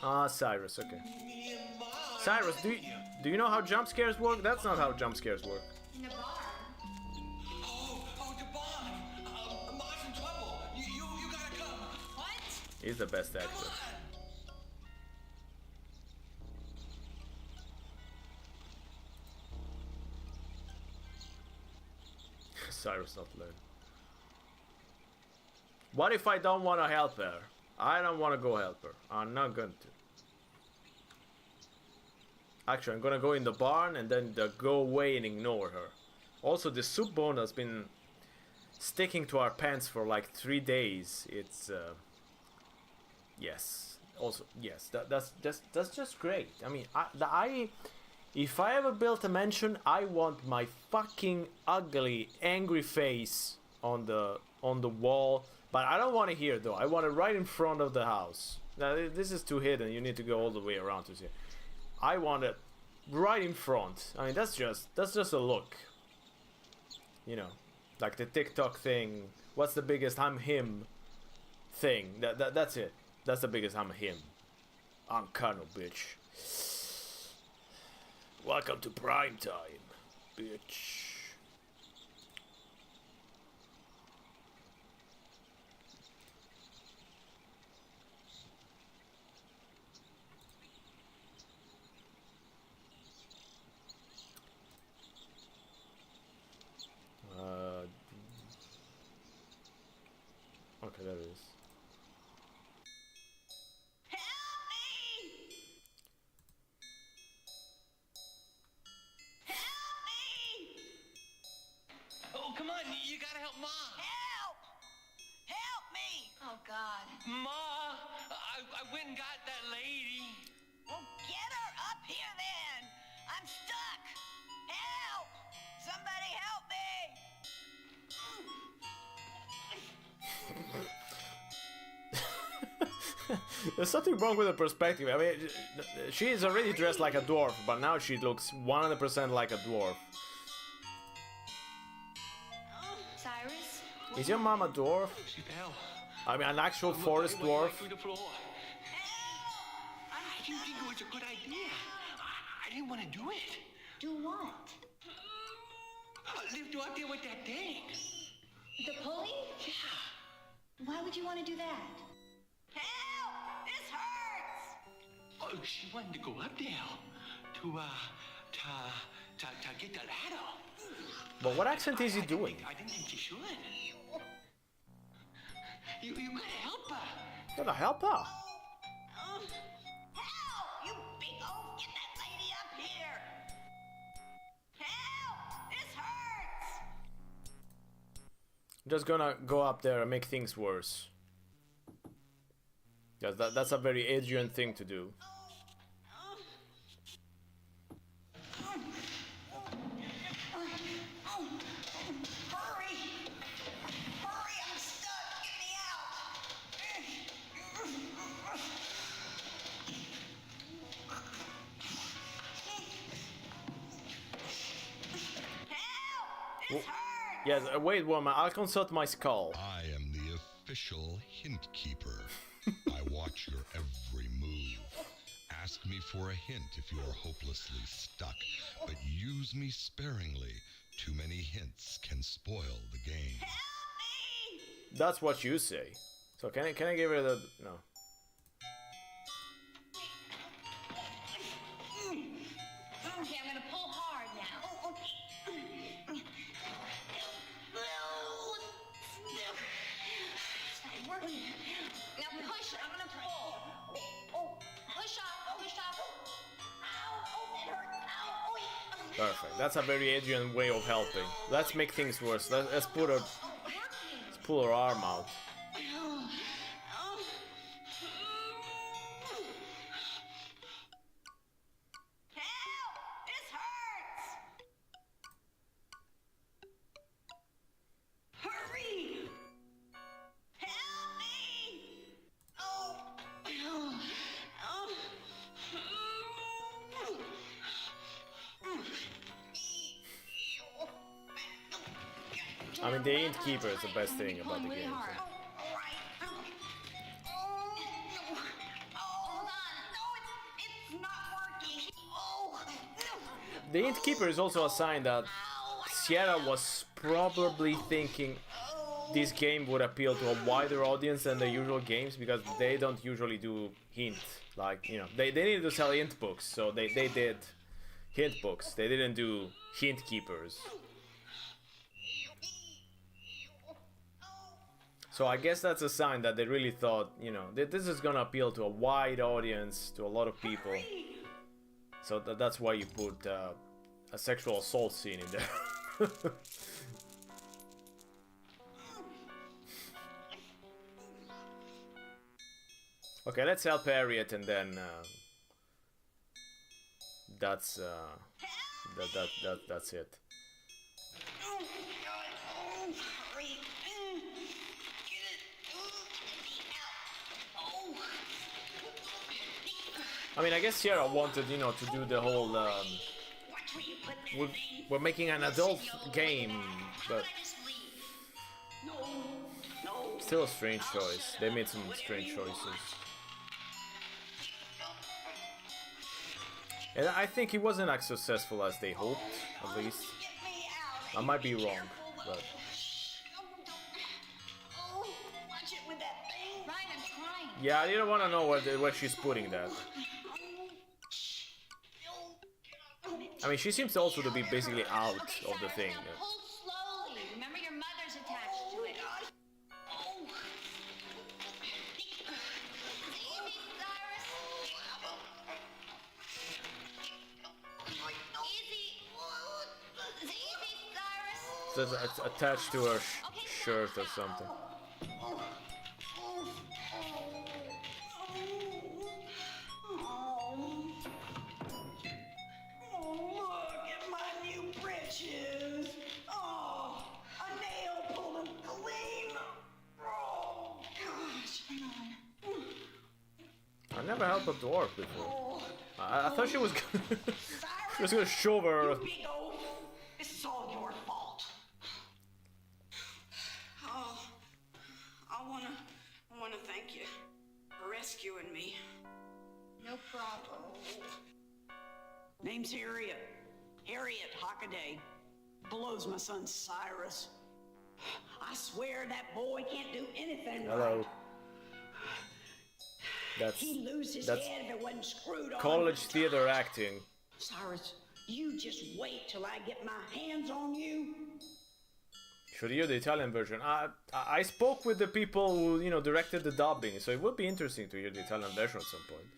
Ah, Cyrus, okay. Me and Mom. Cyrus, do you know how jump scares work? That's not how jump scares work. In the bar. Oh, the bar. Mom's in trouble. You gotta come. What? He's the best actor. Come Cyrus not learn? What if I don't want to help her? I don't want to go help her. I'm not going to. Actually, I'm gonna go in the barn and then go away and ignore her. Also, the soup bone has been sticking to our pants for like 3 days. It's yes. Also, yes. That's just great. I mean, if I ever built a mansion, I want my fucking ugly, angry face on the wall. But I don't want it here though. I want it right in front of the house. Now this is too hidden. You need to go all the way around to see it. I want it right in front. I mean, that's just a look. You know, like the TikTok thing. What's the biggest I'm him thing? That's it. That's the biggest I'm him. I'm Colonel, bitch. Welcome to prime time, bitch. Okay, there it is. Help me! Help me! Oh, come on, you gotta help Ma. Help! Help me! Oh, God. Ma, I went and got that lady. Well, get her up here then! I'm stuck! Help! Somebody help me! There's something wrong with the perspective. I mean, she is already dressed like a dwarf, but now she looks 100% like a dwarf. Cyrus? Is your mom a dwarf? She fell. I mean, an actual forest dwarf? Through the floor. I didn't think it was a good idea. I didn't want to do it. Do what? Lift out there with that thing. The pulley? Yeah. Why would you want to do that? Help! This hurts! Oh, she wanted to go up there to get the ladder. But what accent is he doing? I didn't think she should. You gotta help her. Gotta help her. Help! You big oaf! Get that lady up here! Help! This hurts! Just gonna go up there and make things worse. Yes, that's a very Adrian thing to do. Hurry! Hurry! I'm stuck! Get me out! Help! This hurts! Yes, wait, woman, I'll consult my skull. I am the official hint keeper. I watch your every move. Ask me for a hint if you are hopelessly stuck, but use me sparingly. Too many hints can spoil the game. Help me! That's what you say. So can I give her the no? Okay, I'm gonna pull hard now. It's not working. Now push. I'm gonna pull. Oh, push up. Push up. Ow! Oh, it hurts. Ow! Oh, Perfect. That's a very Adrian way of helping. Let's make things worse. Let's pull her arm out. This hurts! Hurry! Help me! Oh! I mean, the innkeeper is the best thing about the game. So. The innkeeper is also a sign that Sierra was probably thinking this game would appeal to a wider audience than the usual games, because they don't usually do hint. Like, you know, they needed to sell hint books, so they did hint books. They didn't do hint keepers. So I guess that's a sign that they really thought, you know, that this is gonna appeal to a wide audience, to a lot of people. So that's why you put a sexual assault scene in there. Okay, let's help Harriet, and then that's it. I mean, I guess Sierra wanted, you know, to do the whole we're making an adult game, but still a strange choice. They made some strange choices. And I think he wasn't as successful as they hoped, at least. I might be wrong, but... Yeah, I didn't want to know where she's putting that. I mean, she seems also to be basically out of the thing. Slowly. Remember, your mother's attached to it. So it's attached to her shirt or something. I never helped a dwarf before. I thought she was she was gonna shove her. This is all your fault. Oh, I wanna thank you for rescuing me. No problem. Name's Harriet. Harriet Hockaday. Below's my son Cyrus. I swear that boy can't do anything Hello. right. That's head if it wasn't screwed on. college theater acting. Cyrus, you just wait till I get my hands on you. Should hear the Italian version. I spoke with the people who, you know, directed the dubbing, so it would be interesting to hear the Italian version at some point.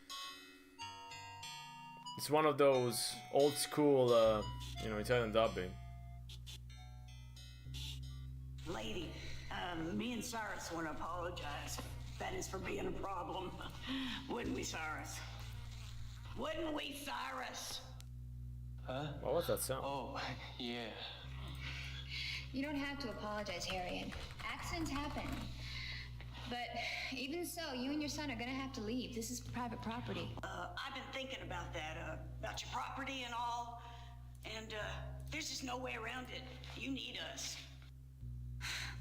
It's one of those old school, you know, Italian dubbing. Lady, me and Cyrus want to apologize. That is for being a problem. Wouldn't we, Cyrus? Wouldn't we, Cyrus? Huh? What was that sound? Oh, yeah. You don't have to apologize, Harriet. Accidents happen. But even so, you and your son are gonna have to leave. This is private property. I've been thinking about that, about your property and all. And, there's just no way around it. You need us.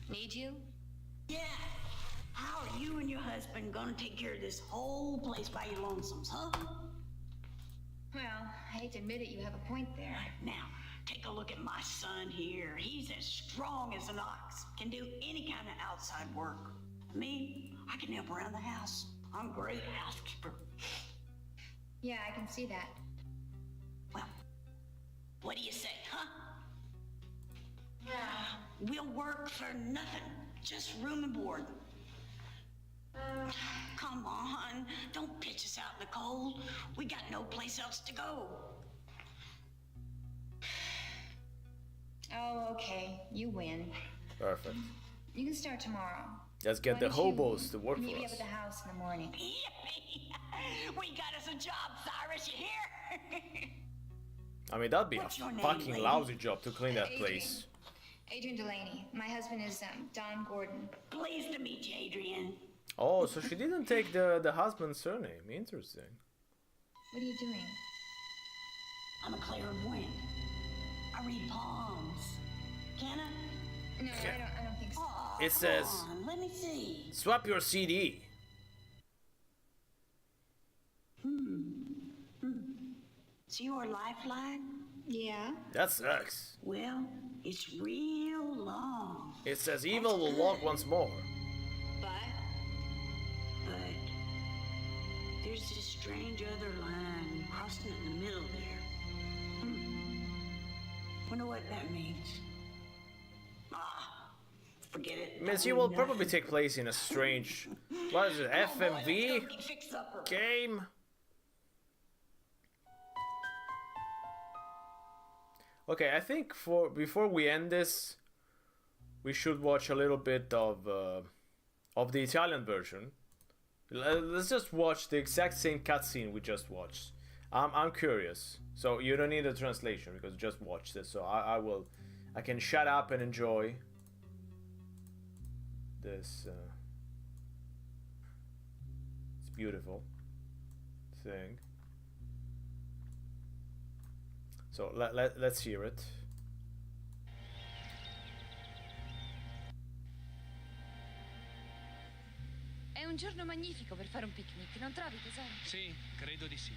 Need you? Yeah. How are you and your husband gonna take care of this whole place by your lonesomes, huh? Well, I hate to admit it, you have a point there. Now, take a look at my son here. He's as strong as an ox, can do any kind of outside work. Me, I can help around the house. I'm a great housekeeper. Yeah, I can see that. Well, what do you say, huh? We'll work for nothing, just room and board. Come on, don't pitch us out in the cold. We got no place else to go. Oh, okay. You win. Perfect. You can start tomorrow. Let's get the hobos to work meet for me us. up at the house in the morning. Yippee! We got us a job, Cyrus, you hear? I mean, that'd be What's your a name, fucking lady? lousy job to clean that Adrian. place. Adrian Delaney. My husband is Don Gordon. Pleased to meet you, Adrian. Oh, so she didn't take the husband's surname. Interesting. What are you doing? I'm a clairvoyant. I read palms. Can I? No, I don't think so. Aw, It says, come on, let me see. swap your CD. It's your lifeline? Yeah. That sucks. Well, it's real long. It says evil will walk once more. But there's this strange other line crossing in the middle there. Wonder what that means. Forget it. Miss, you will probably take place in a strange, what is it, FMV game? Okay, I think before we end this, we should watch a little bit of the Italian version. Let's just watch the exact same cutscene we just watched. I'm curious, so you don't need a translation because you just watched this. So I can shut up and enjoy this. It's beautiful thing. So let's hear it. È un giorno magnifico per fare un picnic, non trovi, tesoro? Sì, credo di sì.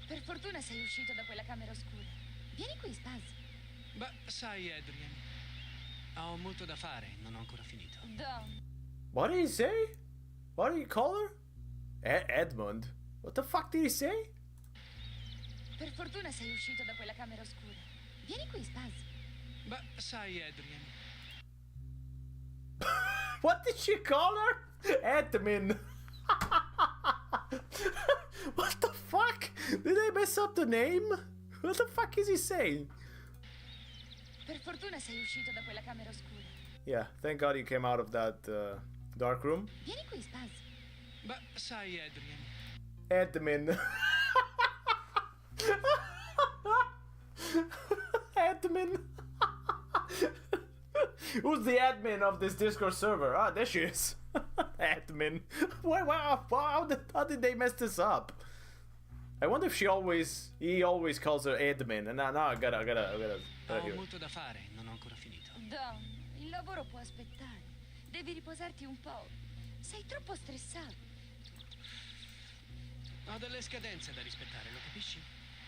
Per fortuna sei uscito da quella camera oscura. Vieni qui, Spaz. Beh, sai, Adrian, ho molto da fare, non ho ancora finito. Dom. What did he say? What did he call her? Edmund. What the fuck did he say? Per fortuna sei uscito da quella camera oscura. Vieni qui, Spaz. Beh, sai, Adrian. What did she call her? Edmund. What the fuck? Did they mess up the name? What the fuck is he saying? Per fortuna sei uscito da quella camera oscura. Yeah, thank God you came out of that dark room. Vieni qui, Spaz. Beh, sai, Adrian. Edmund. Admin. Who's the admin of this Discord server? Ah, there she is. Admin. How did they mess this up? I wonder if he always calls her admin. And now I gotta Ho hear. molto da fare, non ho ancora finito. Dom, il lavoro può aspettare. Devi riposarti un po'. Sei troppo stressato. Ho delle scadenze da rispettare, lo capisci?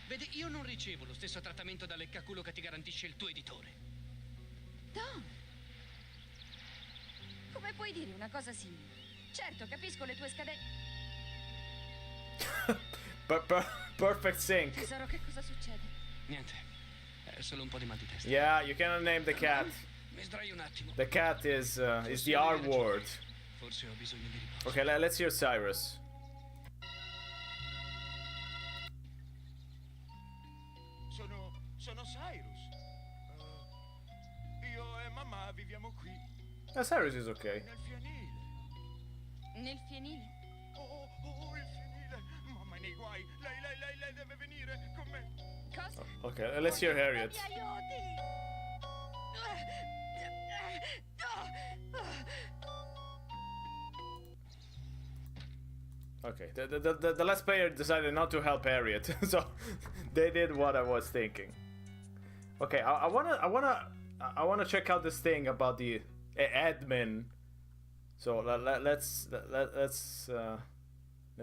Vedi, io non ricevo lo stesso trattamento da leccaculo che ti garantisce il tuo editore. Dom, come puoi dire una cosa simile? Certo, capisco le tue scadenze. Perfect sync. Tesoro, che cosa succede? Niente, è solo un po' di mal di testa. Yeah, you cannot name the cat. Mi sdraio un attimo. The cat is the R word. Forse ho bisogno di riposo. Okay, let's hear Cyrus. Sono Cyrus. Io e mamma viviamo qui. Cyrus is okay. Nel fienile. Nel fienile? Oh, il fienile. Mamma è nei guai. Lei deve venire con me. Cosa? Okay, let's hear Harriet. Mi aiuti! Okay, the last player decided not to help Harriet, so they did what I was thinking. Okay, I wanna check out this thing about the admin. So let's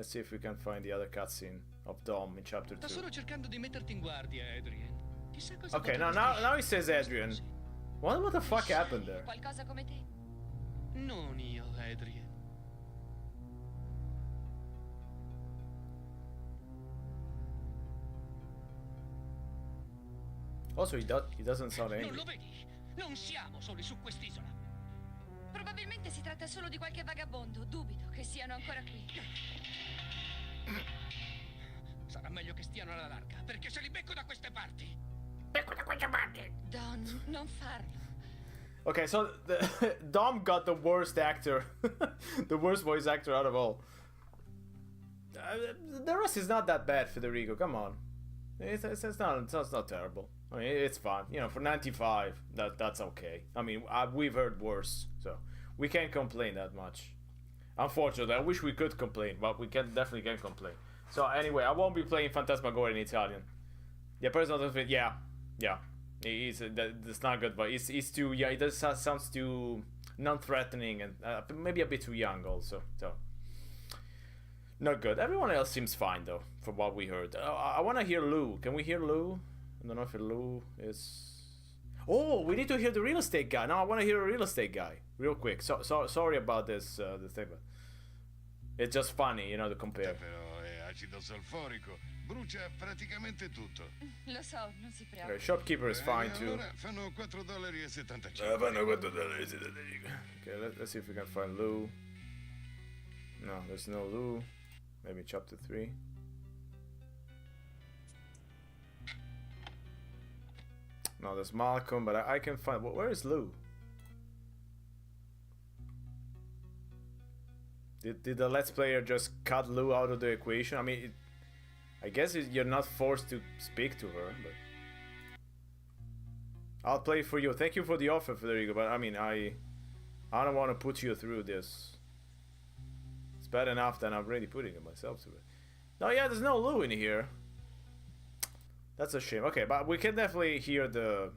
see if we can find the other cutscene of Dom in chapter 2. Sto solo cercando di metterti in guardia, Adrian. Chissà cosa Okay, potrebbe now he says Adrian. What the fuck happened there? Qualcosa come te? Non io, Adrian. Also, he doesn't sound angry. Non lo vedi? Non siamo soli su quest'isola. Probabilmente si tratta solo di qualche vagabondo. Dubito che siano ancora qui. Sarà meglio che stiano alla larga, perché se li becco da queste parti. Don, non farlo. Okay, so Dom got the worst actor, the worst voice actor out of all. The rest is not that bad, Federico. Come on, it's not terrible. I mean, it's fun. You know, for 95, that's okay. I mean, we've heard worse, so we can't complain that much. Unfortunately, I wish we could complain, but we definitely can't complain. So anyway, I won't be playing Phantasmagoria in Italian. Yeah, personal fit. Yeah. That's not good, but it's too. Yeah, it does sounds too non-threatening and maybe a bit too young also. So not good. Everyone else seems fine though, from what we heard. I want to hear Lou. Can we hear Lou? I don't know if Lou is. Oh, we need to hear the real estate guy. No, I want to hear a real estate guy real quick. So sorry about this thing, but it's just funny, you know, to compare. Però è acido solforico. Brucia praticamente tutto. Lo so, non si Okay, preoccupi. shopkeeper is fine too. Allora fanno $4,75. Fanno $4,75. Okay, let's see if we can find Lou. No, there's no Lou. Maybe chapter 3. No, there's Malcolm, but I can find... Where is Lou? Did the Let's Player just cut Lou out of the equation? I mean, I guess you're not forced to speak to her, but... I'll play for you. Thank you for the offer, Federico, but I mean, I don't want to put you through this. It's bad enough that I'm already putting it myself through it. No, yeah, there's no Lou in here. That's a shame. Okay, but we can definitely hear the...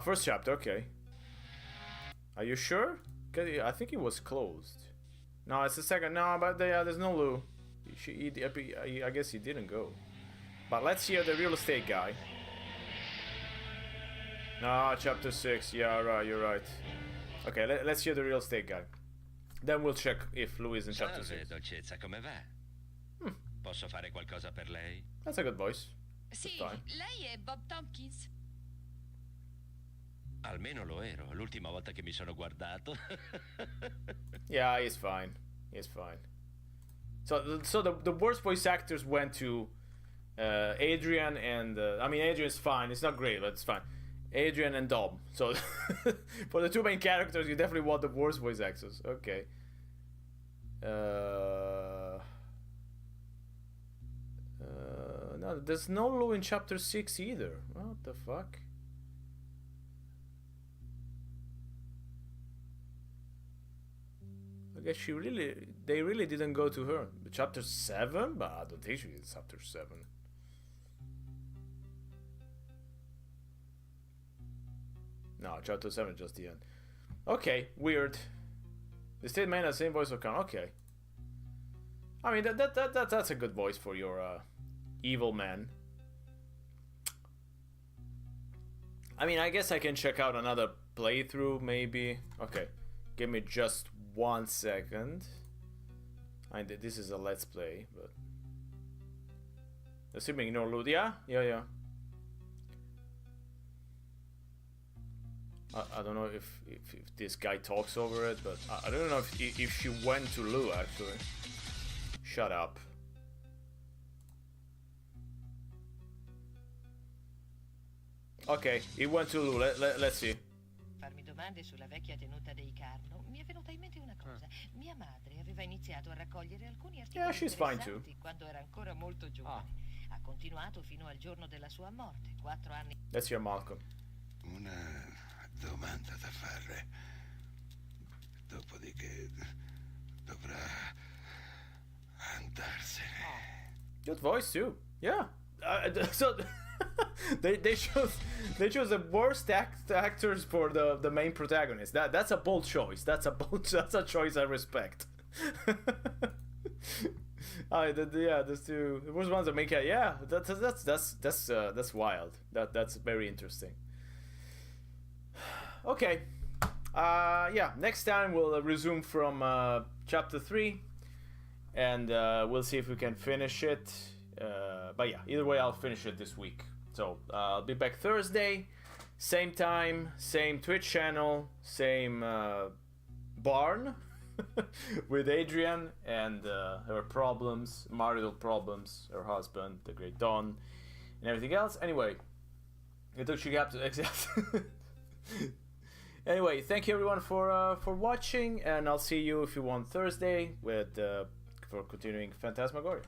first chapter, okay. Are you sure? I think it was closed. No, it's the second. No, but there's no Lou. I guess he didn't go. But let's hear the real estate guy. No, chapter 6. Yeah, right, you're right. Okay, let's hear the real estate guy. Then we'll check if Lou is in chapter 6. Dolcezza, come va? Posso fare qualcosa per lei? That's a good voice. Sì, lei è Bob Tompkins? Almeno lo ero, l'ultima volta che mi sono guardato. Yeah, he's fine. He's fine. So the worst voice actors went to Adrian and... I mean, Adrian's fine. It's not great, but it's fine. Adrian and Dom. So for the two main characters, you definitely want the worst voice actors. Okay. No, there's no Lou in chapter 6 either. What the fuck? I guess they really didn't go to her. Chapter 7? But I don't think she is chapter 7. No, chapter 7 is just the end. Okay, weird. The state man has the same voice of Khan. Okay. I mean, that's a good voice for your evil man. I mean, I guess I can check out another playthrough, maybe. Okay, give me just 1 second. This is a let's play, but assuming no loot. Yeah. I don't know if this guy talks over it, but I don't know if she went to Lou actually. Shut up. Ok, he went to Lou. Let's see. Farmi domande sulla vecchia tenuta dei Carno, mi è venuta in mente una cosa. Mia madre aveva iniziato a raccogliere alcuni articoli interessanti quando era ancora molto giovane. Ha continuato fino al giorno della sua morte, 4 anni. That's your Malcolm. Una domanda da fare. Dopodiché dovrà andarsene. Good voice too. Yeah. So they chose the worst actors for the main protagonist. That's a bold choice. That's a choice I respect. There's two. The worst ones that make it. Yeah, that's wild. That's very interesting. Okay. Next time we'll resume from chapter 3, and we'll see if we can finish it. But yeah, either way, I'll finish it this week. So I'll be back Thursday, same time, same Twitch channel, same barn with Adrian and her problems, marital problems, her husband, the great Don, and everything else. Anyway, Anyway, thank you everyone for watching, and I'll see you if you want Thursday for continuing Phantasmagoria.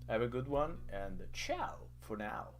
Have a good one, and ciao for now.